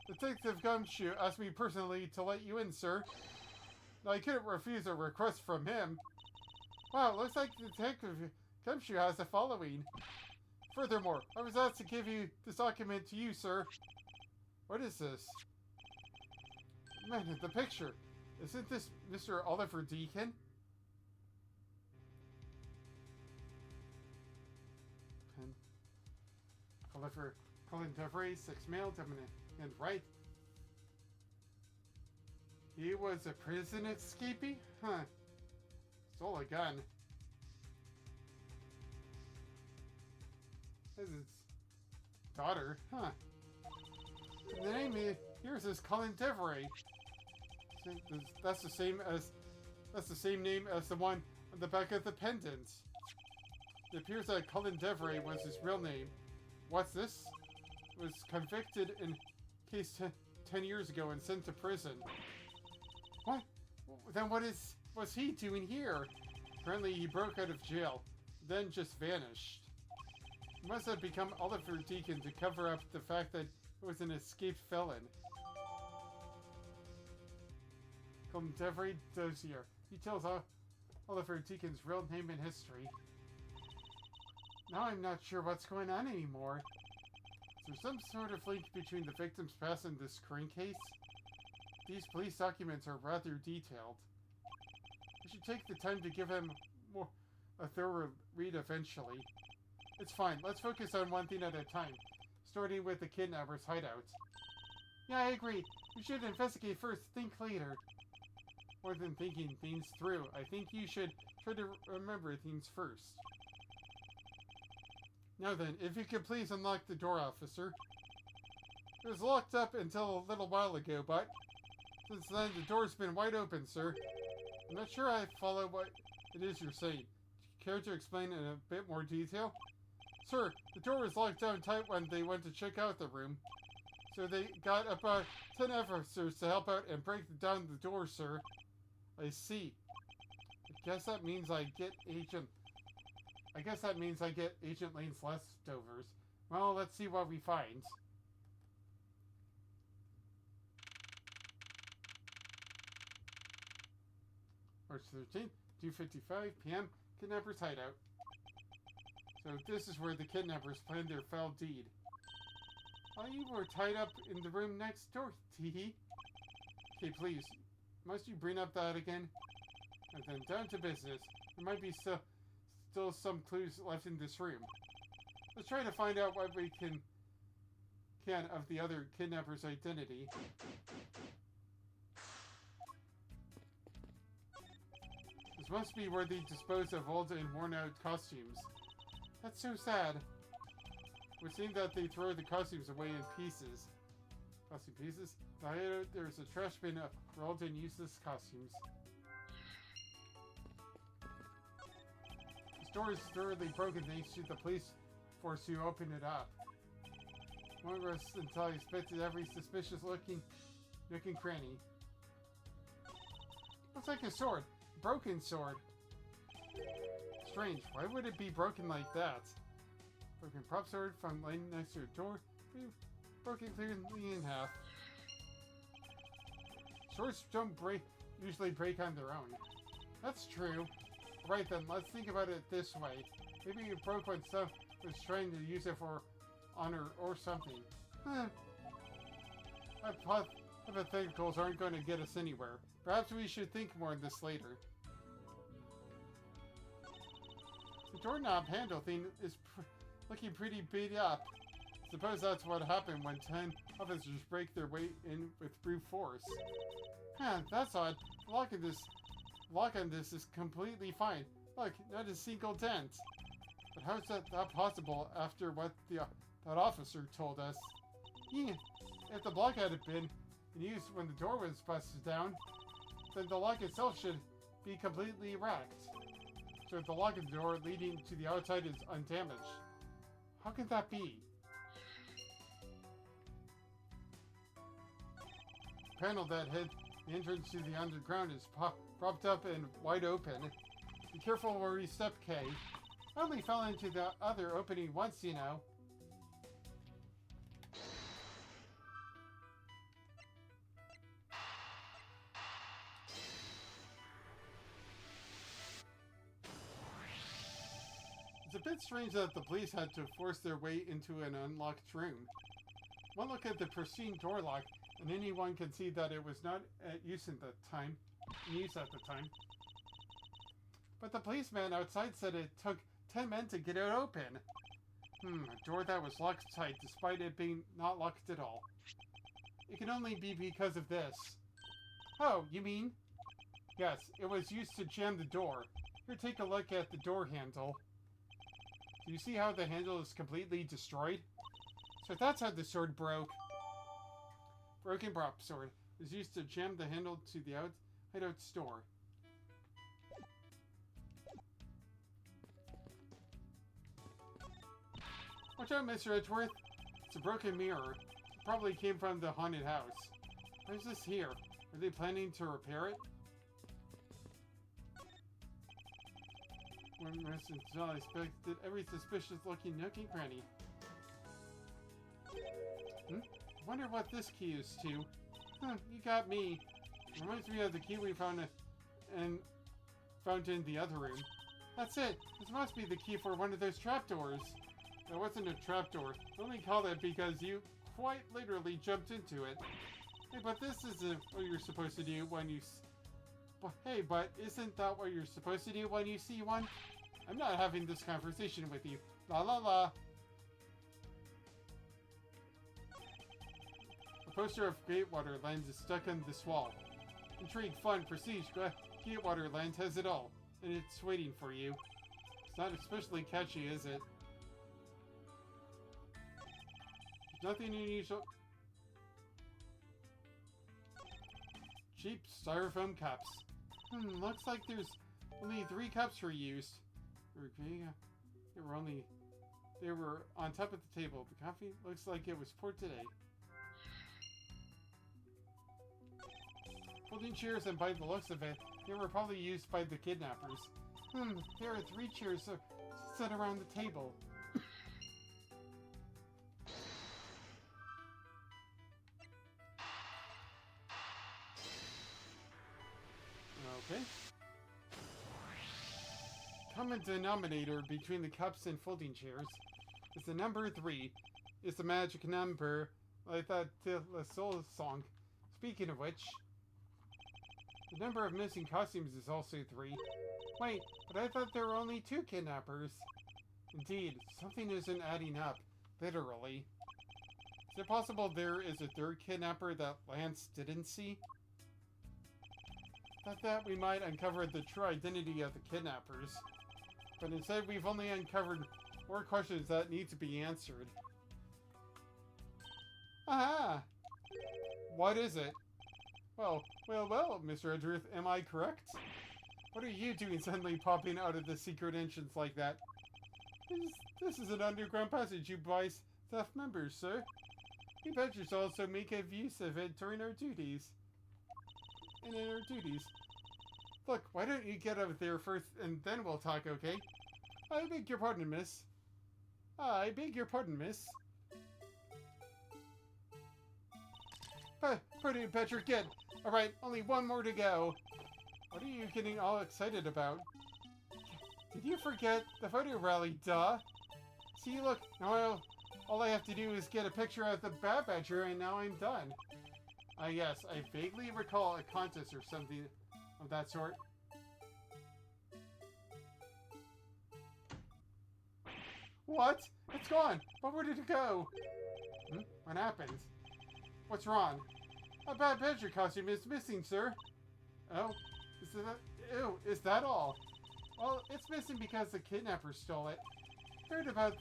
Detective Gumshoe asked me personally to let you in, sir. Now, I couldn't refuse a request from him. Wow, looks like Detective Gumshoe has a following. Furthermore, I was asked to give you this document to you, sir. What is this? Man, the picture. Isn't this Mr. Oliver Deacon? Pen. Oliver Colin Devray, 6 male, dominant and right. He was a prison escapee? Huh. Stole a gun. This is his daughter, huh? The name here is Colin Devray. That's the same name as the one on the back of the pendant. It appears that Colin Devray was his real name. What's this? Was convicted in case 10 years ago and sent to prison. What? Then what's he doing here? Apparently he broke out of jail, then just vanished. He must have become Oliver Deacon to cover up the fact that he was an escaped felon. Colin Devray Dozier. He tells Oliver Deacon's real name and history. Now I'm not sure what's going on anymore. Is there some sort of link between the victim's past and this current case? These police documents are rather detailed. I should take the time to give him a thorough read eventually. It's fine. Let's focus on one thing at a time, starting with the kidnapper's hideout. Yeah, I agree. We should investigate first, think later. More than thinking things through, I think you should try to remember things first. Now then, if you could please unlock the door, officer. It was locked up until a little while ago, but since then the door's been wide open, sir. I'm not sure I follow what it is you're saying. Do you care to explain in a bit more detail? Sir, the door was locked down tight when they went to check out the room. So they got about 10 officers to help out and break down the door, sir. I see. I guess that means I get Agent Lane's leftovers. Well, let's see what we find. March 13th, 2:55 p.m. Kidnapper's hideout. So this is where the kidnappers planned their foul deed. Oh, you were tied up in the room next door, Teehee. Okay, please. Must you bring up that again? And then down to business. There might be still some clues left in this room. Let's try to find out what we can of the other kidnapper's identity. This must be where they dispose of old and worn-out costumes. That's so sad. It would seem that they throw the costumes away in pieces. Costume pieces? There's a trash bin for old and useless costumes. This door is thoroughly broken thanks to the police force who opened it up. Won't rest until I inspected every suspicious looking nook and cranny. Looks like a sword. Broken sword. Strange. Why would it be broken like that? Broken prop sword from laying next to a door. Broken clearly in half. Swords don't usually break on their own. That's true. Right then, let's think about it this way. Maybe you broke when someone was trying to use it for honor or something. Hypotheticals aren't going to get us anywhere. Perhaps we should think more on this later. The doorknob handle thing is looking pretty beat up. Suppose that's what happened when 10 officers break their way in with brute force. Huh, that's odd. The lock on this is completely fine. Look, not a single dent. But how is that possible after what that officer told us? Yeah, if the block had been used when the door was busted down, then the lock itself should be completely wrecked. So the lock of the door leading to the outside is undamaged. How can that be? The panel that hid the entrance to the underground is propped up and wide open. Be careful where you step, Kay. I only fell into the other opening once, you know. It's a bit strange that the police had to force their way into an unlocked room. One look at the pristine door lock, and anyone can see that it was not in use at the time. But the policeman outside said it took 10 men to get it open. A door that was locked tight despite it being not locked at all. It can only be because of this. Oh, you mean? Yes, it was used to jam the door. Here, take a look at the door handle. Do you see how the handle is completely destroyed? So that's how the sword broke. Broken prop sword was used to jam the handle to the hideout store. Watch out, Mr. Edgeworth. It's a broken mirror. It probably came from the haunted house. Why is this here? Are they planning to repair it? When residents I expected every suspicious looking nook and cranny. I wonder what this key is to. You got me. Reminds me of the key we found in the other room. That's it. This must be the key for one of those trapdoors. It wasn't a trapdoor. It's only called that because you quite literally jumped into it. Hey, but this isn't what you're supposed to do when you... Hey, but isn't that what you're supposed to do when you see one? I'm not having this conversation with you. La la la. A poster of Gatewater Lands is stuck on this wall. Intrigue, fun, prestige, Gatewater Lands has it all. And it's waiting for you. It's not especially catchy, is it? There's nothing unusual. Cheap styrofoam cups. Looks like there's only 3 cups were used. They were on top of the table. The coffee looks like it was poured today. Folding chairs, and by the looks of it, they were probably used by the kidnappers. There are 3 chairs set around the table. Okay. Common denominator between the cups and folding chairs is the number 3. It's the magic number, like that the soul song. Speaking of which, the number of missing costumes is also 3. Wait, but I thought there were only 2 kidnappers. Indeed, something isn't adding up, literally. Is it possible there is a 3rd kidnapper that Lance didn't see? Thought that we might uncover the true identity of the kidnappers. But instead, we've only uncovered more questions that need to be answered. Aha! What is it? Well, Mr. Edgeworth, am I correct? What are you doing suddenly popping out of the secret entrance like that? This is an underground passage you buy staff members, sir. We badgers also make use of it during our duties. And in our duties. Look, why don't you get up there first and then we'll talk, okay? I beg your pardon, miss. I beg your pardon, miss. Pretty Patrick, get. Alright, only 1 more to go. What are you getting all excited about? Did you forget the photo rally, duh? See, look, now all I have to do is get a picture of the Bat Badger and now I'm done. Yes, I vaguely recall a contest or something of that sort. What? It's gone! But where did it go? What happened? What's wrong? A Bad Badger costume is missing, sir. Oh? Is that all? Well, it's missing because the kidnappers stole it. Heard about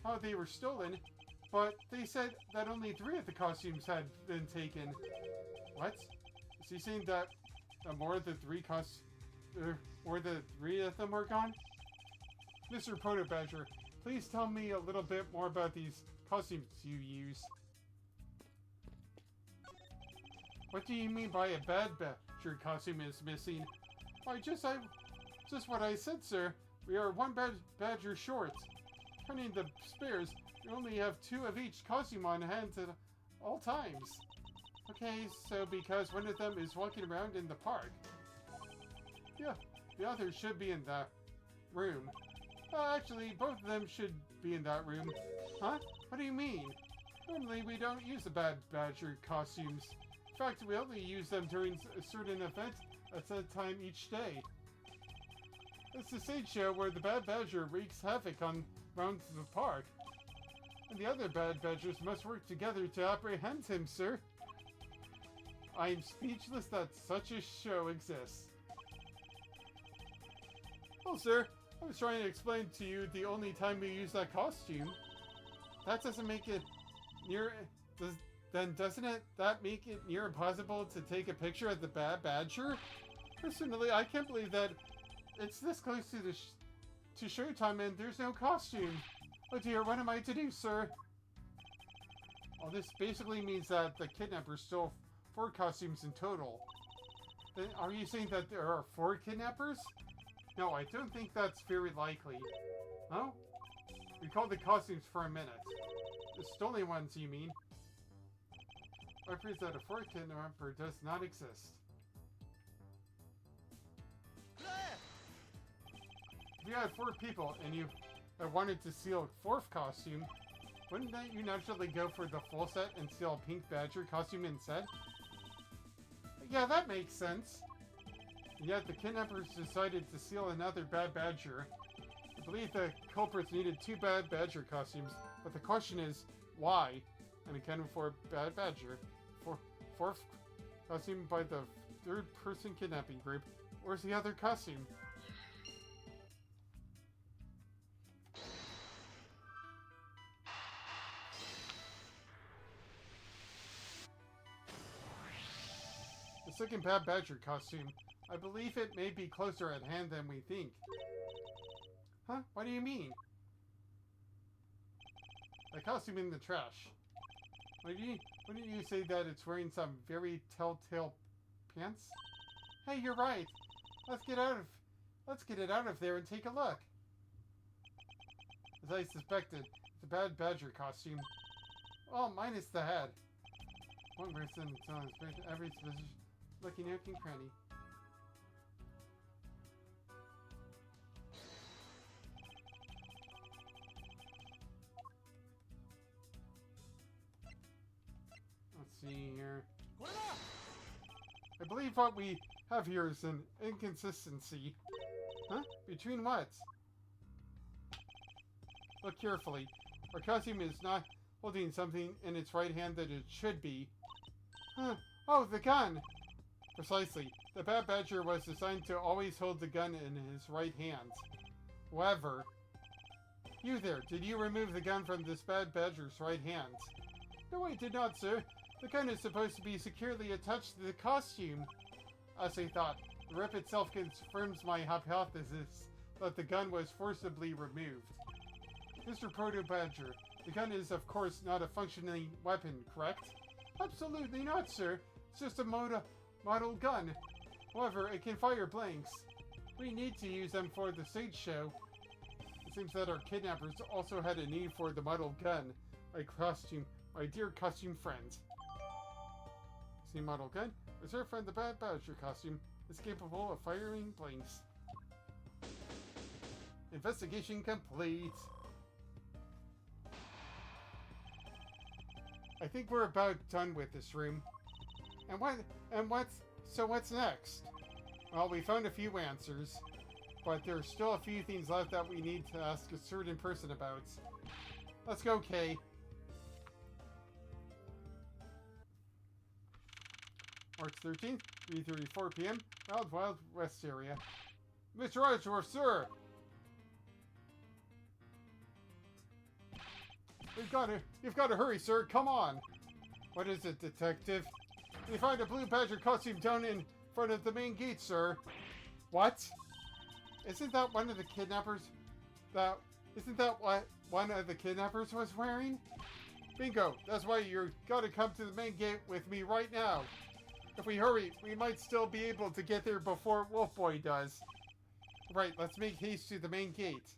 how they were stolen, but they said that only 3 of the costumes had been taken. What? Is he saying that more of the 3 of them are gone? Mr. Proto Badger, please tell me a little bit more about these costumes you use. What do you mean by a Bad Badger costume is missing? Why, just what I said, sir. We are 1 Badger short. Counting the spares, we only have 2 of each costume on hand at all times. Okay, so because one of them is walking around in the park. Yeah, the other should be in that room. Actually, both of them should be in that room. Huh? What do you mean? Normally, we don't use the Bad Badger costumes. In fact, we only use them during a certain event at a time each day. It's the stage show where the Bad Badger wreaks havoc around the park. And the other Bad Badgers must work together to apprehend him, sir. I am speechless that such a show exists. Well, sir, I was trying to explain to you the only time we use that costume. That doesn't make it near... doesn't that make it near impossible to take a picture of the Bad Badger? Personally, I can't believe that it's this close to showtime and there's no costume. Oh dear, what am I to do, sir? Well, this basically means that the kidnappers stole 4 costumes in total. Then are you saying that there are 4 kidnappers? No, I don't think that's very likely. Oh? Recall the costumes for a minute. The stolen ones, you mean? What proves that a 4th kidnapper does not exist? If you had 4 people and you wanted to steal a 4th costume, wouldn't you naturally go for the full set and steal a Pink Badger costume instead? Yeah, that makes sense. And yet the kidnappers decided to steal another Bad Badger. I believe the culprits needed 2 Bad Badger costumes, but the question is, why? And accounted for Bad Badger. 4th costume by the 3rd person kidnapping group. Where's the other costume? The 2nd Bad Badger costume. I believe it may be closer at hand than we think. Huh? What do you mean? The costume in the trash. Wouldn't you say that it's wearing some very telltale pants? Hey, you're right. Let's get it out of there and take a look. As I suspected, it's a Bad Badger costume. Oh, minus the head. One person on every position, looking nook and cranny. Let's see here. I believe what we have here is an inconsistency. Huh? Between what? Look carefully. Our costume is not holding something in its right hand that it should be. Huh. Oh, the gun! Precisely. The Bad Badger was designed to always hold the gun in his right hand. However, you there, did you remove the gun from this Bad Badger's right hand? No, I did not, sir. The gun is supposed to be securely attached to the costume. As I thought, the rip itself confirms my hypothesis that the gun was forcibly removed. Mr. Proto Badger, the gun is, of course, not a functioning weapon, correct? Absolutely not, sir. It's just a model gun. However, it can fire blanks. We need to use them for the stage show. It seems that our kidnappers also had a need for the model gun. My dear costume friend. See model gun? Reserved for the Bad Badger costume. Is capable of firing blanks. Investigation complete. I think we're about done with this room. And what's next? Well, we found a few answers, but there's still a few things left that we need to ask a certain person about. Let's go, Kay. March 13th, 3:34 p.m. Wild West area. Mr. Osborne, sir! You've got to hurry, sir. Come on. What is it, detective? We find a blue badger costume down in front of the main gate, sir. What? Isn't that one of the kidnappers? Isn't that what one of the kidnappers was wearing? Bingo. That's why you gotta come to the main gate with me right now. If we hurry, we might still be able to get there before Wolf Boy does. Right, let's make haste to the main gate.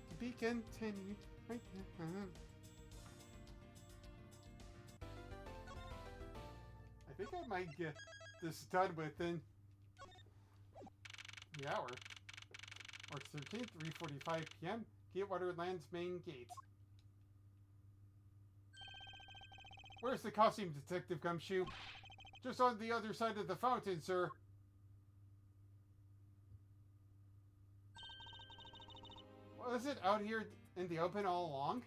To be continued. I think I might get this done within the hour. March 13th, 3:45 p.m. Gatewaterland's main gate. Where's the costume, Detective Gumshoe? Just on the other side of the fountain, sir. Was it out here in the open all along?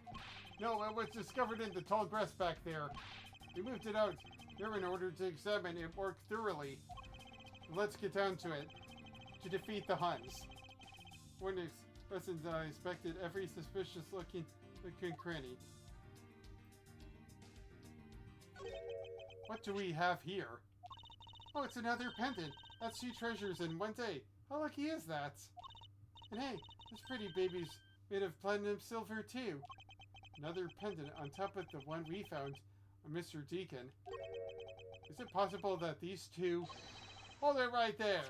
No, it was discovered in the tall grass back there. We moved it out here in order to examine it more thoroughly. Let's get down to it. To defeat the Huns. When present, I inspected every suspicious looking cranny. What do we have here? Oh, it's another pendant. That's 2 treasures in one day. How lucky is that? And hey, this pretty baby's made of platinum silver too. Another pendant on top of the one we found on Mr. Deacon. Is it possible that these two... Hold it right there!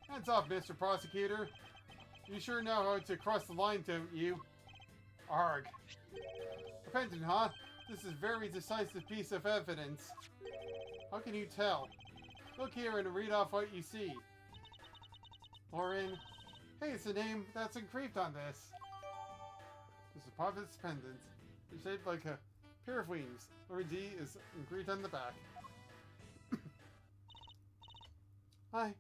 Hands off, Mr. Prosecutor. You sure know how to cross the line, don't you? Arg. A pendant, huh? This is a very decisive piece of evidence. How can you tell? Look here and read off what you see. Lauren. Hey, it's a name that's engraved on this. This is Prophet's pendant. It's shaped like a pair of wings. Lauren D is engraved on the back. Hi.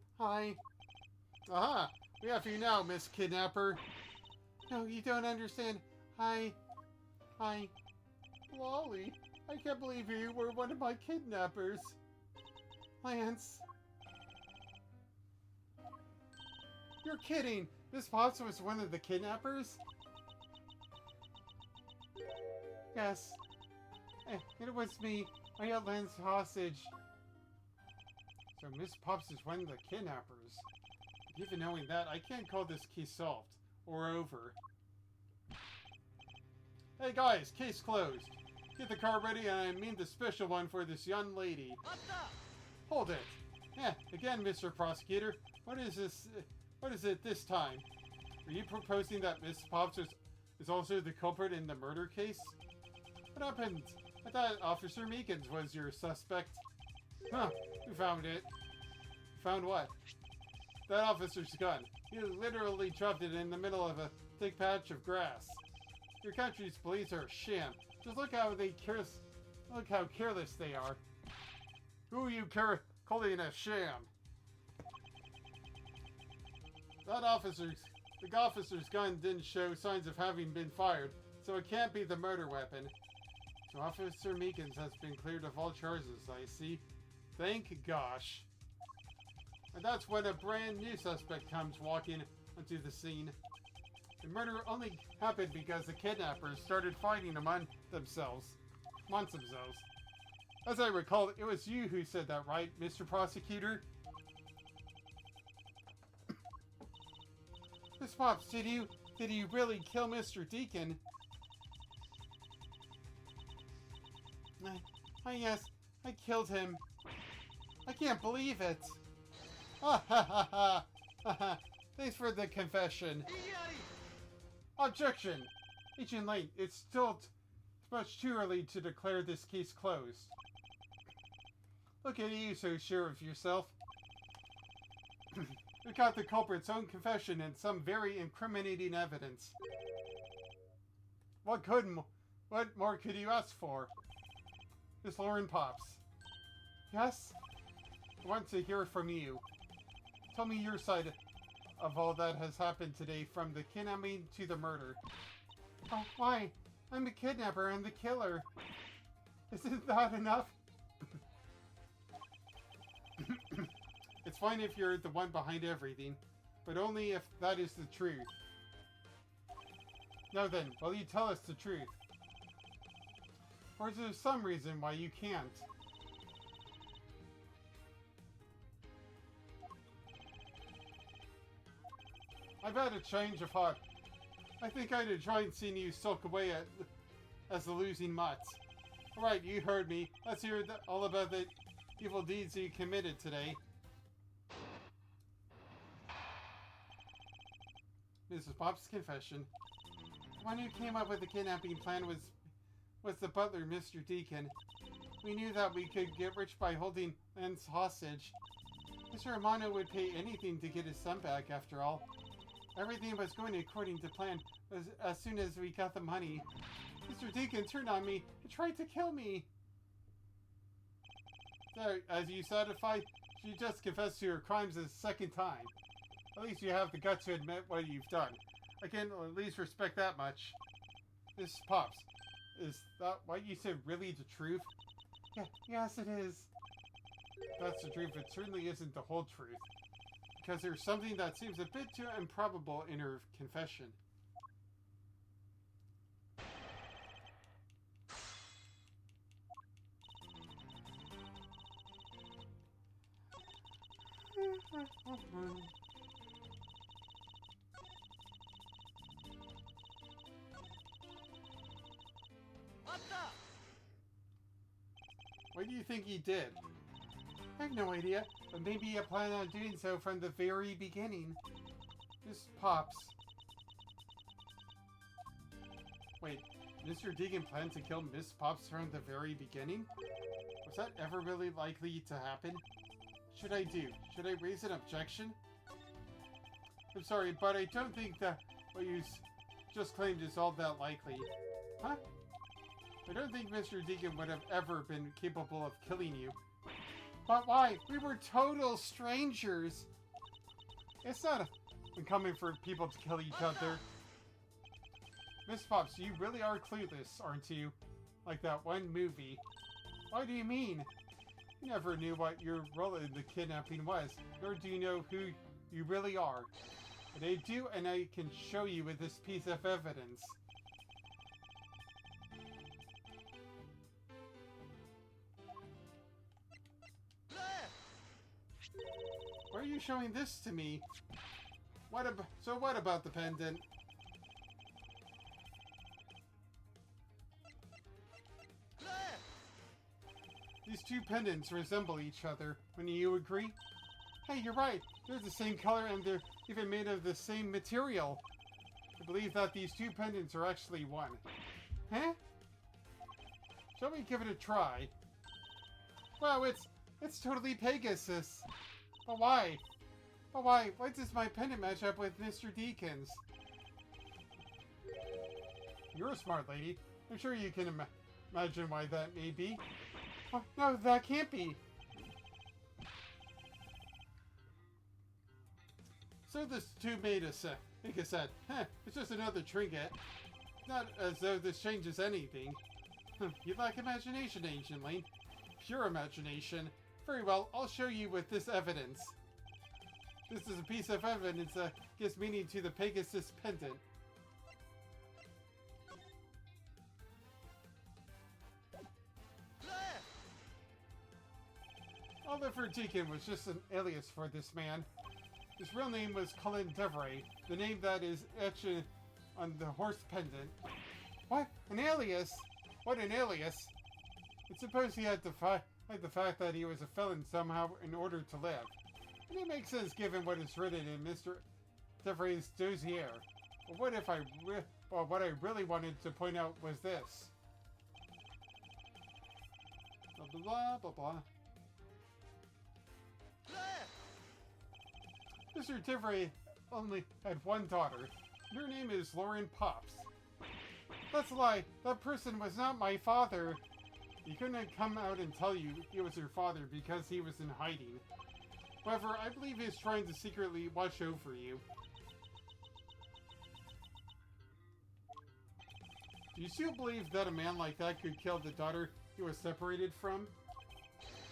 Aha! We have you now, Miss Kidnapper. No, you don't understand. Hi. Lolly, I can't believe you were one of my kidnappers. Lance. You're kidding! Miss Potts was one of the kidnappers? Yes. It was me. I got Lance hostage. So Miss Pops is one of the kidnappers. Even knowing that, I can't call this case solved. Or over. Hey guys, case closed. Get the car ready and I mean the special one for this young lady. Hold it. Again, Mr. Prosecutor. What is this? What is it this time? Are you proposing that Miss Pops is also the culprit in the murder case? What happened? I thought Officer Meekins was your suspect. Huh, we found it. Found what? That officer's gun. He literally dropped it in the middle of a thick patch of grass. Your country's police are a sham. Just look how careless they are. Who are you calling a sham? The officer's gun didn't show signs of having been fired, so it can't be the murder weapon. So Officer Meekins has been cleared of all charges, I see. Thank gosh. And that's when a brand new suspect comes walking onto the scene. The murder only happened because the kidnappers started fighting amongst themselves. As I recall, it was you who said that, right, Mr. Prosecutor? Miss Pops, did you really kill Mr. Deacon? Yes, I killed him. I can't believe it. Thanks for the confession. Objection! Agent Lane, it's still much too early to declare this case closed. Look at you, so sure of yourself. We got the culprit's own confession and some very incriminating evidence. What more could you ask for? Miss Lauren Pops. Yes? I want to hear from you. Tell me your side of all that has happened today, from the kidnapping to the murder. Oh, why? I'm the kidnapper and the killer. Isn't that enough? It's fine if you're the one behind everything, but only if that is the truth. Now then, will you tell us the truth? Or is there some reason why you can't? I've had a change of heart. I think I'd enjoy seeing you sulk away as the losing mutt. Alright, you heard me. Let's hear all about the evil deeds you committed today. Mrs. Pop's confession. The one who came up with the kidnapping plan was the butler, Mr. Deacon. We knew that we could get rich by holding Lance hostage. Mr. Romano would pay anything to get his son back, after all. Everything was going according to plan as soon as we got the money. Mr. Deacon turned on me and tried to kill me. So, as you satisfied, she just confessed to her crimes a second time. At least you have the guts to admit what you've done. I can at least respect that much. Miss Pops, is that what you said really the truth? Yeah, yes it is. That's the truth. It certainly isn't the whole truth. Because there's something that seems a bit too improbable in her confession. What do you think he did? I have no idea, but maybe he planned on doing so from the very beginning. Miss Pops. Wait, Mr. Deacon planned to kill Miss Pops from the very beginning? Was that ever really likely to happen? What should I do? Should I raise an objection? I'm sorry, but I don't think that what you just claimed is all that likely. Huh? I don't think Mr. Deacon would have ever been capable of killing you. But why? We were total strangers. It's not uncommon for people to kill each other. Miss Pops, you really are clueless, aren't you? Like that one movie. What do you mean? You never knew what your role in the kidnapping was, nor do you know who you really are. But I do, and I can show you with this piece of evidence. Why are you showing this to me? What about the pendant? These two pendants resemble each other. Wouldn't you agree? Hey, you're right. They're the same color and they're even made of the same material. I believe that these two pendants are actually one. Huh? Shall we give it a try? Wow, it's totally Pegasus. But why? But why? Why does my pendant match up with Mr. Deacon's? You're a smart lady. I'm sure you can imagine why that may be. Oh, no, that can't be. So this tube made a set. Like I said, it's just another trinket. Not as though this changes anything. You lack imagination, Ancient Lane. Pure imagination. Very well, I'll show you with this evidence. This is a piece of evidence that gives meaning to the Pegasus pendant. Oliver Deacon was just an alias for this man. His real name was Colin Devray, the name that is etched on the horse pendant. What? An alias? What an alias? I suppose he had to hide the fact that he was a felon somehow in order to live. And it makes sense given what is written in Mr. Devray's dossier. But what if what I really wanted to point out was this. Blah blah blah blah blah. Mr. Devray only had one daughter. Her name is Lauren Pops. That's a lie. That person was not my father. He couldn't come out and tell you he was your father because he was in hiding. However, I believe he's trying to secretly watch over you. Do you still believe that a man like that could kill the daughter he was separated from?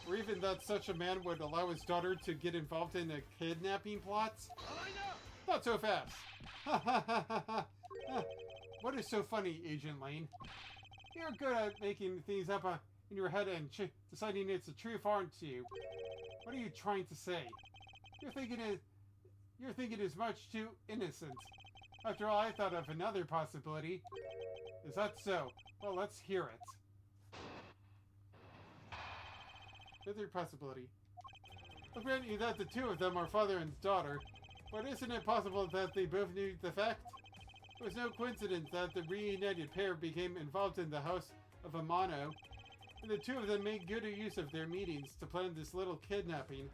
Or even that such a man would allow his daughter to get involved in a kidnapping plot? Not so fast. Ha ha ha ha ha. What is so funny, Agent Lane? You're good at making things up in your head and deciding it's the truth, aren't you? What are you trying to say? You're thinking it is much too innocent. After all, I thought of another possibility. Is that so? Well, let's hear it. Another possibility. I'll grant you that the two of them are father and daughter, but isn't it possible that they both knew the fact? It was no coincidence that the reunited pair became involved in the house of Amano, and the two of them made good use of their meetings to plan this little kidnapping.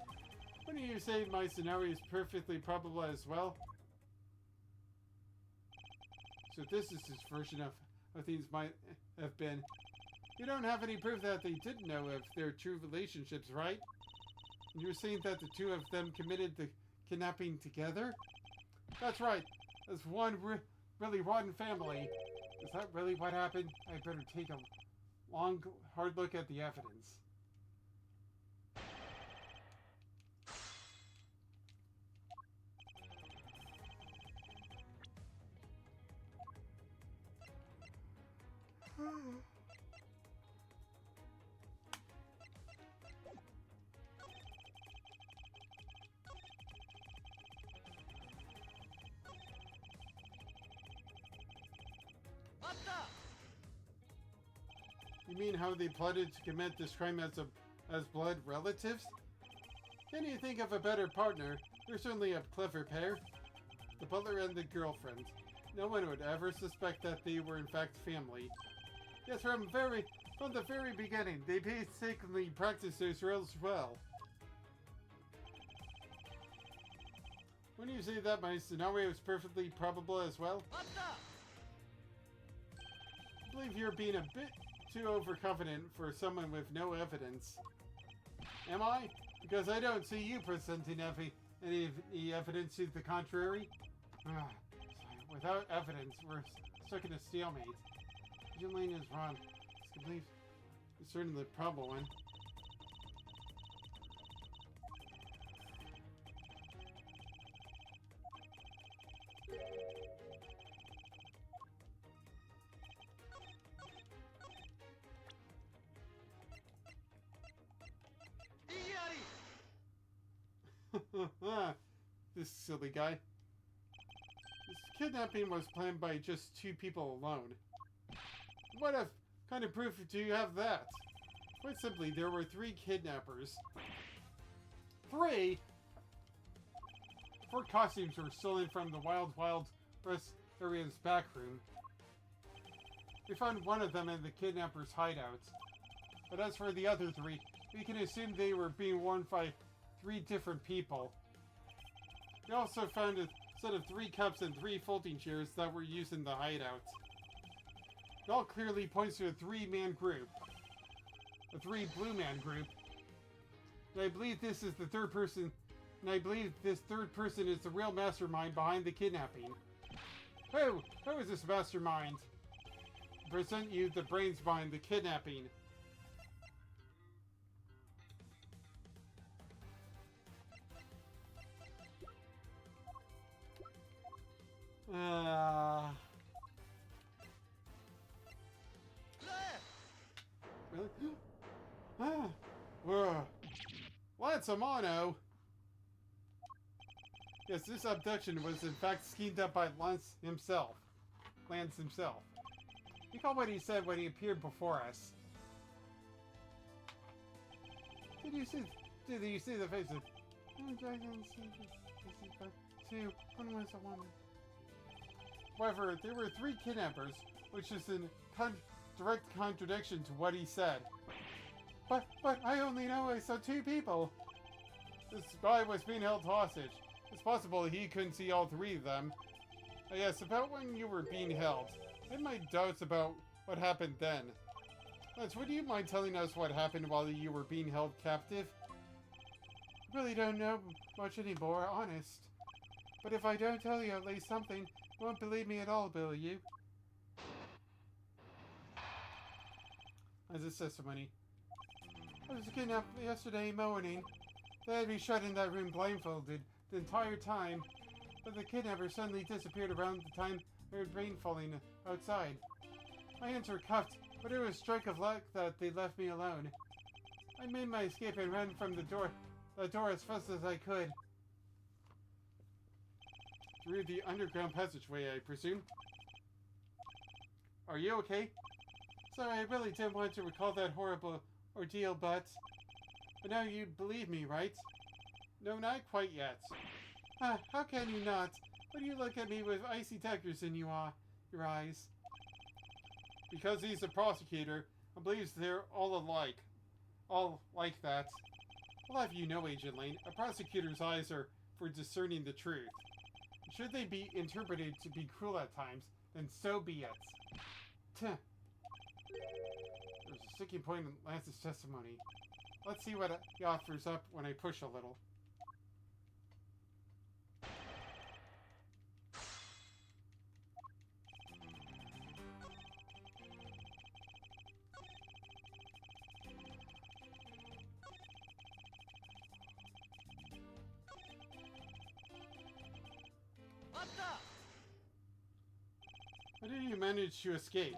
Wouldn't you say my scenario is perfectly probable as well? So this is his version of how things might have been. You don't have any proof that they didn't know of their true relationships, right? And you're saying that the two of them committed the kidnapping together? That's right. As one really rotten family. Is that really what happened? I better take a long, hard look at the evidence. You mean how they plotted to commit this crime as blood relatives? Can you think of a better partner? You're certainly a clever pair. The butler and the girlfriend. No one would ever suspect that they were in fact family. Yes, from the very beginning, they basically practiced those roles well. When you say that, my scenario is perfectly probable as well? I believe you're being a bit too overconfident for someone with no evidence. Am I? Because I don't see you presenting any evidence to the contrary. Without evidence, we're stuck in a stalemate. Agent Lane is wrong. This belief is certainly the probable one. This silly guy. This kidnapping was planned by just two people alone. What kind of proof do you have that? Quite simply, there were 3 kidnappers. 3? 4 costumes were stolen from the Wild West area's back room. We found one of them in the kidnapper's hideout. But as for the other 3, we can assume they were being worn by 3 different people. We also found a set of 3 cups and 3 folding chairs that were used in the hideout. It all clearly points to a 3-man group. A 3 blue man group. And I believe this is the third person, and I believe this third person is the real mastermind behind the kidnapping. Who is this mastermind? I present you the brains behind the kidnapping. Really? Lance Amano! Yes, this abduction was in fact schemed up by Lance himself. Recall what he said when he appeared before us. Did you see the faces? One was a woman. However, there were 3 kidnappers, which is in direct contradiction to what he said. But I only know I saw 2 people. This guy was being held hostage. It's possible he couldn't see all 3 of them. Yes, about when you were being held. I have my doubts about what happened then. Lance, would you mind telling us what happened while you were being held captive? I really don't know much anymore, honest. But if I don't tell you at least something, you won't believe me at all, will you? As a testimony. I was kidnapped yesterday morning. They had me shut in that room blindfolded the entire time. But the kidnapper suddenly disappeared around the time I heard rain falling outside. My hands were cuffed, but it was a stroke of luck that they left me alone. I made my escape and ran from the door as fast as I could. Through the underground passageway, I presume. Are you okay? Sorry, I really didn't want to recall that horrible ordeal, but now you believe me, right? No, not quite yet. How can you not? Why do you look at me with icy daggers in your eyes? Because he's a prosecutor, and believes they're all alike. All like that. I'll have you know, Agent Lane, a prosecutor's eyes are for discerning the truth. Should they be interpreted to be cruel at times, then so be it. There's a sticking point in Lance's testimony. Let's see what he offers up when I push a little. How did you manage to escape?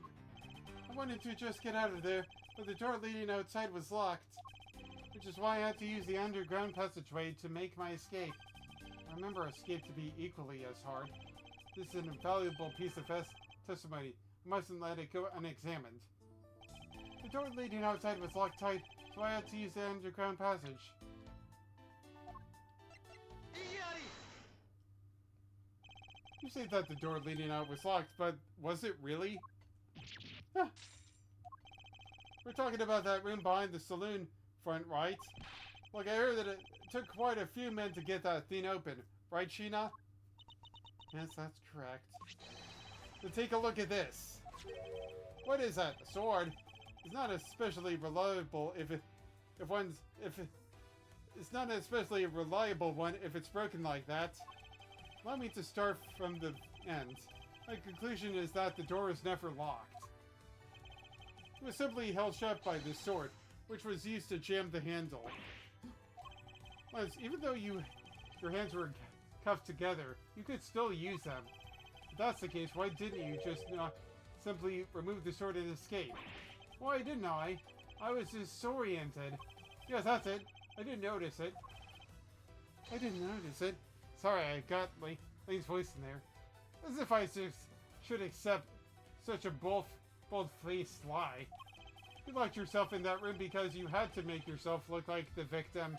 I wanted to just get out of there, but the door leading outside was locked, which is why I had to use the underground passageway to make my escape. I remember escape to be equally as hard. This is an invaluable piece of testimony. I mustn't let it go unexamined. The door leading outside was locked tight, so I had to use the underground passage. You say that the door leading out was locked, but was it really? Huh. We're talking about that room behind the saloon front, right? Look, I heard that it took quite a few men to get that thing open. Right, Sheena? Yes, that's correct. So take a look at this. What is that? A sword? It's not especially reliable it's not an especially reliable one if it's broken like that. Allow me to start from the end. My conclusion is that the door is never locked. It was simply held shut by this sword, which was used to jam the handle. Lance, even though your hands were cuffed together, you could still use them. If that's the case, why didn't you just not simply remove the sword and escape? Why didn't I? I was disoriented. Yes, that's it. I didn't notice it. Sorry, I got Lane's voice in there. As if I should accept such a bold-faced lie. You locked yourself in that room because you had to make yourself look like the victim.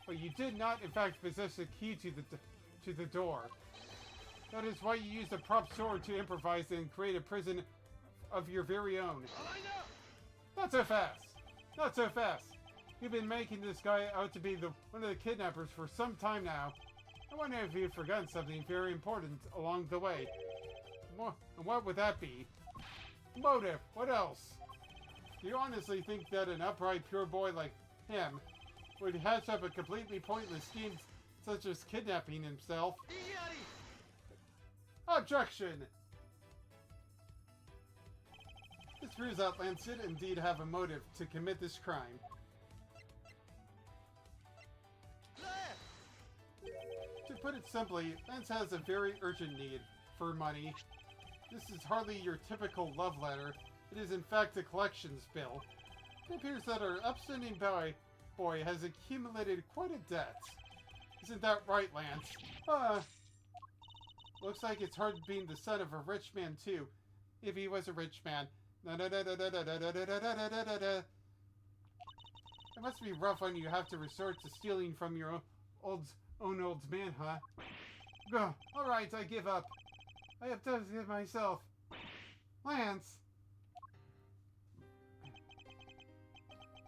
But you did not, in fact, possess a key to the door. That is why you used a prop sword to improvise and create a prison of your very own. Not so fast! Not so fast! You've been making this guy out to be one of the kidnappers for some time now. I wonder if you've forgotten something very important along the way. And what would that be? Motive! What else? Do you honestly think that an upright, pure boy like him would hatch up a completely pointless scheme such as kidnapping himself? Objection! This proves that Lance did indeed have a motive to commit this crime. To put it simply, Lance has a very urgent need for money. This is hardly your typical love letter. It is in fact a collections bill. It appears that our upstanding boy has accumulated quite a debt. Isn't that right, Lance? Looks like it's hard being the son of a rich man too. If he was a rich man. It must be rough when you have to resort to stealing from your own old man, huh? Go. Alright, I give up. I have done it myself. Lance!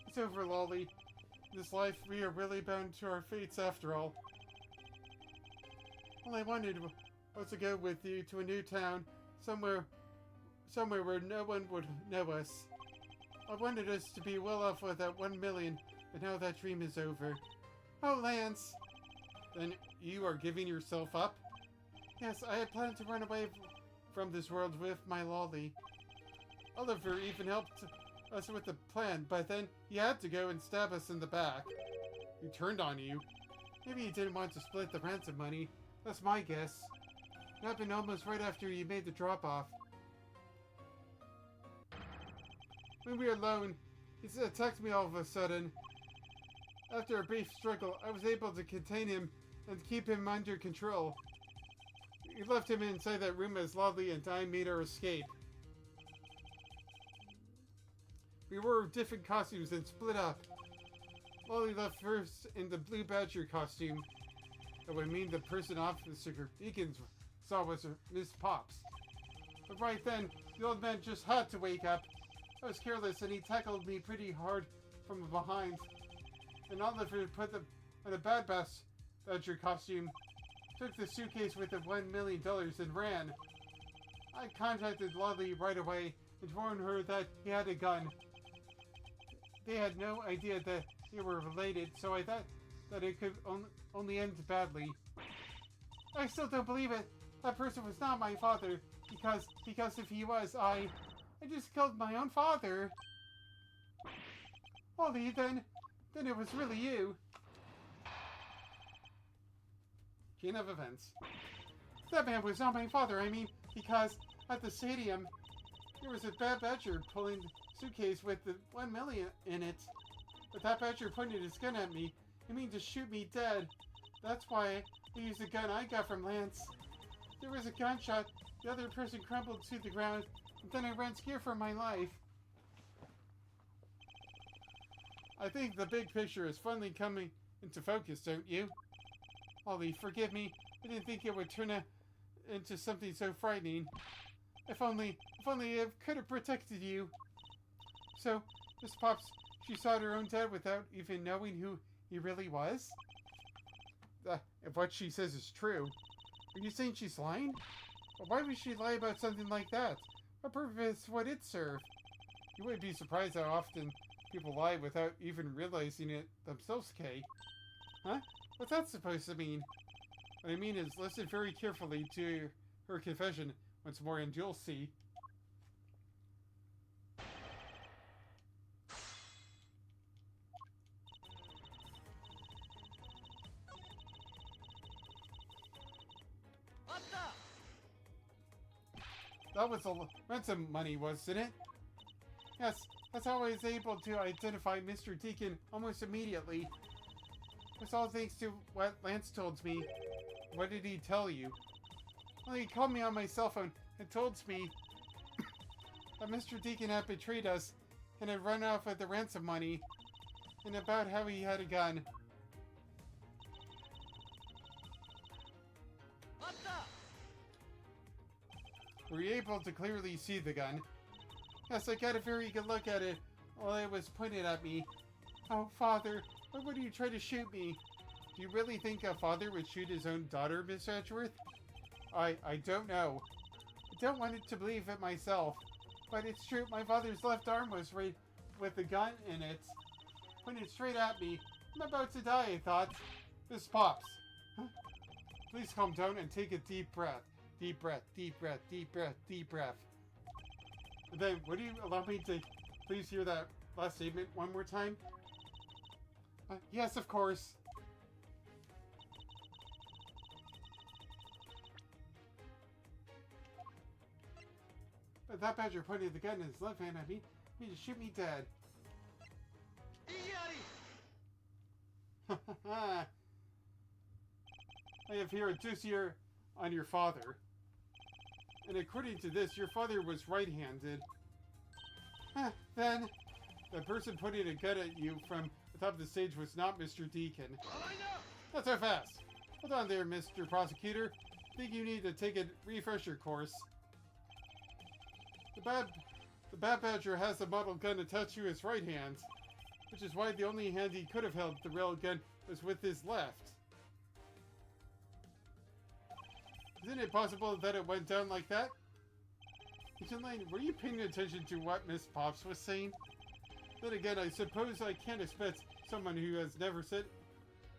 It's over, Lolly. In this life, we are really bound to our fates after all. All I wanted was to go with you to a new town, somewhere somewhere where no one would know us. I wanted us to be well off with that 1 million, but now that dream is over. Oh, Lance! Then you are giving yourself up? Yes, I had planned to run away from this world with my lolly. Oliver even helped us with the plan, but then he had to go and stab us in the back. He turned on you. Maybe he didn't want to split the ransom money. That's my guess. It happened almost right after you made the drop-off. When we were alone, he attacked me all of a sudden. After a brief struggle, I was able to contain him and keep him under control. We left him inside that room as Lolly and I made our escape. We wore different costumes and split up. Lolly left first in the Blue Badger costume. That would mean the person Officer Deacons saw was Miss Pops. But right then, the old man just had to wake up. I was careless and he tackled me pretty hard from behind. And Oliver put them in a Bad Badger costume, took the suitcase with the $1 million and ran. I contacted Lolly right away and warned her that he had a gun. They had no idea that they were related, so I thought that it could only end badly. I still don't believe it. That person was not my father, because if he was, I just killed my own father. Lolly, then it was really you. Chain of events. That man was not my father, I mean, because at the stadium, there was a Bad Badger pulling the suitcase with the 1 million in it. But that Badger pointed his gun at me. He meant to shoot me dead. That's why I used the gun I got from Lance. There was a gunshot, the other person crumpled to the ground, and then I ran scared for my life. I think the big picture is finally coming into focus, don't you? Ollie, forgive me. I didn't think it would turn into something so frightening. If only I could have protected you. So, Miss Pops, she saw her own dad without even knowing who he really was? If what she says is true, are you saying she's lying? Or why would she lie about something like that? What purpose would it serve? You wouldn't be surprised how often people lie without even realizing it themselves, Kay. Huh? What's that supposed to mean? What I mean is, listen very carefully to her confession once more and you'll see. That was the ransom money, wasn't it? Yes, that's how I was able to identify Mr. Deacon almost immediately. It's all thanks to what Lance told me. What did he tell you? Well, he called me on my cell phone and told me that Mr. Deacon had betrayed us and had run off with the ransom money, and about how he had a gun. Were you able to clearly see the gun? Yes, I got a very good look at it while it was pointed at me. Oh, Father, why would you try to shoot me? Do you really think a father would shoot his own daughter, Miss Edgeworth? I don't know. I don't want to believe it myself, but it's true. My father's left arm was right with the gun in it, pointed straight at me. I'm about to die, I thought. Miss Pops. Please calm down and take a deep breath. Deep breath, deep breath, deep breath, deep breath. And then, would you allow me to please hear that last statement one more time? Yes, of course. But that Badger pointed the gun in his left hand at me. He to shoot me dead. I have here a dossier on your father. And according to this, your father was right-handed. Then, the person putting a gun at you from the top of the stage was not Mr. Deacon. Not so fast. Hold on there, Mr. Prosecutor. I think you need to take a refresher course. The Bad Badger has the model gun attached to his right hand, which is why the only hand he could have held the real gun was with his left. Isn't it possible that it went down like that? Agent Lane, were you paying attention to what Miss Pops was saying? Then again, I suppose I can't expect someone who has never set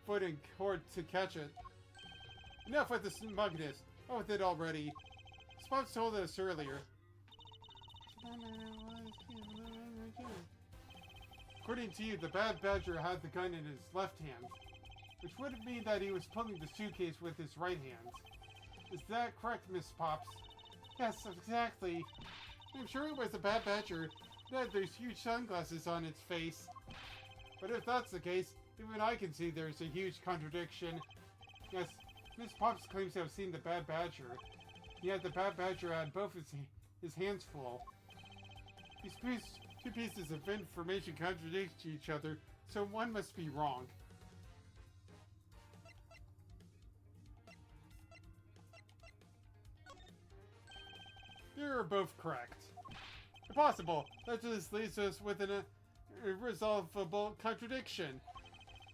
foot in court to catch it. Enough with the smugness. On with it already. Miss Pops told us earlier. According to you, the Bad Badger had the gun in his left hand, which would mean that he was pulling the suitcase with his right hand. Is that correct, Miss Pops? Yes, exactly. I'm sure it was the Bad Badger. It had those huge sunglasses on its face. But if that's the case, even I can see there's a huge contradiction. Yes, Miss Pops claims to have seen the Bad Badger. Yet the Bad Badger had both his hands full. These two pieces of information contradict each other, so one must be wrong. You're both correct. Impossible. That just leaves us with an irresolvable contradiction.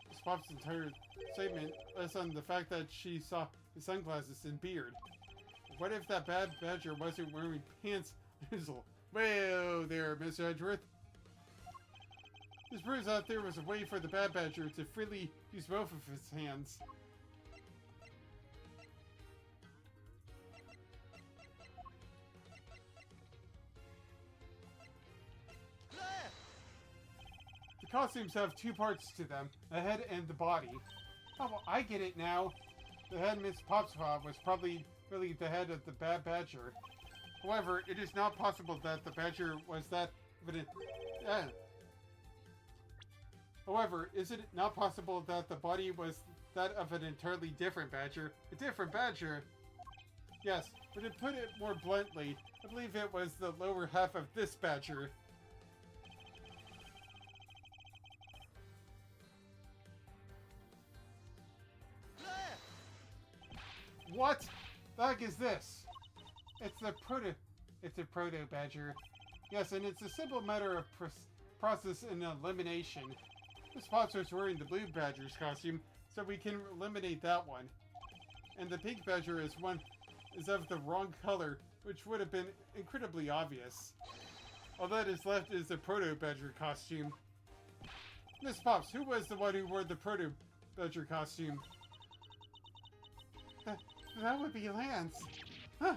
Miss Pop's entire statement rests on the fact that she saw his sunglasses and beard. What if that Bad Badger wasn't wearing pants? Whoa there, Miss Edgeworth. This proves that there was a way for the Bad Badger to freely use both of his hands. The costumes have two parts to them, the head and the body. Oh, well, I get it now. The head Miss Pops was probably really the head of the Bad Badger. However, it is not possible that the Badger was that of an... However, is it not possible that the body was that of an entirely different Badger? A different Badger? Yes, but to put it more bluntly, I believe it was the lower half of this Badger. What the heck is this? It's a proto-badger. Yes, and it's a simple matter of process and elimination. Miss Pops was wearing the blue badger's costume, so we can eliminate that one. And the pink badger is of the wrong color, which would have been incredibly obvious. All that is left is the proto-badger costume. Miss Pops, who was the one who wore the proto-badger costume? That would be Lance. Huh.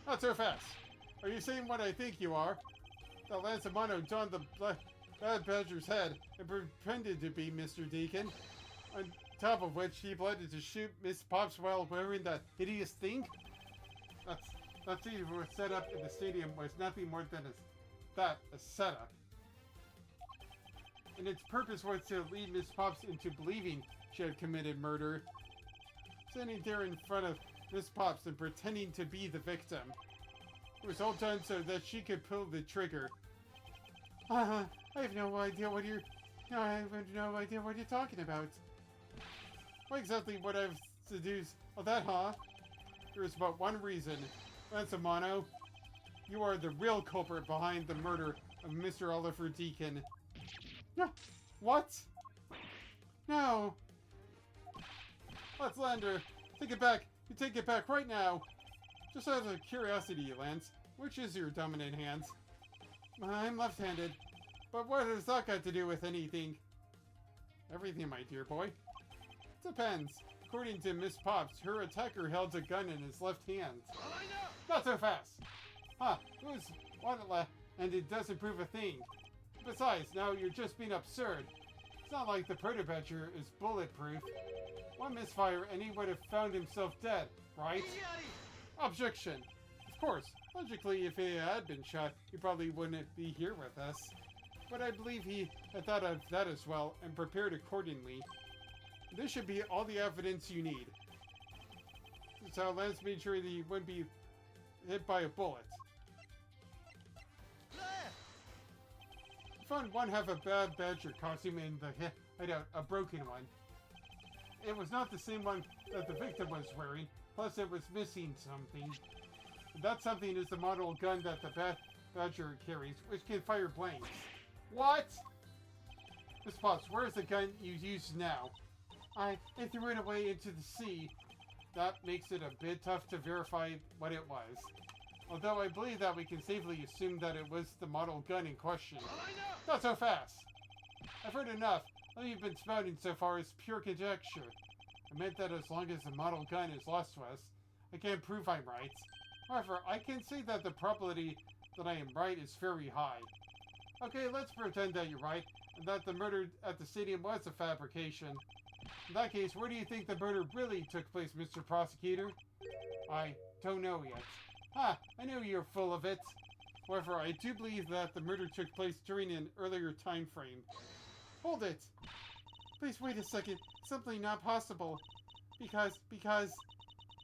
Not so fast. Are you saying what I think you are? That Lance Amano donned the Bad Badger's head and pretended to be Mr. Deacon. On top of which, he plotted to shoot Miss Pops while wearing that hideous thing? That scene was set up in the stadium was nothing more than a setup. And its purpose was to lead Miss Pops into believing she had committed murder. Standing there in front of Miss Pops and pretending to be the victim. It was all done so that she could pull the trigger. I have no idea what you're talking about. What exactly would I have seduced all that, huh? There is but one reason. Lance Amano, you are the real culprit behind the murder of Mr. Oliver Deacon. No. What? No. Let's Lander. Take it back. You take it back right now. Just out of curiosity, Lance, which is your dominant hand? I'm left-handed. But what has that got to do with anything? Everything, my dear boy. Depends. According to Miss Pops, her attacker held a gun in his left hand. Not so fast. Huh, it was one and it doesn't prove a thing. Besides, now you're just being absurd. It's not like the Proto-Badger is bulletproof. One misfire and he would have found himself dead, right? Objection. Of course, logically, if he had been shot, he probably wouldn't be here with us. But I believe he had thought of that as well and prepared accordingly. This should be all the evidence you need. That's how Lance made sure that he wouldn't be hit by a bullet. I found one half a Bad Badger costume in the hideout, a broken one. It was not the same one that the victim was wearing, plus it was missing something. That something is the model gun that the Bad Badger carries, which can fire blanks. What? Miss Pops, where is the gun you use now? I threw it away into the sea. That makes it a bit tough to verify what it was. Although I believe that we can safely assume that it was the model gun in question. Not so fast! I've heard enough. All you've been spouting so far is pure conjecture. I meant that as long as the model gun is lost to us, I can't prove I'm right. However, I can say that the probability that I am right is very high. Okay, let's pretend that you're right, and that the murder at the stadium was a fabrication. In that case, where do you think the murder really took place, Mr. Prosecutor? I don't know yet. Ha! I know you're full of it. However, I do believe that the murder took place during an earlier time frame. Hold it! Please wait a second. Simply not possible. Because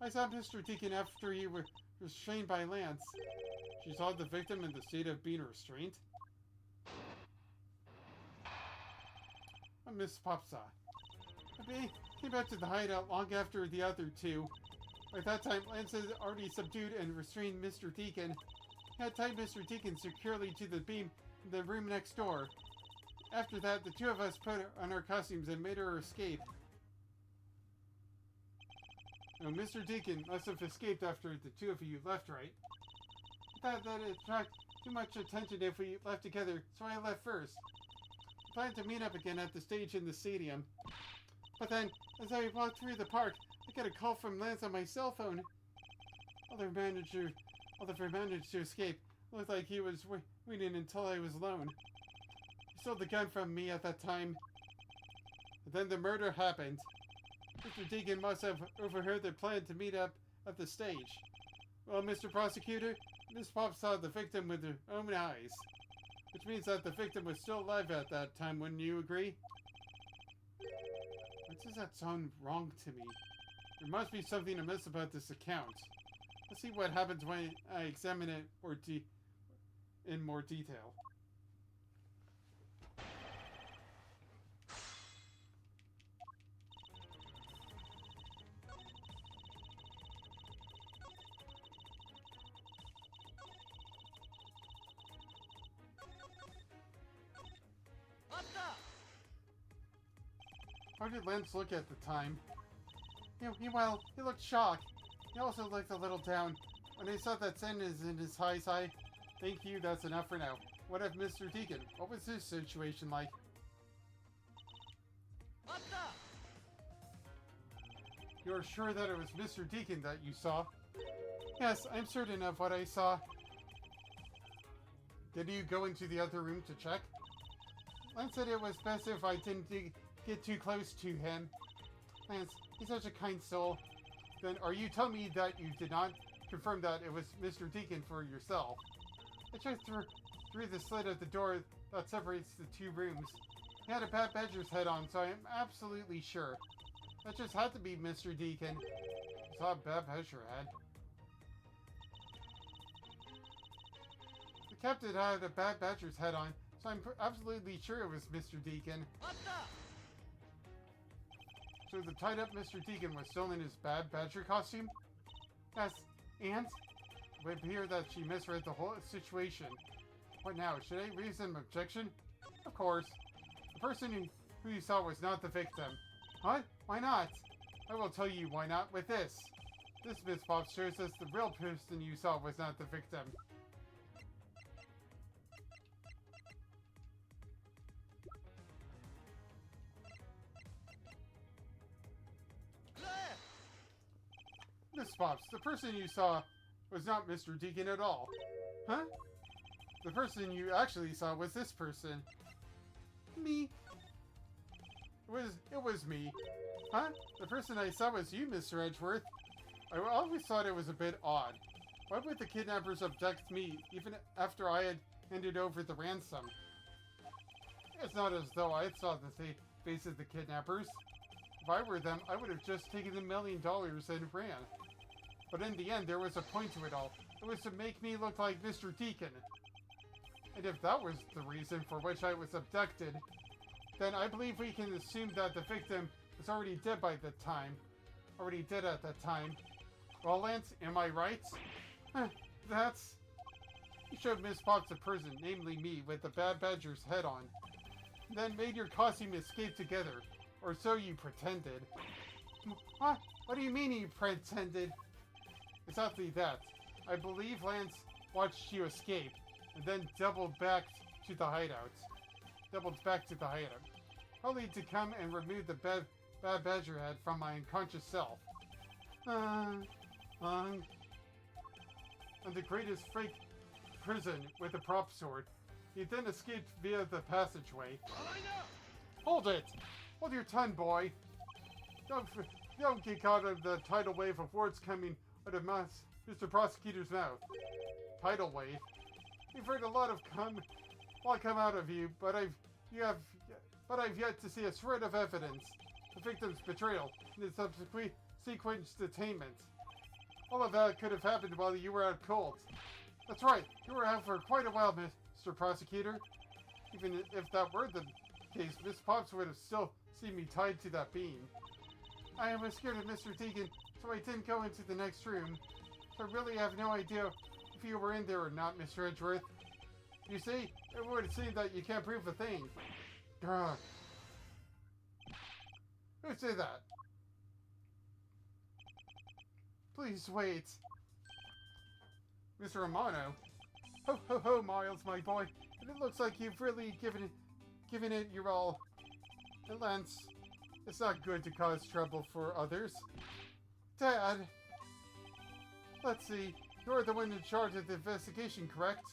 I saw Mr. Deacon after he was restrained by Lance. She saw the victim in the state of being restrained? Miss Popsaw. I came back to the hideout long after the other two. By that time, Lance had already subdued and restrained Mr. Deacon. He had tied Mr. Deacon securely to the beam in the room next door. After that, the two of us put on our costumes and made our escape. Now, Mr. Deacon must have escaped after the two of you left, right? I thought that it attracted too much attention if we left together, so I left first. I planned to meet up again at the stage in the stadium. But then, as I walked through the park, I got a call from Lance on my cell phone. Oliver managed to escape. It looked like he was waiting until I was alone. He stole the gun from me at that time. But then the murder happened. Mr. Deacon must have overheard their plan to meet up at the stage. Well, Mr. Prosecutor, Miss Pop saw the victim with her own eyes. Which means that the victim was still alive at that time, wouldn't you agree? Why does that sound wrong to me? There must be something amiss about this account. Let's see what happens when I examine it in more detail. How did Lance look at the time? Well, he looked shocked. He also looked a little down. When I saw that sadness in his eyes, thank you, that's enough for now. What of Mr. Deacon? What was his situation like? You're sure that it was Mr. Deacon that you saw? Yes, I'm certain of what I saw. Did you go into the other room to check? Lance said it was best if I didn't get too close to him. Lance, he's such a kind soul. Then are you telling me that you did not confirm that it was Mr. Deacon for yourself? I checked through the slit of the door that separates the two rooms. He had a Pat Badger's head on, so I am absolutely sure. That just had to be Mr. Deacon. I saw a Pat Badger head. The captain had a Pat Badger's head on, so I'm absolutely sure it was Mr. Deacon. So the tied-up Mr. Deacon was still in his Bad Badger costume? Yes, and? It would appear that she misread the whole situation. What now? Should I raise an objection? Of course. The person who you saw was not the victim. What? Why not? I will tell you why not with this. This, Miss Bob, shows us the real person you saw was not the victim. Miss Pops, the person you saw was not Mr. Deacon at all. Huh? The person you actually saw was this person. Me. It was me. Huh? The person I saw was you, Mr. Edgeworth. I always thought it was a bit odd. Why would the kidnappers abduct me, even after I had handed over the ransom? It's not as though I saw the face of the kidnappers. If I were them, I would have just taken the $1 million and ran. But in the end, there was a point to it all. It was to make me look like Mr. Deacon. And if that was the reason for which I was abducted, then I believe we can assume that the victim was already dead by the time. Already dead at that time. Well, Lance, am I right? That's... You showed Miss Pops a person, namely me, with the Bad Badger's head on. Then made your costume escape together. Or so you pretended. What? What do you mean you pretended? Exactly that. I believe Lance watched you escape, and then doubled back to the hideout. Only to come and remove the bad badger head from my unconscious self. I'm the greatest fake prison with a prop sword. He then escaped via the passageway. Hold it! Hold your tongue, boy! Don't get caught in the tidal wave of words coming out of Mr. Prosecutor's mouth. Tidal wave? We've heard a lot come out of you, but I've yet to see a shred of evidence. The victim's betrayal and the subsequent detainment. All of that could have happened while you were out cold. That's right, you were out for quite a while, Mr. Prosecutor. Even if that were the case, Miss Pops would have still seen me tied to that beam. I was scared of Mr. Deegan, so I didn't go into the next room. So I really have no idea if you were in there or not, Mr. Edgeworth. You see, it would seem that you can't prove a thing. Grr. Who said that? Please wait. Mr. Romano. Ho ho ho, Miles, my boy. And it looks like you've really given it your all. And Lance, it's not good to cause trouble for others. Dad! Let's see. You're the one in charge of the investigation, correct?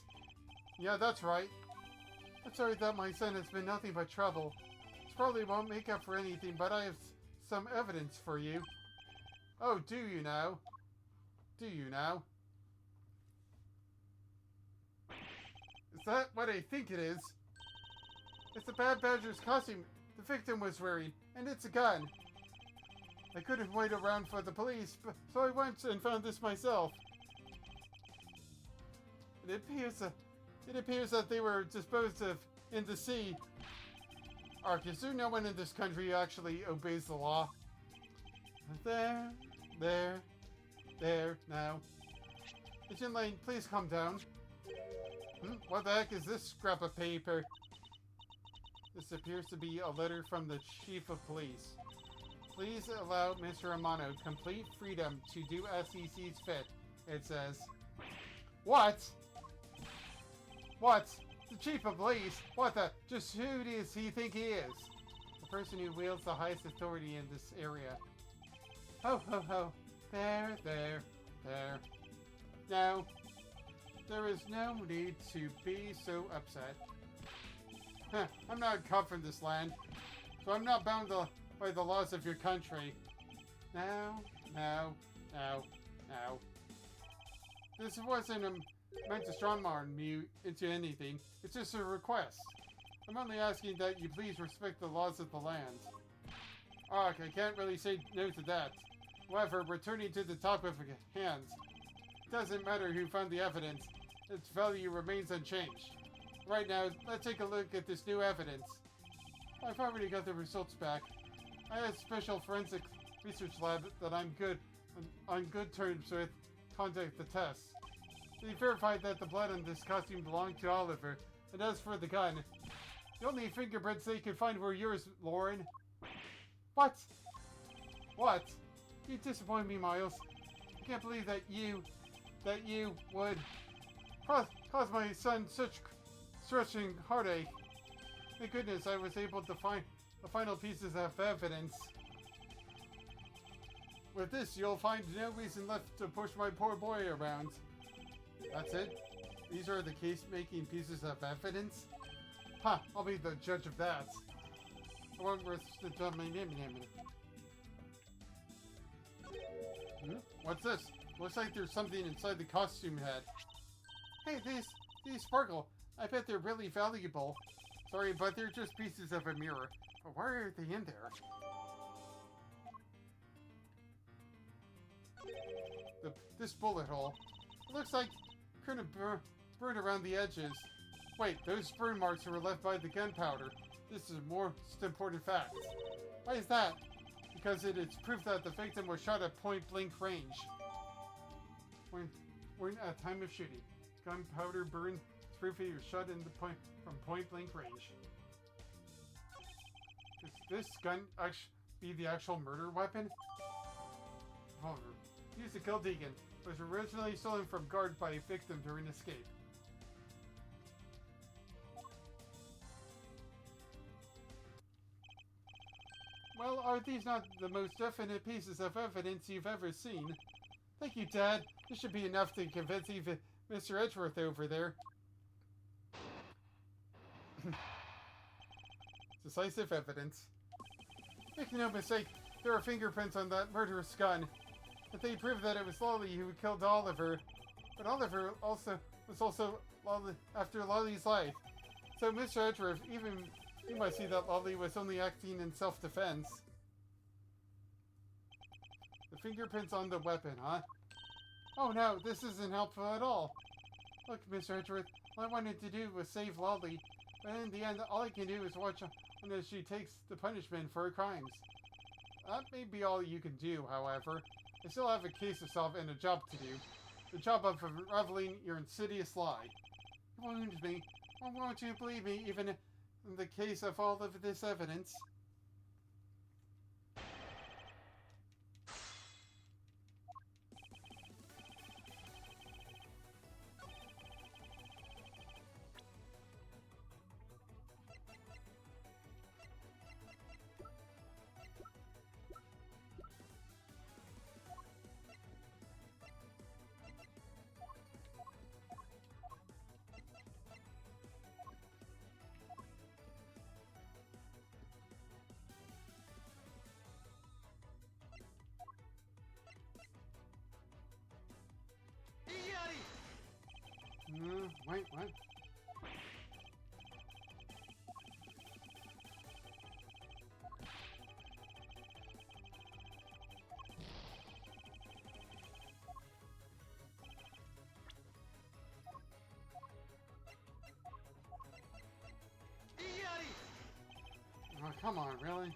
Yeah, that's right. I'm sorry that my son has been nothing but trouble. This probably won't make up for anything, but I have some evidence for you. Oh, do you now? Do you now? Is that what I think it is? It's the Bad Badger's costume the victim was wearing, and it's a gun. I couldn't wait around for the police, so I went and found this myself. It appears that they were disposed of in the sea. Ark, is there no one in this country who actually obeys the law? There, now. Agent Lane, please calm down. What the heck is this scrap of paper? This appears to be a letter from the Chief of Police. Please allow Mr. Romano complete freedom to do as he sees fit, it says. What? What? The Chief of Police? What the? Just who does he think he is? The person who wields the highest authority in this area. Ho, ho, ho. There. Now, there is no need to be so upset. I'm not a cop from this land, so I'm not bound by the laws of your country. Now. This wasn't meant to strong-arm you into anything. It's just a request. I'm only asking that you please respect the laws of the land. I can't really say no to that. However, returning to the topic of hand, it doesn't matter who found the evidence. Its value remains unchanged. Right now, let's take a look at this new evidence. I've already got the results back. I had a special forensic research lab that I'm on good terms with conduct the tests. They verified that the blood on this costume belonged to Oliver, and as for the gun, the only fingerprints they could find were yours, Lauren. What? You disappoint me, Miles. I can't believe that you would cause my son such stretching heartache. Thank goodness I was able to find the final pieces of evidence. With this, you'll find no reason left to push my poor boy around. That's it? These are the case-making pieces of evidence? I'll be the judge of that. I won't risk the What's this? Looks like there's something inside the costume head. Hey, these sparkle. I bet they're really valuable. Sorry, but they're just pieces of a mirror. But why are they in there? This bullet hole. It looks like kind of burned around the edges. Wait, those burn marks were left by the gunpowder. This is a most important fact. Why is that? Because it is proof that the victim was shot at point-blank range. When at time of shooting, gunpowder burned. It's proof he was shot in from point-blank range. Could this gun be the actual murder weapon? However, use to kill Deegan. was originally stolen from guard by a victim during escape. Well, are these not the most definite pieces of evidence you've ever seen? Thank you, Dad. This should be enough to convince even Mr. Edgeworth over there. Decisive evidence. Make no mistake, there are fingerprints on that murderous gun. But they prove that it was Lolly who killed Oliver. But Oliver was also Lolly after Lolly's life. So Mr. Edgeworth, even you must see that Lolly was only acting in self-defense. The fingerprints on the weapon, huh? Oh no, this isn't helpful at all. Look, Mr. Edgeworth, all I wanted to do was save Lolly. But in the end, all I can do is watch as she takes the punishment for her crimes. That may be all you can do, however. I still have a case to solve and a job to do. The job of unraveling your insidious lie. You wound me. Why won't you believe me, even in the case of all of this evidence? Wait, what? Oh, come on, really?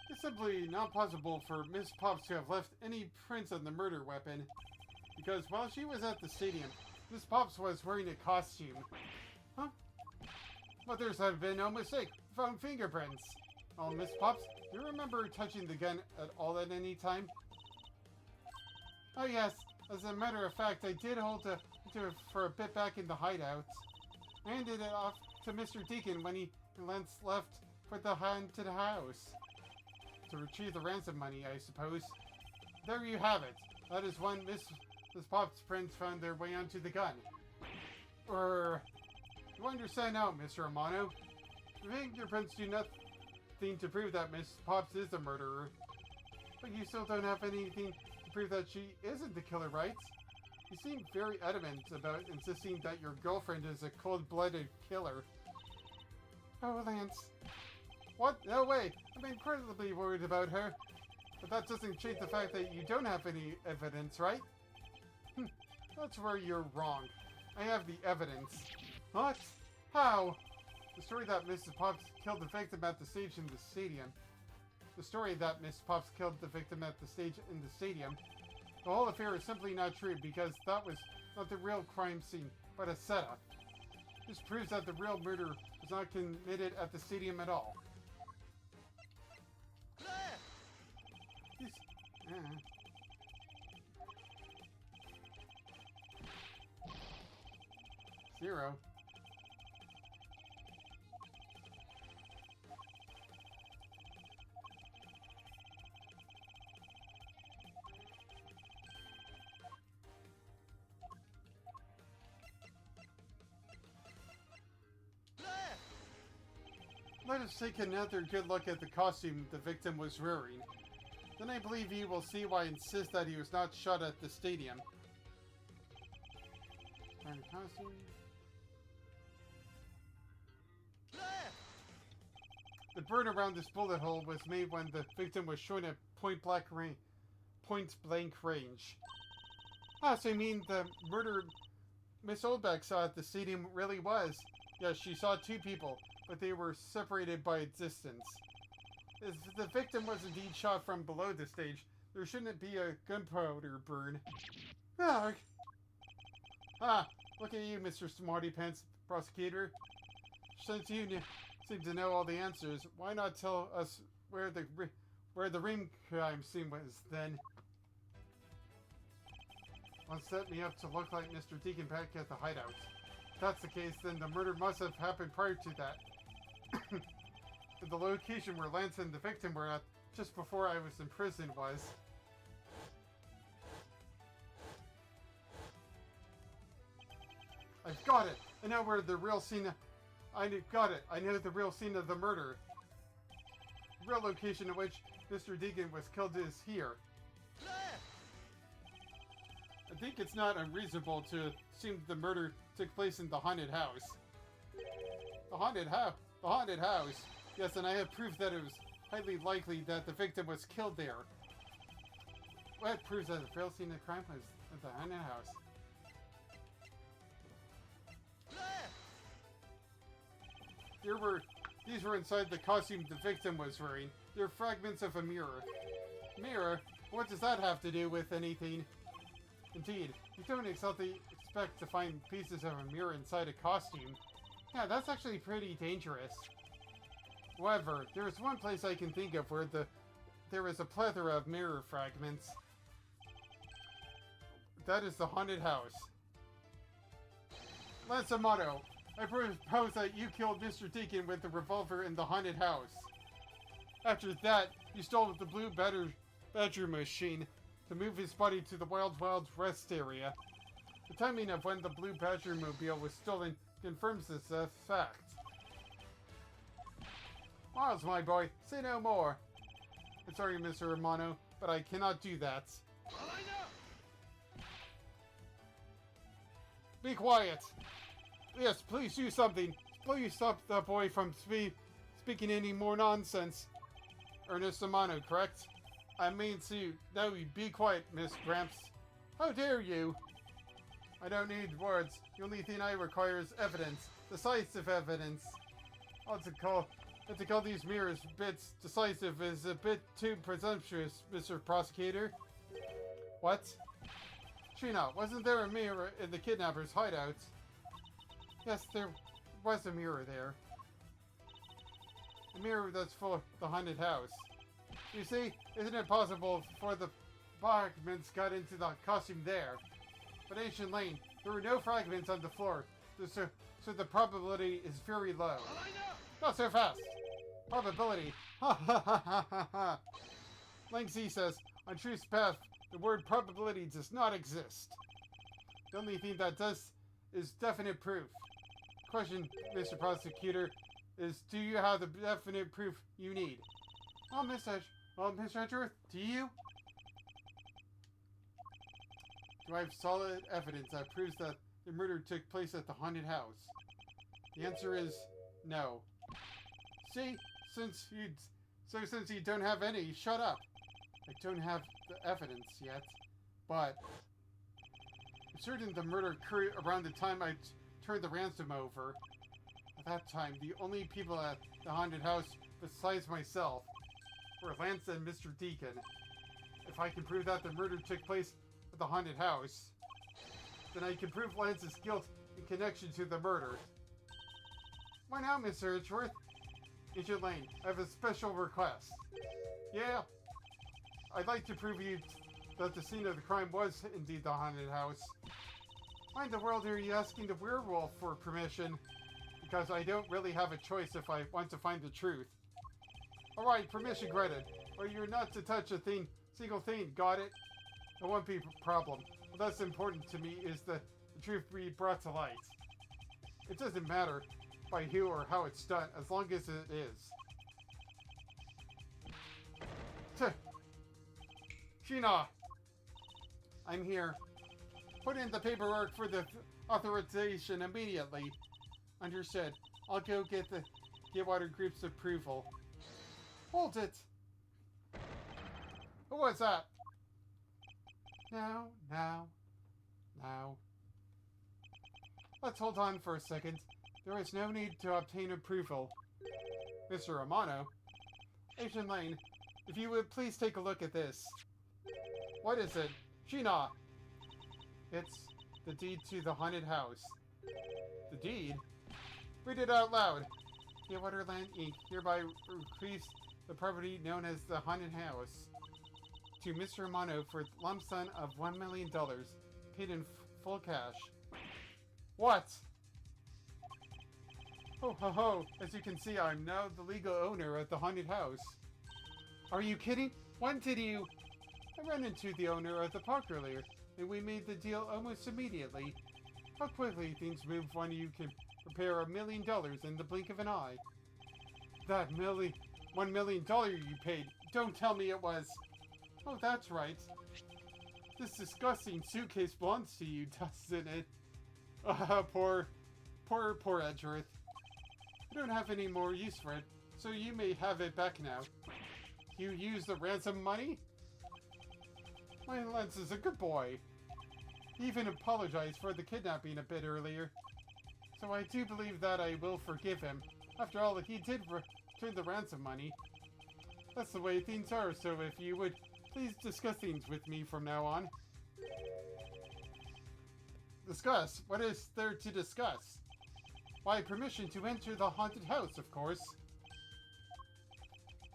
It's simply not possible for Miss Pops to have left any prints on the murder weapon, because while she was at the stadium, Miss Pops was wearing a costume. Huh? But there's been no mistake. We found fingerprints. Oh, Miss Pops, do you remember touching the gun at all at any time? Oh yes, as a matter of fact, I did hold it for a bit back in the hideout. I handed it off to Mr. Deacon when he left for the haunted house. To retrieve the ransom money, I suppose. There you have it. That is when Miss Pop's prints found their way onto the gun. You understand now, Mr. Amano? The fingerprints do nothing to prove that Miss Pops is the murderer. But you still don't have anything to prove that she isn't the killer, right? You seem very adamant about insisting that your girlfriend is a cold-blooded killer. Oh, Lance. What? No way! I'm incredibly worried about her. But that doesn't change the fact that you don't have any evidence, right? That's where you're wrong. I have the evidence. What? How? The story that Mrs. Pops killed the victim at the stage in the stadium. The story that Miss Pops killed the victim at the stage in the stadium. The whole affair is simply not true because that was not the real crime scene, but a setup. This proves that the real murder was not committed at the stadium at all. Zero. Let us take another good look at the costume the victim was wearing. Then I believe you will see why I insist that he was not shot at the stadium. Costume. The burn around this bullet hole was made when the victim was shown at point-blank range. Ah, so you mean the murder Miss Oldbeck saw at the stadium really was? Yes, she saw two people, but they were separated by a distance. If the victim was indeed shot from below the stage, there shouldn't be a gunpowder burn. Ah, look at you, Mr. Smarty Pants Prosecutor. Since you seem to know all the answers, why not tell us where the ring crime scene was then? Want to set me up to look like Mr. Deacon back at the hideout. If that's the case, then the murder must have happened prior to that. The location where Lance and the victim were at just before I was in prison was. I've got it! I know where the real scene... I know the real scene of the murder. The real location in which Mr. Deacon was killed is here. I think it's not unreasonable to assume the murder took place in the haunted house. The haunted house? Yes, and I have proof that it was highly likely that the victim was killed there. What proves that the real scene of the crime was at the haunted house? These were inside the costume the victim was wearing. They're fragments of a mirror. Mirror? What does that have to do with anything? Indeed, you don't exactly expect to find pieces of a mirror inside a costume. Yeah, that's actually pretty dangerous. However, there is one place I can think of where there is a plethora of mirror fragments. That is the haunted house. Lance Amato, I propose that you killed Mr. Deacon with the revolver in the haunted house. After that, you stole the blue badger machine to move his body to the Wild rest area. The timing of when the blue badger mobile was stolen confirms this fact. Miles, my boy, say no more. I'm sorry, Mr. Romano, but I cannot do that. Be quiet! Yes, please do something. Please stop that boy from speaking any more nonsense. Ernest Romano, correct? I mean to... No, be quiet, Miss Gramps. How dare you? I don't need words. The only thing I require is evidence. Decisive evidence. To call these mirrors bits decisive is a bit too presumptuous, Mr. Prosecutor. What? Trina, wasn't there a mirror in the kidnapper's hideout? Yes, there was a mirror there. A mirror that's for the haunted house. You see, isn't it possible for the fragments got into the costume there? But Ancient Lane, there were no fragments on the floor, so the probability is very low. Not so fast! Probability! Ha ha ha ha ha ha! Lang Z says, on Truth's path, the word probability does not exist. The only thing that does is definite proof. Question, Mr. Prosecutor, is do you have the definite proof you need? Mr. Edgeworth, do you? Do I have solid evidence that proves that the murder took place at the haunted house? The answer is no. See, since you don't have any, shut up. I don't have the evidence yet, but I'm certain the murder occurred around the time I turned the ransom over. At that time, the only people at the haunted house besides myself were Lance and Mr. Deacon. If I can prove that the murder took place at the haunted house, then I can prove Lance's guilt in connection to the murder. Why now, Mr. Edgeworth? Agent Lane, I have a special request. Yeah, I'd like to prove you that the scene of the crime was indeed the haunted house. Why in the world are you asking the werewolf for permission? Because I don't really have a choice if I want to find the truth. Alright, permission granted. But you're not to touch a single thing, got it? That won't be a problem. What that's important to me is the truth be brought to light. It doesn't matter. by who or how it's done, as long as it is. Tuh. Sheena! I'm here. Put in the paperwork for the authorization immediately. Understood. I'll go get the Water Group's approval. Hold it! Who was that? Now. Let's hold on for a second. There is no need to obtain approval. Mr. Romano? Agent Lane, if you would please take a look at this. What is it? Sheena! It's the deed to the haunted house. The deed? Read it out loud. Waterland Inc. hereby bequeaths the property known as the haunted house to Mr. Romano for a lump sum of $1 million, paid in full cash. What? Ho ho ho! As you can see, I'm now the legal owner of the haunted house. Are you kidding? When did you? I ran into the owner of the park earlier, and we made the deal almost immediately. How quickly things move when you can prepare $1 million in the blink of an eye. That $1 million you paid, don't tell me it was. Oh, that's right. This disgusting suitcase belongs to you, doesn't it? Poor Edgeworth. I don't have any more use for it, so you may have it back now. You used the ransom money? My Lance is a good boy. He even apologized for the kidnapping a bit earlier. So I do believe that I will forgive him. After all, he did return the ransom money. That's the way things are, so if you would please discuss things with me from now on. Discuss? What is there to discuss? Why, permission to enter the haunted house, of course.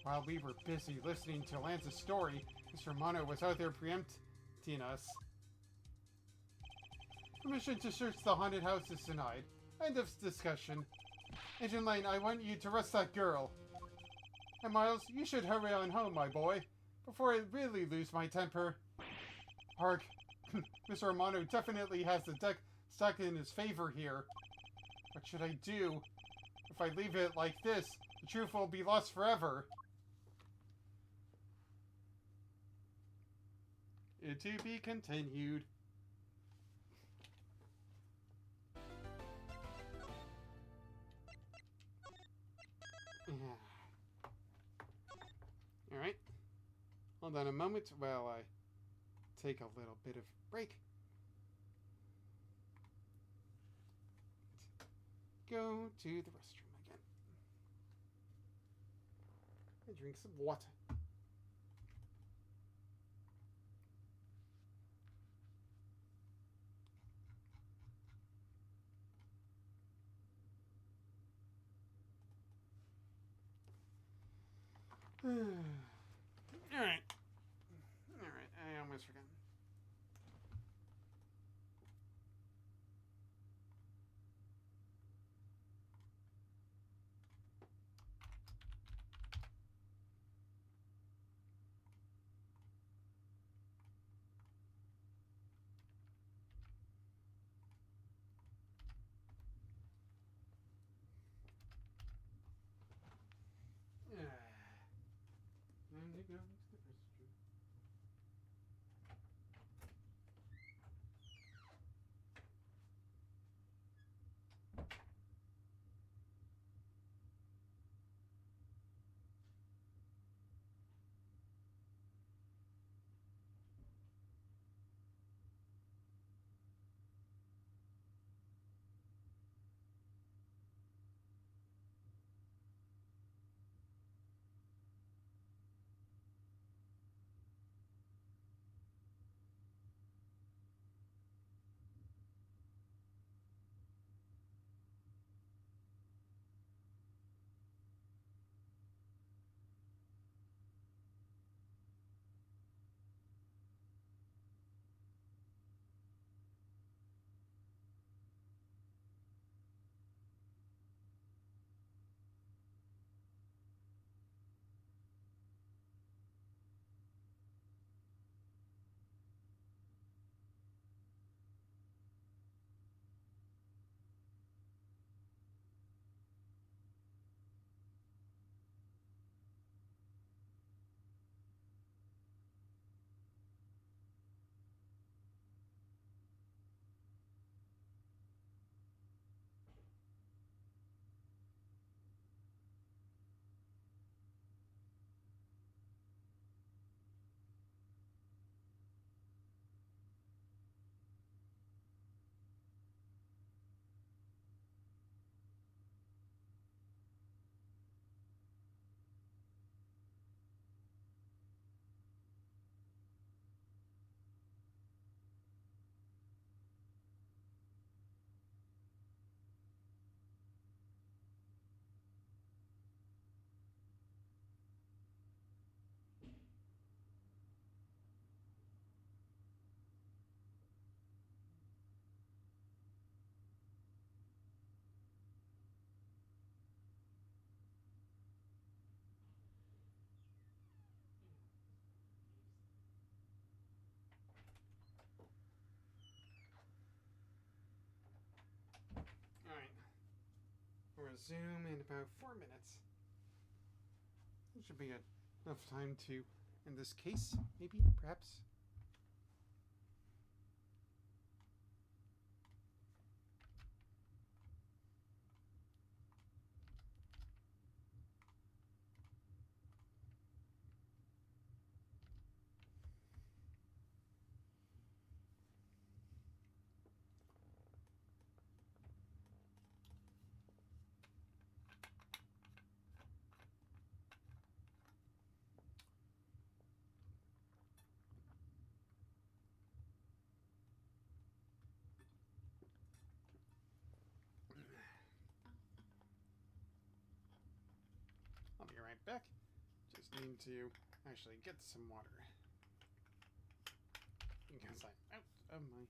While we were busy listening to Lance's story, Mr. Romano was out there preempting us. Permission to search the haunted house is denied. End of discussion. Agent Lane, I want you to arrest that girl. And Miles, you should hurry on home, my boy, before I really lose my temper. Hark. Mr. Romano definitely has the deck stacked in his favor here. What should I do? If I leave it like this, the truth will be lost forever. To be continued. Alright. Hold on a moment while I take a little bit of break. Go to the restroom again. And drink some water. Alright. Alright, I almost forgot. And it goes to the restroom. resume in about 4 minutes. It should be enough time to end this case, maybe, perhaps. I'll be right back. Just need to actually get some water. Because I'm out of my...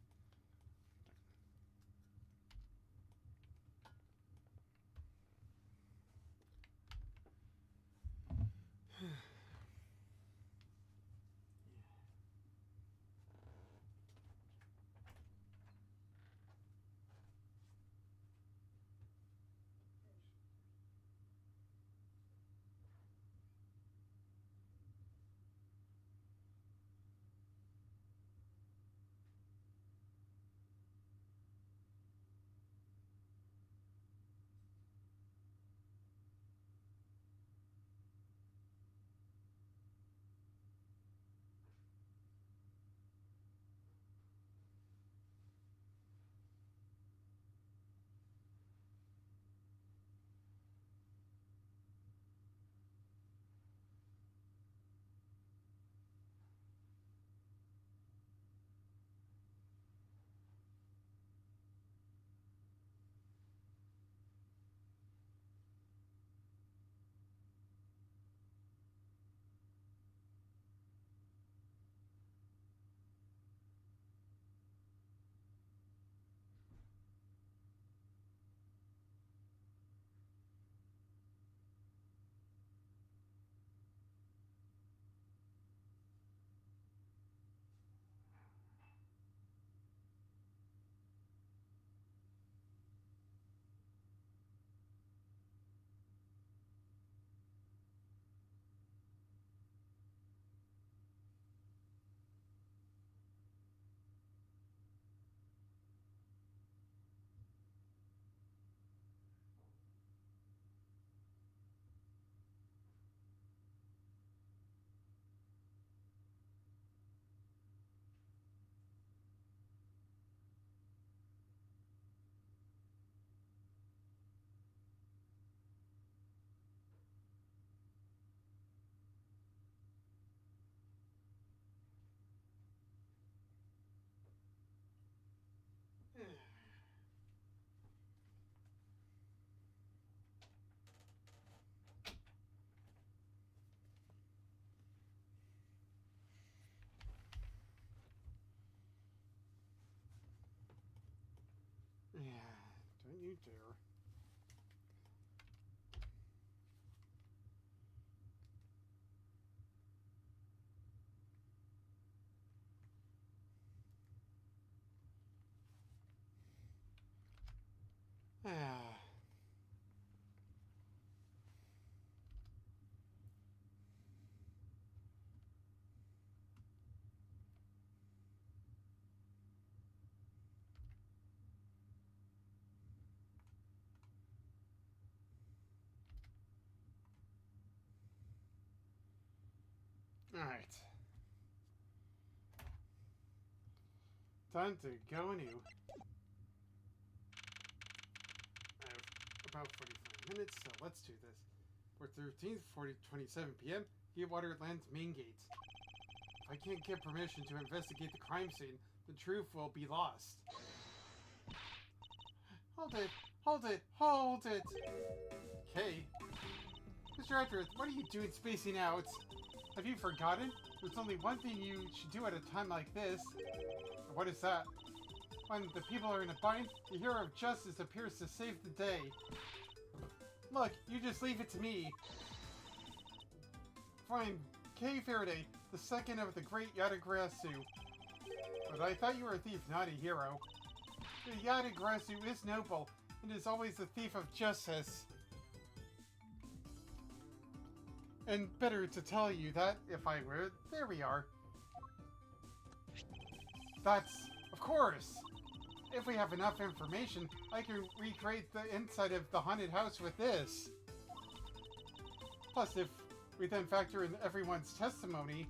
Yeah, don't you dare. Ah. Alright. Time to go anew. I have about 45 minutes, so let's do this. For 13th, 27 p.m., Gearwater Land's main gates. If I can't get permission to investigate the crime scene, the truth will be lost. Hold it! Hold it! Hold it! Okay. Mr. Edwards, what are you doing spacing out? Have you forgotten? There's only one thing you should do at a time like this. What is that? When the people are in a bind, the hero of justice appears to save the day. Look, you just leave it to me. Fine. Kay Faraday, the second of the great Yatagarasu. But I thought you were a thief, not a hero. The Yatagarasu is noble, and is always the thief of justice. And better to tell you that if I were. There we are. That's... Of course! If we have enough information, I can recreate the inside of the haunted house with this. Plus, if we then factor in everyone's testimony...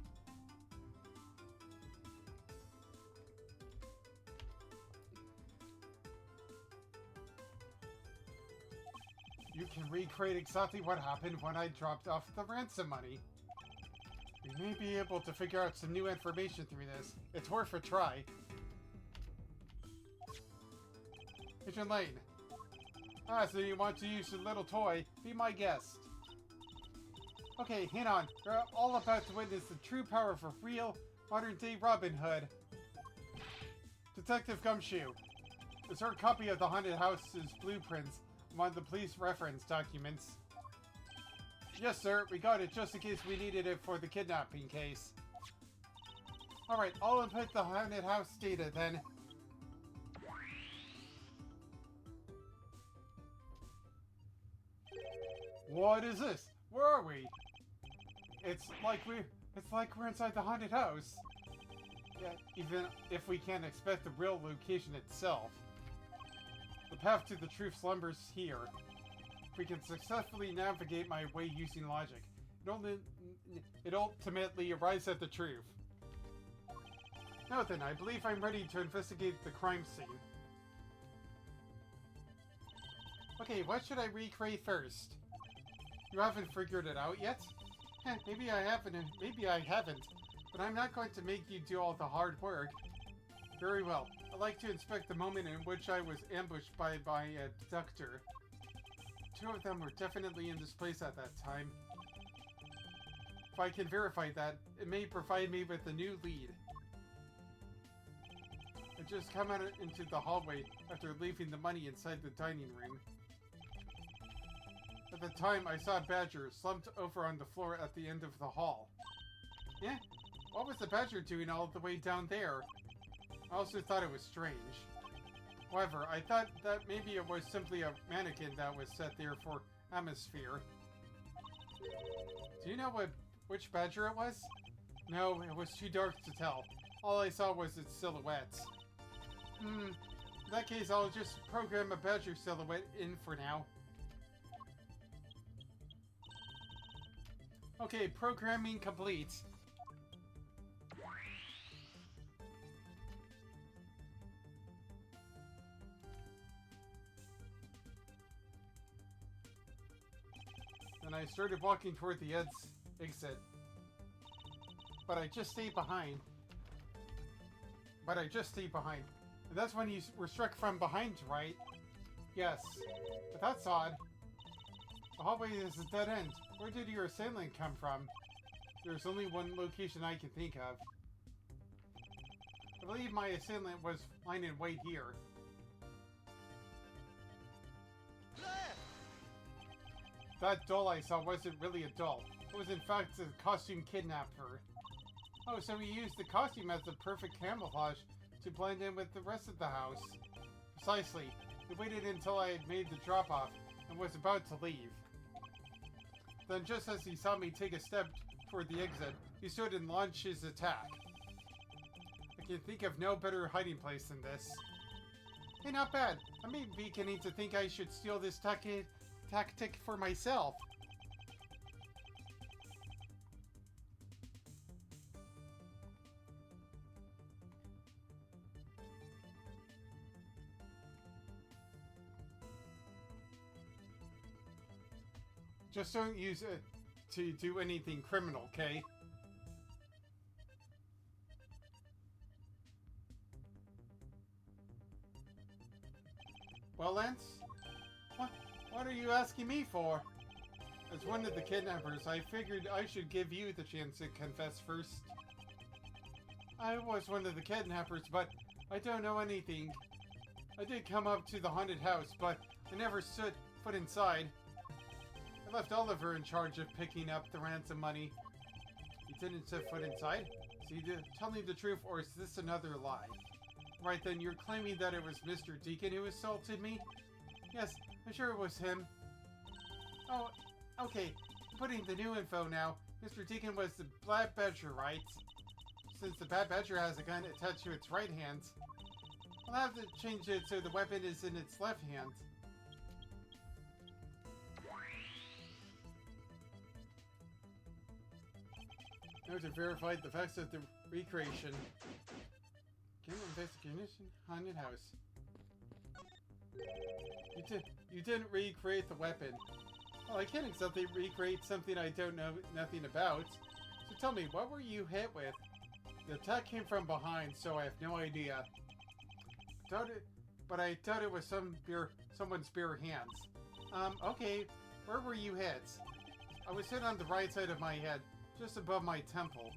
You can recreate exactly what happened when I dropped off the ransom money. We may be able to figure out some new information through this. It's worth a try. Agent Lane. Ah, so you want to use your little toy? Be my guest. Okay, hang on. We're all about to witness the true power of a real, modern-day Robin Hood. Detective Gumshoe. Insert a copy of the haunted house's blueprints among the police reference documents. Yes, sir. We got it just in case we needed it for the kidnapping case. Alright, I'll input the haunted house data then. What is this? Where are we? It's like we're inside the haunted house. Yeah, even if we can't expect the real location itself. The path to the truth slumbers here. If we can successfully navigate my way using logic, it ultimately arrives at the truth. Now then, I believe I'm ready to investigate the crime scene. Okay, what should I recreate first? You haven't figured it out yet? Maybe I haven't, and maybe I haven't. But I'm not going to make you do all the hard work. Very well. I'd like to inspect the moment in which I was ambushed by a abductor. Two of them were definitely in this place at that time. If I can verify that, it may provide me with a new lead. I just come out into the hallway after leaving the money inside the dining room. At the time, I saw a badger slumped over on the floor at the end of the hall. Yeah? What was the badger doing all the way down there? I also thought it was strange. However, I thought that maybe it was simply a mannequin that was set there for atmosphere. Do you know which badger it was? No, it was too dark to tell. All I saw was its silhouette. In that case, I'll just program a badger silhouette in for now. Okay, programming complete. And I started walking toward the exit. But I just stayed behind. And that's when you were struck from behind, right? Yes. But that's odd. The hallway is a dead end. Where did your assailant come from? There's only one location I can think of. I believe my assailant was lying in wait here. That doll I saw wasn't really a doll. It was in fact a costume kidnapper. Oh, so he used the costume as the perfect camouflage to blend in with the rest of the house. Precisely. He waited until I had made the drop-off and was about to leave. Then just as he saw me take a step toward the exit, he stood and launched his attack. I can think of no better hiding place than this. Hey, not bad. I may be beginning to think I should steal this tactic for myself. Just don't use it to do anything criminal, okay? Well, Lance? What are you asking me for? As one of the kidnappers, I figured I should give you the chance to confess first. I was one of the kidnappers, but I don't know anything. I did come up to the haunted house, but I never stood foot inside. I left Oliver in charge of picking up the ransom money. He didn't set foot inside? So you telling the truth, or is this another lie? Right then, you're claiming that it was Mr. Deacon who assaulted me? Yes, I'm sure it was him. Oh, okay. inputting the new info now. Mr. Deacon was the Bad Badger, right? Since the Bad Badger has a gun attached to its right hand, I'll have to change it so the weapon is in its left hand. Now to verify the facts of the recreation. Game investigation, haunted house. You didn't recreate the weapon. Well, I can't exactly recreate something I don't know nothing about. So tell me, what were you hit with? The attack came from behind, so I have no idea. But I doubt it was someone's bare hands. Okay, where were you hit? I was hit on the right side of my head, just above my temple.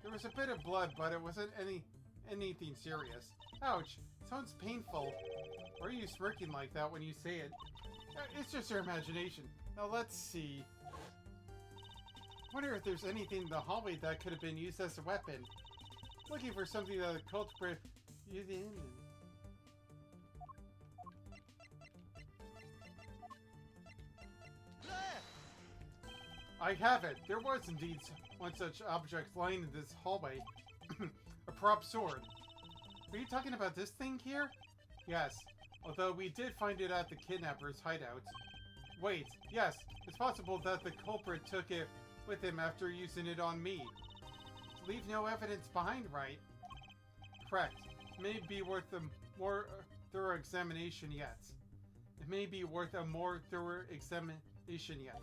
There was a bit of blood, but it wasn't anything serious. Ouch, sounds painful. Why are you smirking like that when you say it? It's just your imagination. Now let's see. Wonder if there's anything in the hallway that could have been used as a weapon. Looking for something that the culprit used in. I have it. There was indeed one such object lying in this hallway. A prop sword. Are you talking about this thing here? Yes, although we did find it at the kidnapper's hideout. Wait, yes, it's possible that the culprit took it with him after using it on me. Leave no evidence behind, right? Correct. It may be worth a more thorough examination yet. It may be worth a more thorough examination yet.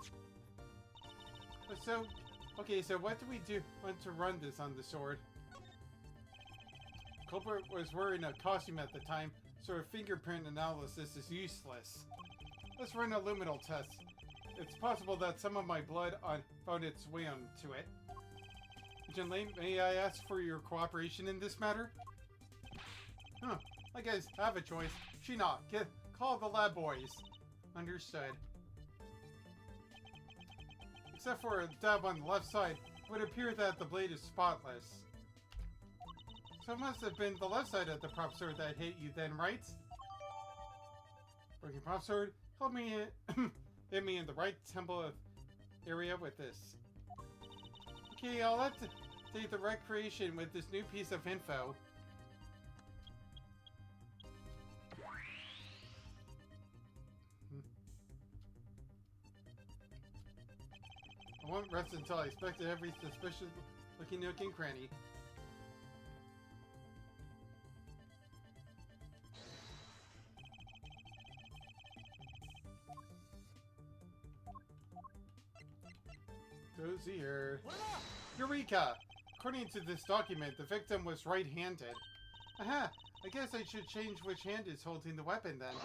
So, okay, so what do we do want to run this on the sword? Culprit was wearing a costume at the time, so a fingerprint analysis is useless. Let's run a luminal test. It's possible that some of my blood found its way onto it. Agent Lane, may I ask for your cooperation in this matter? Huh, I guess I have a choice. Sheena, call the lab boys. Understood. Except for a dab on the left side, it would appear that the blade is spotless. So it must have been the left side of the prop sword that hit you then, right? Broken prop sword, help me hit me in the right temple area with this. Okay, I'll have to take the recreation with this new piece of info. I won't rest until I inspected every suspicious looking nook and cranny. Dozy here. Eureka! According to this document, the victim was right-handed. Aha! I guess I should change which hand is holding the weapon then.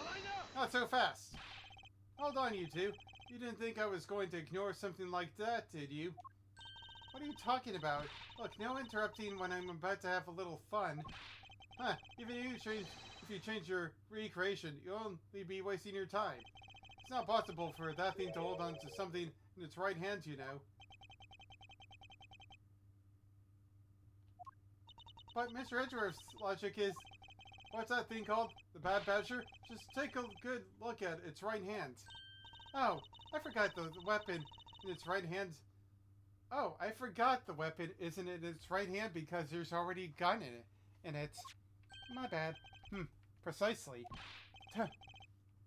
Not so fast! Hold on, you two. You didn't think I was going to ignore something like that, did you? What are you talking about? Look, no interrupting when I'm about to have a little fun. Huh, even if you change your recreation, you'll only be wasting your time. It's not possible for that thing to hold on to something in its right hand, you know. But Mr. Edgeworth's logic is, what's that thing called? The Bad Badger? Just take a good look at its right hand. Oh, I forgot the weapon in its right hand. Oh, I forgot the weapon isn't in its right hand because there's already a gun in it. My bad. Precisely.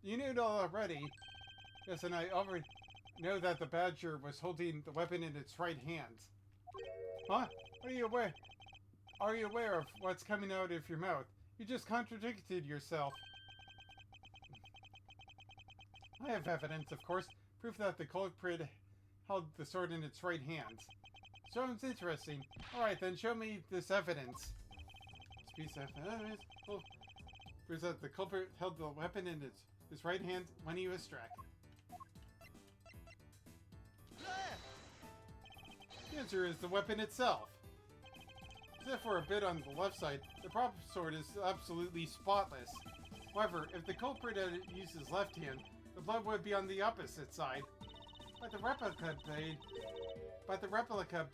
You knew it already. Yes, and I already know that the Badger was holding the weapon in its right hand. Huh? Are you aware? Are you aware of what's coming out of your mouth? You just contradicted yourself. I have evidence, of course, proof that the culprit held the sword in its right hand. Sounds interesting. Alright then, show me this evidence. This piece of evidence proves that the culprit held the weapon in his right hand when he was struck. The answer is the weapon itself. Except for a bit on the left side, the prop sword is absolutely spotless. However, if the culprit had used his left hand, the blood would be on the opposite side. But the replica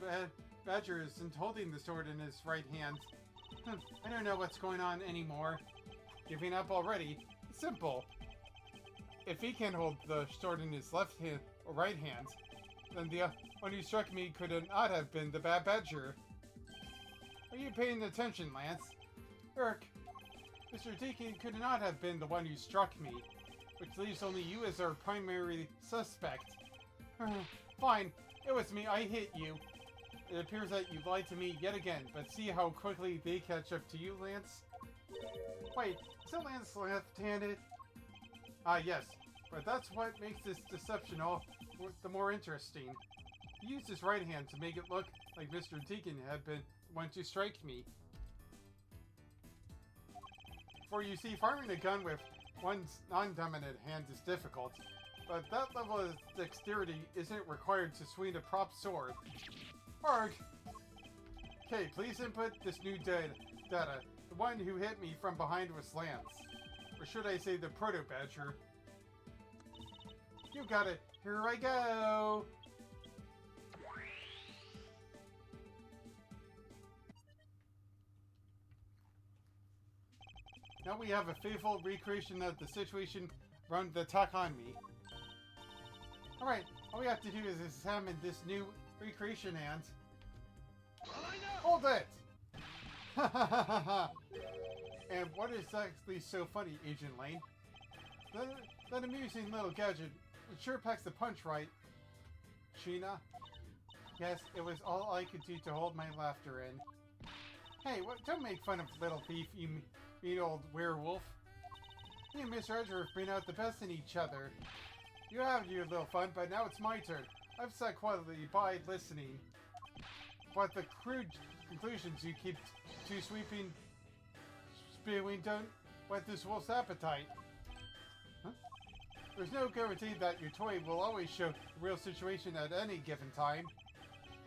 Badger isn't holding the sword in his right hand. I don't know what's going on anymore. Giving up already? It's simple. If he can't hold the sword in his left hand or right hand, then the one who struck me could not have been the Bad Badger. Are you paying attention, Lance? Urk, Mr. Deacon could not have been the one who struck me, which leaves only you as our primary suspect. Fine, it was me, I hit you. It appears that you lied to me yet again, but see how quickly they catch up to you, Lance? Wait, isn't Lance left-handed? Yes, but that's what makes this deception all the more interesting. He used his right hand to make it look like Mr. Deacon had been the one to strike me. For you see, firing a gun with one's non-dominant hand is difficult, but that level of dexterity isn't required to swing a prop sword. Arg! Okay, please input this new data. The one who hit me from behind was Lance. Or should I say the Proto-Badger? You got it! Here I go! Now we have a faithful recreation of the situation around the attack on me. Alright, all we have to do is examine this new recreation and... Hold it! Ha ha ha ha ha! And what is actually so funny, Agent Lane? That amusing little gadget, it sure packs the punch, right? Sheena? Yes, it was all I could do to hold my laughter in. Hey, don't make fun of little thief, you mean old werewolf. You and Mr. Edger have been out the best in each other. You have your little fun, but now it's my turn. I've sat quietly by listening. But the crude conclusions you keep too sweeping spewing don't whet this wolf's appetite. Huh? There's no guarantee that your toy will always show the real situation at any given time.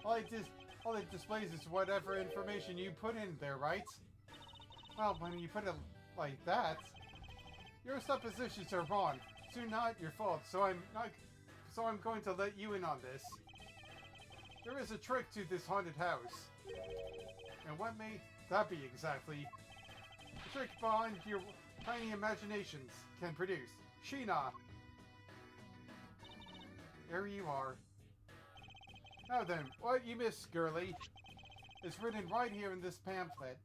All it displays is whatever information you put in there, right? Well, when you put it like that, your suppositions are wrong. It's not your fault, so I'm going to let you in on this. There is a trick to this haunted house. And what may that be exactly? A trick beyond your tiny imaginations can produce. Sheena! There you are. Now then, what you miss, girlie, is written right here in this pamphlet.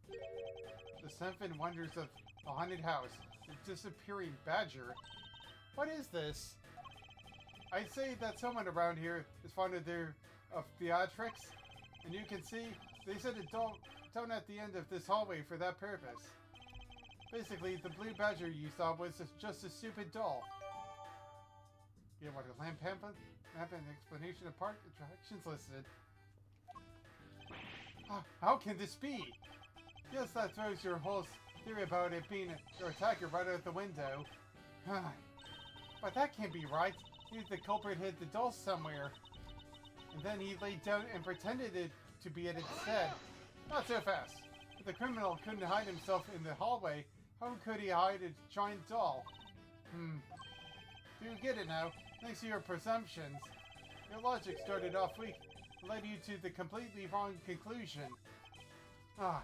The 7 Wonders of the Haunted House. The Disappearing Badger. What is this? I'd say that someone around here is fond of theatrics, and you can see they set a down at the end of this hallway for that purpose. Basically, the blue badger you saw was just a stupid doll. You want a lamp pamphlet? Map and explanation of park attractions listed. How can this be? Yes, that throws your whole theory about it being your attacker right out the window. But that can't be right. Maybe the culprit hid the doll somewhere. And then he laid down and pretended it to be it instead. Not so fast. If the criminal couldn't hide himself in the hallway, how could he hide a giant doll? Do you get it now? Thanks to your presumptions. Your logic started off weak and led you to the completely wrong conclusion. Now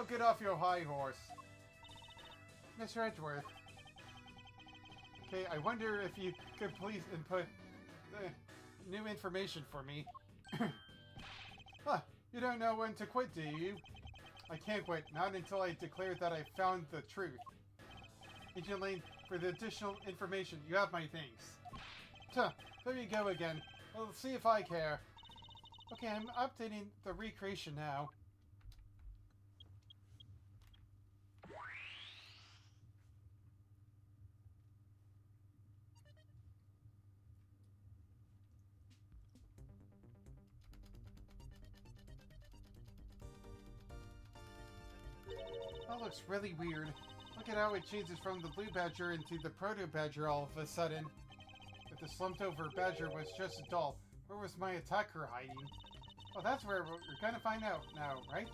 get off your high horse. Mr. Edgeworth. Okay, I wonder if you could please input new information for me. You don't know when to quit, do you? I can't quit, not until I declare that I found the truth. Agent Lane, for the additional information, you have my thanks. There you go again. Well, see if I care. Okay, I'm updating the recreation now. That looks really weird. Look at how it changes from the blue badger into the proto badger all of a sudden. If the slumped over badger was just a doll, where was my attacker hiding? Well, that's where we're gonna find out now, right?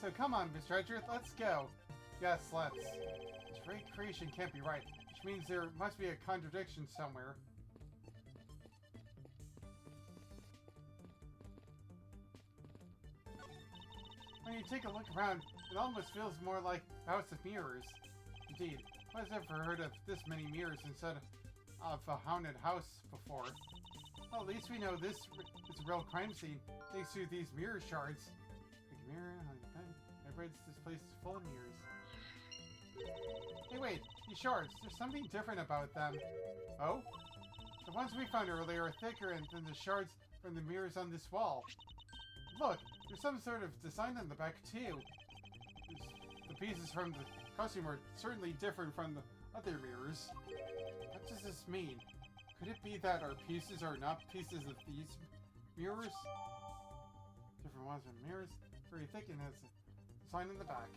So come on, Mr. Edgeworth, let's go. Yes, let's. This recreation can't be right, which means there must be a contradiction somewhere. When you take a look around, it almost feels more like a house of mirrors. Indeed, who has ever heard of this many mirrors inside of a haunted house before. Well, at least we know this is a real crime scene thanks to these mirror shards. Like a mirror on the bed. This place is full of mirrors. Hey, wait, these shards, there's something different about them. Oh? The ones we found earlier are thicker than the shards from the mirrors on this wall. Look, there's some sort of design on the back, too. The pieces from the costume are certainly different from the other mirrors. What does this mean? Could it be that our pieces are not pieces of these mirrors? Different ones are mirrors, very thick and has a sign in the back.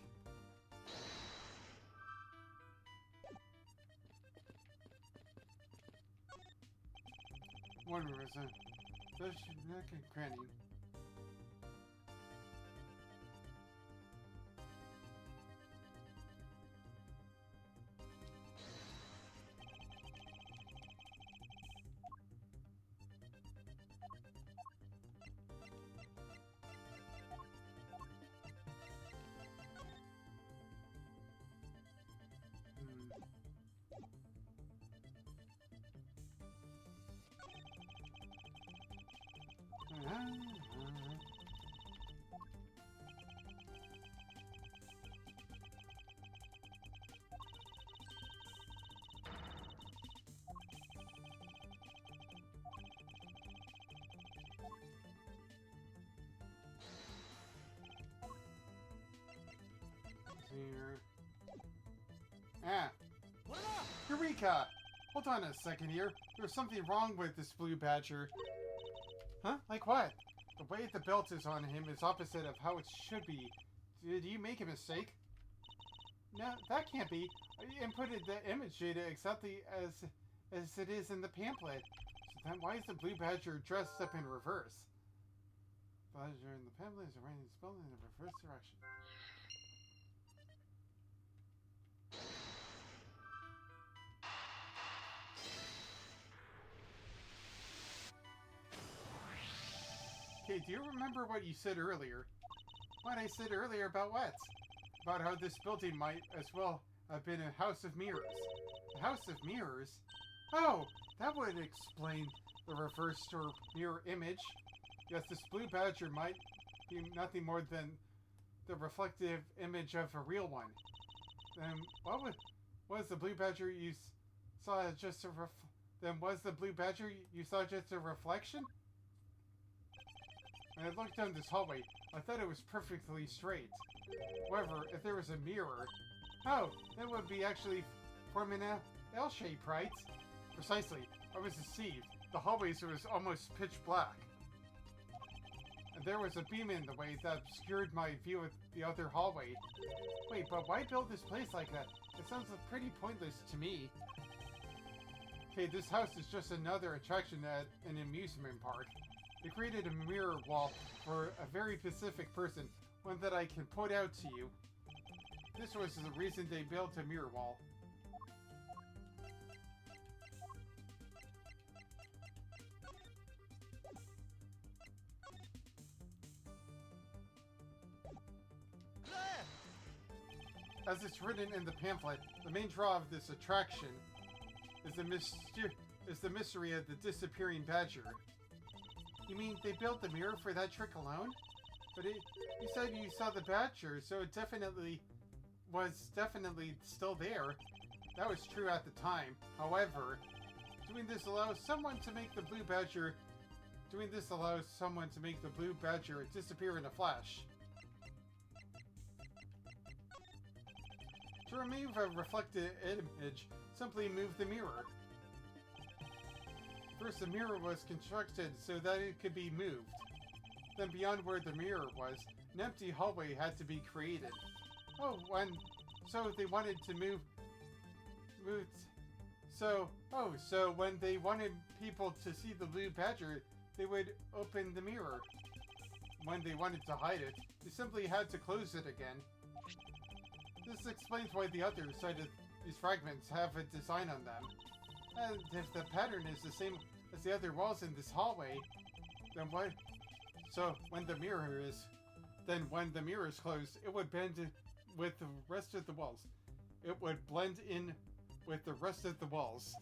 One was a neck and cranny. Here. Ah! Eureka! Hold on a second here. There's something wrong with this blue badger. Huh? Like what? The way the belt is on him is opposite of how it should be. Did you make a mistake? No, that can't be. I inputted the image data exactly as it is in the pamphlet. So then why is the blue badger dressed up in reverse? The badger in the pamphlet is writing the spell in the reverse direction. Okay, do you remember what you said earlier? What I said earlier about what? About how this building might as well have been a house of mirrors. A house of mirrors? Oh, that would explain the reversed or mirror image. Yes, this blue badger might be nothing more than the reflective image of a real one. Then what was the blue badger you saw just a then was the blue badger you saw just a reflection? When I looked down this hallway, I thought it was perfectly straight. However, if there was a mirror... Oh, that would be actually forming an L shape, right? Precisely. I was deceived. The hallways was almost pitch black. And there was a beam in the way that obscured my view of the other hallway. Wait, but why build this place like that? It sounds pretty pointless to me. Okay, this house is just another attraction at an amusement park. They created a mirror wall for a very specific person, one that I can point out to you. This was the reason they built a mirror wall. As it's written in the pamphlet, the main draw of this attraction is the mystery of the disappearing badger. You mean they built the mirror for that trick alone? But you said you saw the badger, so it was definitely still there. That was true at the time. However, doing this allows someone to make the blue badger disappear in a flash. To remove a reflected image, simply move the mirror. First, the mirror was constructed so that it could be moved. Then, beyond where the mirror was, an empty hallway had to be created. So they wanted to so when they wanted people to see the blue badger, they would open the mirror. When they wanted to hide it, they simply had to close it again. This explains why the other side of these fragments have a design on them. And if the pattern is the same as the other walls in this hallway, then what? So when the mirror is closed, it would bend with the rest of the walls. It would blend in with the rest of the walls.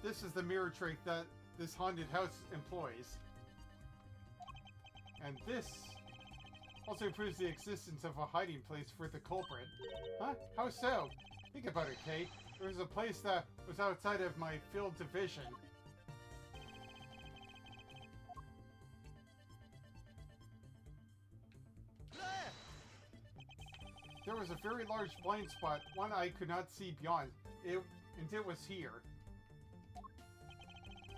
This is the mirror trick that this haunted house employs. And this also proves the existence of a hiding place for the culprit. Huh? How so? Think about it, Kay. There was a place that was outside of my field of vision. There was a very large blind spot, one I could not see beyond. And it was here.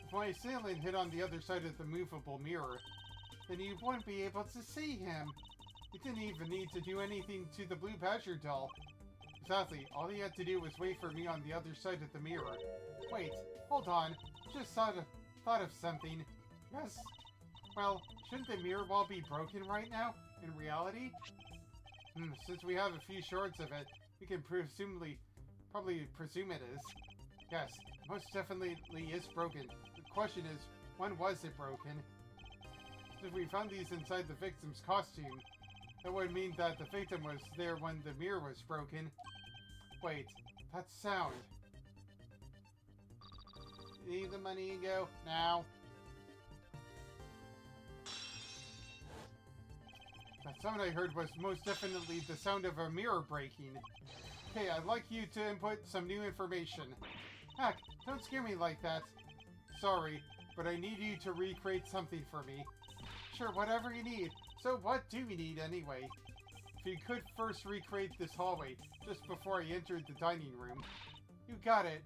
If my assailant hit on the other side of the movable mirror, then you wouldn't be able to see him. You didn't even need to do anything to the Blue Badger doll. Exactly, all he had to do was wait for me on the other side of the mirror. Wait, hold on. Just thought of something. Yes. Well, shouldn't the mirror wall be broken right now, in reality? Since we have a few shards of it, we can probably presume it is. Yes, most definitely is broken. The question is, when was it broken? If we found these inside the victim's costume, that would mean that the victim was there when the mirror was broken. Wait, that sound. Need the money, Ego? Now. That sound I heard was most definitely the sound of a mirror breaking. Okay, I'd like you to input some new information. Heck, don't scare me like that. Sorry, but I need you to recreate something for me. Sure, whatever you need. So what do we need anyway? If you could first recreate this hallway, just before I entered the dining room. You got it.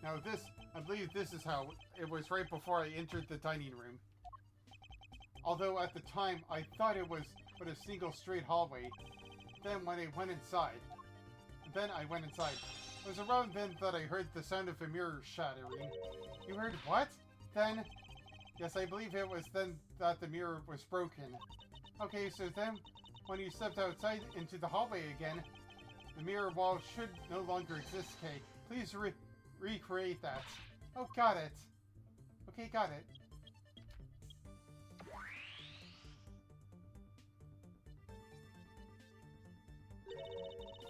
Now I believe this is how it was right before I entered the dining room. Although at the time, I thought it was but a single straight hallway. Then when I went inside, it was around then that I heard the sound of a mirror shattering. You heard what? Then? Yes, I believe it was then that the mirror was broken. Okay, so then, when you stepped outside into the hallway again, the mirror wall should no longer exist, Kay. Please recreate that. Oh, got it. Okay, got it.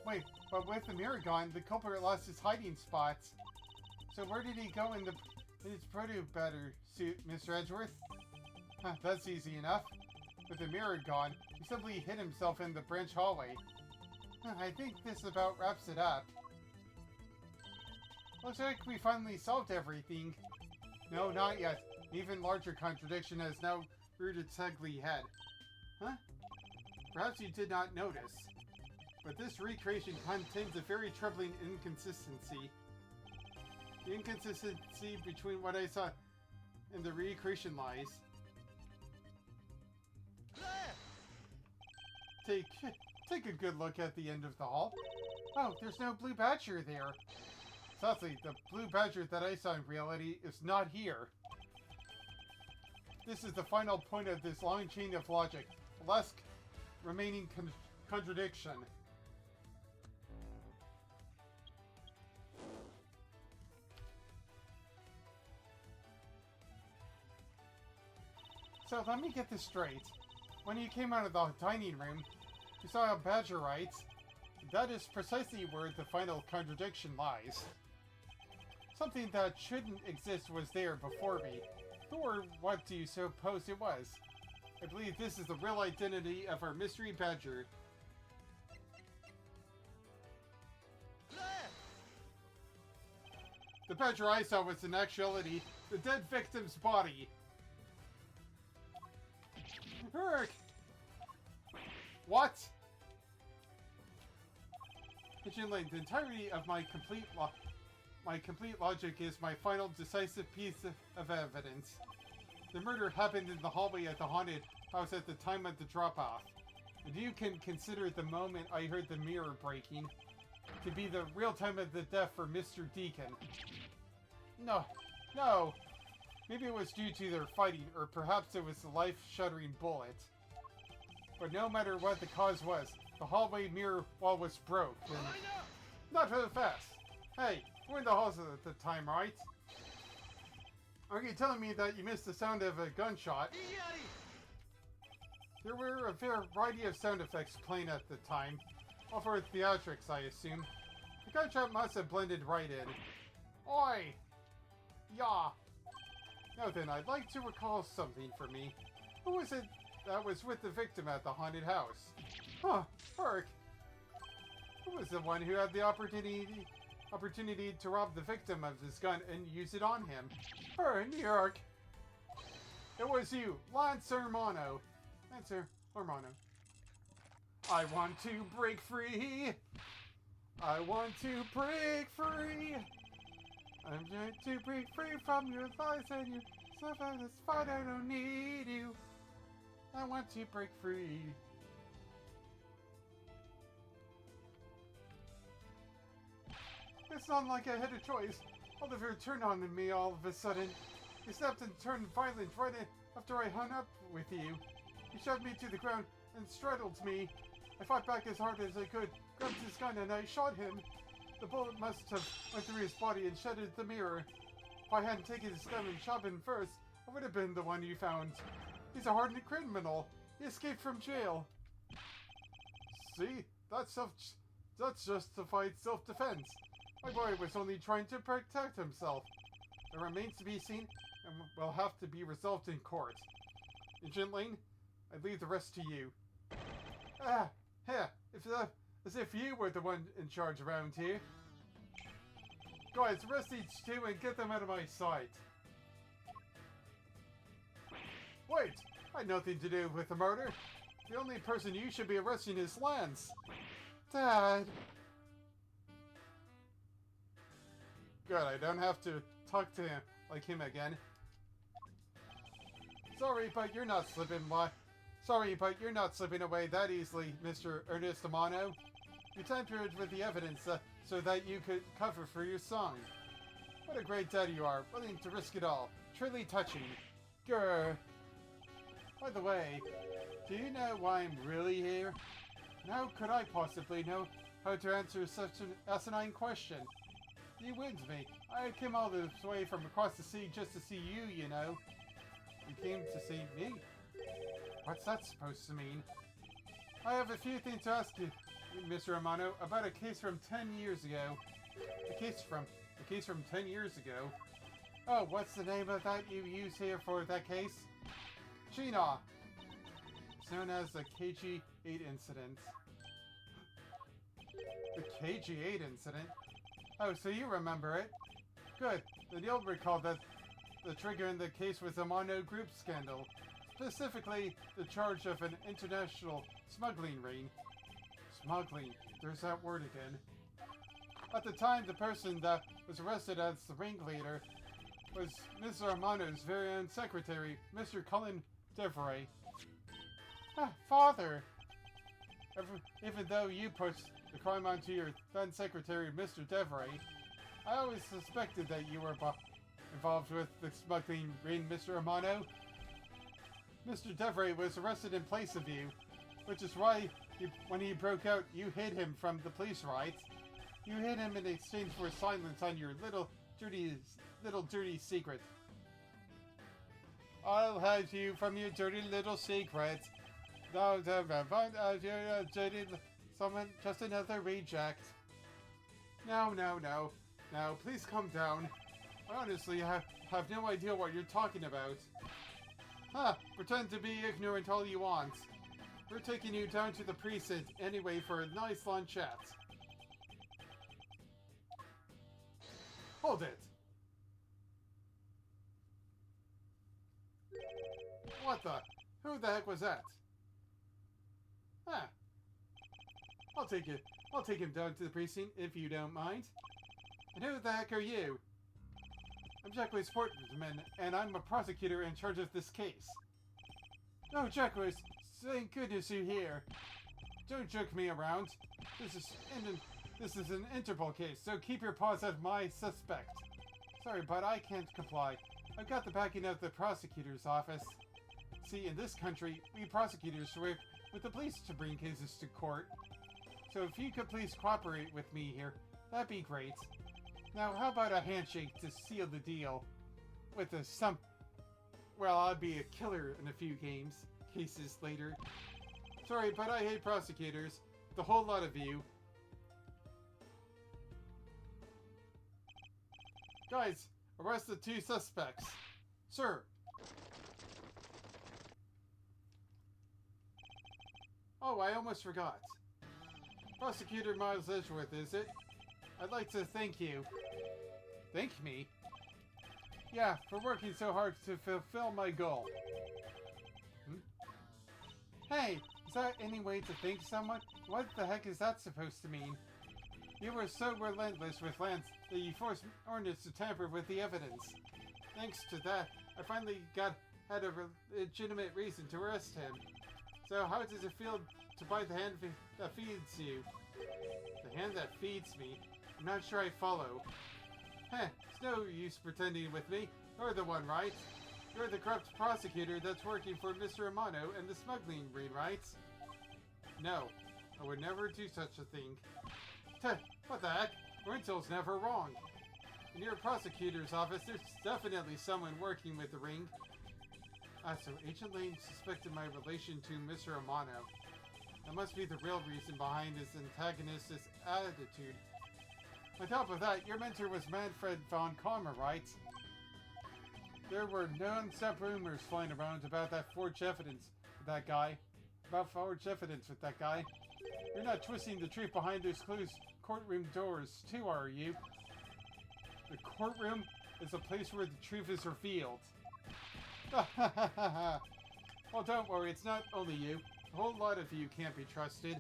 Wait, but with the mirror gone, the culprit lost his hiding spots. So where did he go in his proto-better suit, Mr. Edgeworth? Huh, that's easy enough. With the mirror gone, he simply hid himself in the branch hallway. I think this about wraps it up. Looks like we finally solved everything. No, not yet. An even larger contradiction has now reared its ugly head. Huh? Perhaps you did not notice, but this recreation contains a very troubling inconsistency. The inconsistency between what I saw and the recreation lies. Take a good look at the end of the hall. Oh, there's no Blue Badger there. Sadly, the Blue Badger that I saw in reality is not here. This is the final point of this long chain of logic. The last remaining contradiction. So let me get this straight. When you came out of the dining room, you saw a badger, right? That is precisely where the final contradiction lies. Something that shouldn't exist was there before me. Or what do you suppose it was? I believe this is the real identity of our mystery badger. The badger I saw was in actuality the dead victim's body. Herc! What? Kitchen Lane, the entirety of my complete logic is my final decisive piece of evidence. The murder happened in the hallway at the haunted house at the time of the drop-off. And you can consider the moment I heard the mirror breaking to be the real time of the death for Mr. Deacon. No. Maybe it was due to their fighting, or perhaps it was the life-shuddering bullet. But no matter what the cause was, the hallway mirror wall was broke. And not for the fast. Hey, we're in the halls at the time, right? Are you telling me that you missed the sound of a gunshot? There were a variety of sound effects playing at the time, all for theatrics, I assume. The gunshot must have blended right in. Oi! Yeah. Now then, I'd like to recall something for me. Who was it that was with the victim at the haunted house? Huh, Burke. Who was the one who had the opportunity to rob the victim of his gun and use it on him? Her in New York. It was you, Lance Hermano. Lance Hermano. I want to break free. I want to break free. I'm trying to break free from your lies and your stuff, and it's fine, I don't need you. I want to break free. It's not like I had a choice. Oliver turned on me all of a sudden. He snapped and turned violent right after I hung up with you. He shoved me to the ground and straddled me. I fought back as hard as I could, grabbed his gun, and I shot him. The bullet must have went through his body and shattered the mirror. If I hadn't taken his gun and shot him first, I would have been the one you found. He's a hardened criminal. He escaped from jail. See? That's justified self-defense. My boy was only trying to protect himself. It remains to be seen and will have to be resolved in court. Agent Lane, I leave the rest to you. As if you were the one in charge around here. Guys, arrest each two and get them out of my sight. Wait! I had nothing to do with the murder. The only person you should be arresting is Lance. Dad. Good, I don't have to talk to him like him again. Sorry, but you're not slipping away that easily, Mr. Ernest Amano. You tampered with the evidence so that you could cover for your song. What a great dad you are, willing to risk it all. Truly touching. Grr. By the way, do you know why I'm really here? And how could I possibly know how to answer such an asinine question? You winged me. I came all this way from across the sea just to see you, you know. You came to see me? What's that supposed to mean? I have a few things to ask you, Mr. Amano, about a case from 10 years ago. A case from 10 years ago? Oh, what's the name of that you use here for that case? China. It's known as the KG-8 incident. The KG-8 incident? Oh, so you remember it? Good. Then you'll recall that the trigger in the case was a Mono Group scandal. Specifically, the charge of an international smuggling ring. Smuggling. There's that word again. At the time, the person that was arrested as the ringleader was Mr. Armano's very own secretary, Mr. Cullen Devray. Ah, Father! Even though you pushed the crime onto your then secretary, Mr. Devray, I always suspected that you were involved with the smuggling ring, Mr. Amano. Mr. Devray was arrested in place of you, which is why when he broke out, you hid him from the police, right? You hid him in exchange for silence on your little dirty secret. I'll hide you from your dirty little secret. No, someone, just another reject. No, please calm down. I honestly have no idea what you're talking about. Pretend to be ignorant all you want. We're taking you down to the precinct anyway for a nice long chat. Hold it! What the? Who the heck was that? I'll take him down to the precinct if you don't mind. And who the heck are you? I'm Jacques Portman, and I'm a prosecutor in charge of this case. Oh, Jacques, thank goodness you're here. Don't joke me around. This is an Interpol case, so keep your paws out of my suspect. Sorry, but I can't comply. I've got the backing of the prosecutor's office. See, in this country, we prosecutors work with the police to bring cases to court. So if you could please cooperate with me here, that'd be great. Now, how about a handshake to seal the deal? With well, I'd be a killer in a few games. cases later. Sorry, but I hate prosecutors. The whole lot of you. Guys, arrest the 2 suspects. Sir. Oh, I almost forgot. Prosecutor Miles Edgeworth, is it? I'd like to thank you. Thank me? Yeah, for working so hard to fulfill my goal. Hey, is that any way to thank someone? What the heck is that supposed to mean? You were so relentless with Lance that you forced Ornitz to tamper with the evidence. Thanks to that, I finally had a legitimate reason to arrest him. So how does it feel to bite the hand that feeds you? The hand that feeds me? I'm not sure I follow. It's no use pretending with me. You're the one, right? You're the corrupt prosecutor that's working for Mr. Amano and the smuggling ring, right? No, I would never do such a thing. What the heck? Rintel's never wrong. In your prosecutor's office, there's definitely someone working with the ring. So Agent Lane suspected my relation to Mr. Amano. That must be the real reason behind his antagonistic attitude. On top of that, your mentor was Manfred von Karma, right? There were non-stop rumors flying around about that forged evidence with that guy. You're not twisting the truth behind those closed courtroom doors, too, are you? The courtroom is a place where the truth is revealed. Well, don't worry, it's not only you. A whole lot of you can't be trusted.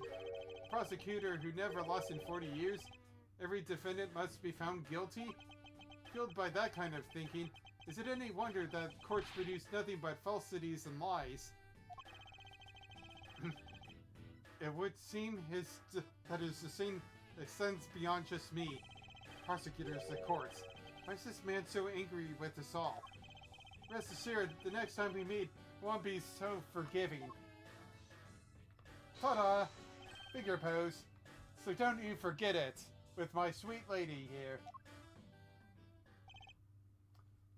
Prosecutor who never lost in 40 years. Every defendant must be found guilty? Fueled by that kind of thinking, is it any wonder that courts produce nothing but falsities and lies? It would seem that his disdain extends beyond just me. Prosecutors, the courts. Why is this man so angry with us all? Rest assured, the next time we meet, I won't be so forgiving. Ta-da! Figure pose. So don't you forget it, with my sweet lady here.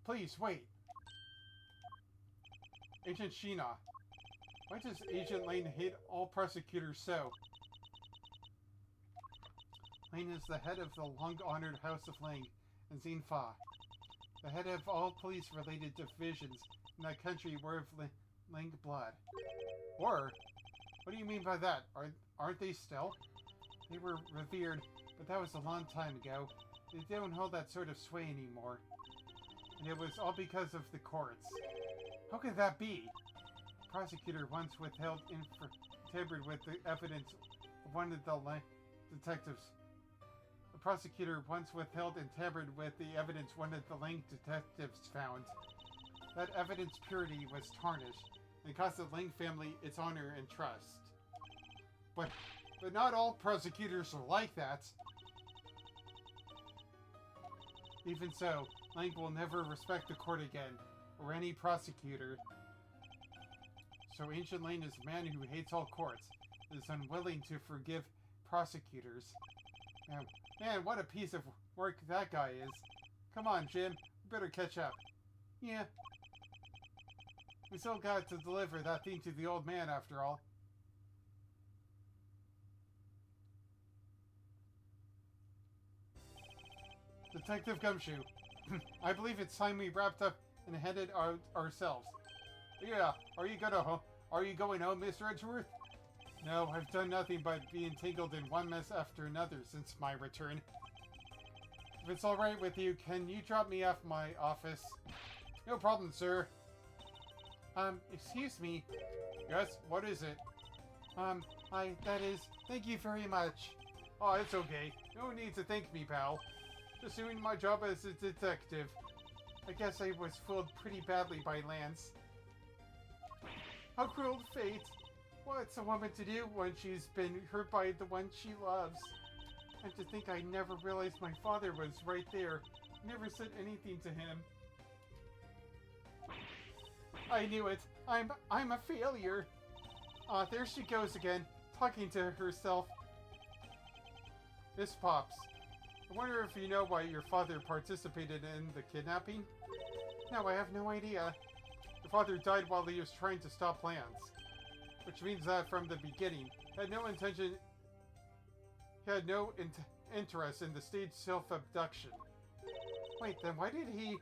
Please, wait. Agent Sheena. Why does Agent Lane hate all prosecutors so? Lane is the head of the long-honored House of Lang and Xinfa. The head of all police-related divisions in that country were of Lang blood. Or? What do you mean by that? Aren't they still? They were revered, but that was a long time ago. They don't hold that sort of sway anymore. And it was all because of the courts. How could that be? The prosecutor once tampered with the evidence of one of the detectives. The prosecutor once withheld and tampered with the evidence one of the Lang detectives found. That evidence purity was tarnished and cost the Lang family its honor and trust. But not all prosecutors are like that. Even so, Lang will never respect the court again, or any prosecutor. So Ancient Lane is a man who hates all courts, and is unwilling to forgive prosecutors. Man, what a piece of work that guy is. Come on, Jim, we better catch up. Yeah. We still got to deliver that thing to the old man after all. Detective Gumshoe, I believe it's time we wrapped up and headed out ourselves. Yeah, are you going home, Mr. Edgeworth? No, I've done nothing but be entangled in one mess after another since my return. If it's alright with you, can you drop me off my office? No problem, sir. Excuse me. Yes, what is it? Thank you very much. Oh, it's okay. No need to thank me, pal. Just doing my job as a detective. I guess I was fooled pretty badly by Lance. How cruel fate. What's a woman to do when she's been hurt by the one she loves? And to think I never realized my father was right there. Never said anything to him. I knew it. I'm a failure. There she goes again, talking to herself. Miss Pops, I wonder if you know why your father participated in the kidnapping? No, I have no idea. Your father died while he was trying to stop plans. Which means that from the beginning, he had no intention... He had no interest in the staged self-abduction. Wait, then why did he...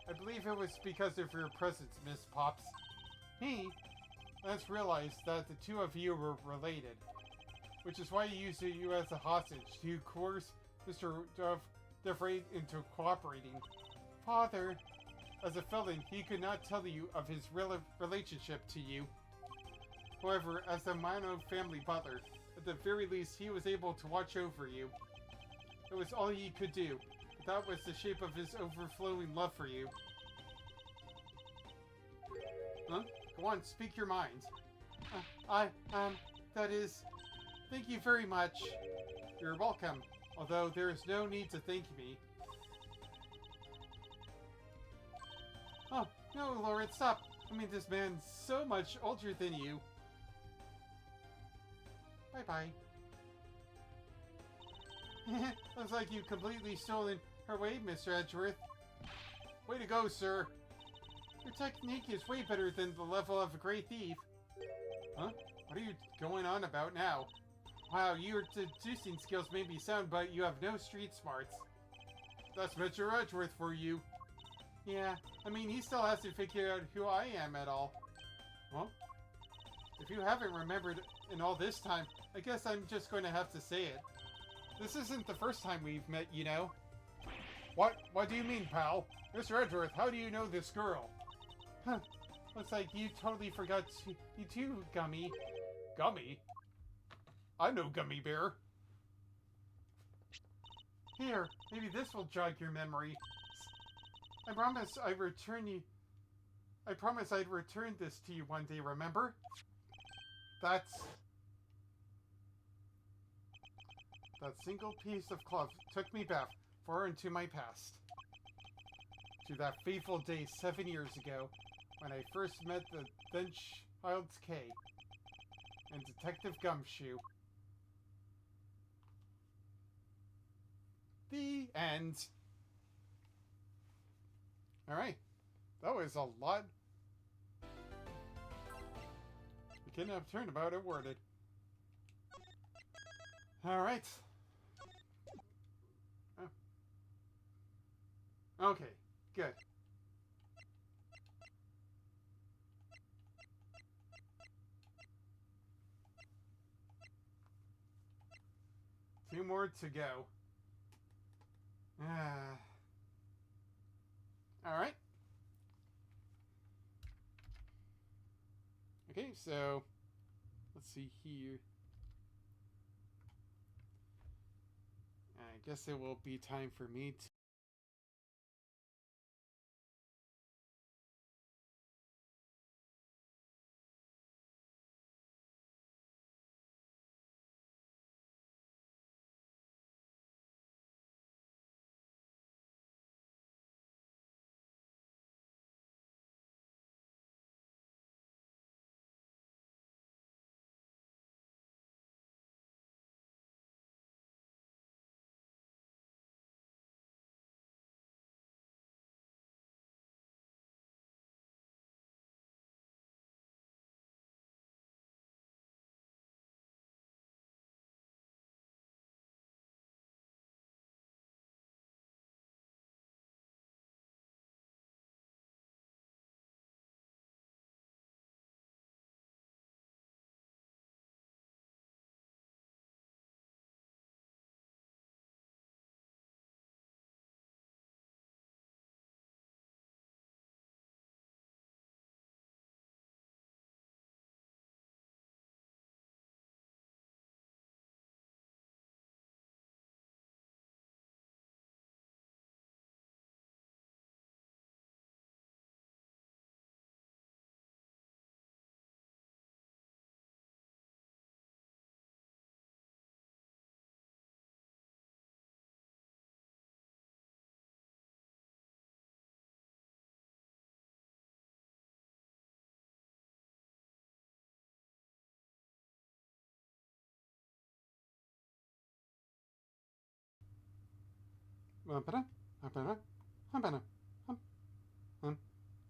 I believe it was because of your presence, Miss Pops. He... Let's realize that the two of you were related. Which is why he used you as a hostage to coerce Mr. DeVray into cooperating. Father... As a felon, he could not tell you of his relationship to you. However, as the Mano family butler, at the very least, he was able to watch over you. It was all he could do, but that was the shape of his overflowing love for you. Huh? Go on, speak your mind. That is... Thank you very much. You're welcome, although there is no need to thank me. Oh, no, Lawrence, stop. I mean, this man's so much older than you. Bye-bye. Looks like you've completely stolen her way, Mr. Edgeworth. Way to go, sir. Your technique is way better than the level of a great thief. Huh? What are you going on about now? Wow, your deducing skills may be sound, but you have no street smarts. That's Mr. Edgeworth for you. Yeah, I mean, he still has to figure out who I am at all. Well, if you haven't remembered in all this time, I guess I'm just going to have to say it. This isn't the first time we've met, you know. What do you mean, pal? Mr. Edgeworth, how do you know this girl? Huh, looks like you totally forgot you too, Gummy. Gummy? I'm no gummy bear. Here, maybe this will jog your memory. I promise I'd return this to you one day, remember? That single piece of cloth took me back far into my past. To that fateful day 7 years ago, when I first met the then Child's K and Detective Gumshoe. The end. Alright. That was a lot. We couldn't have turnabout it worded. Alright. Oh. Okay, good. Two more to go. Alright. Okay, so let's see here. I guess it will be time for me to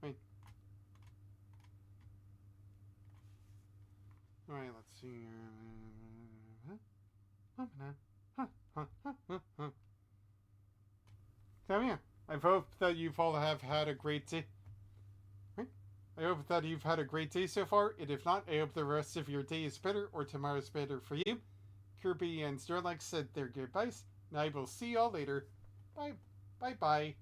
wait. Alright, let's see. So yeah, I hope that you've all have had a great day. I hope that you've had a great day so far, and if not, I hope the rest of your day is better or tomorrow's better for you. Kirby and Sterling said their goodbyes, and I will see y'all later. Bye. Bye-bye.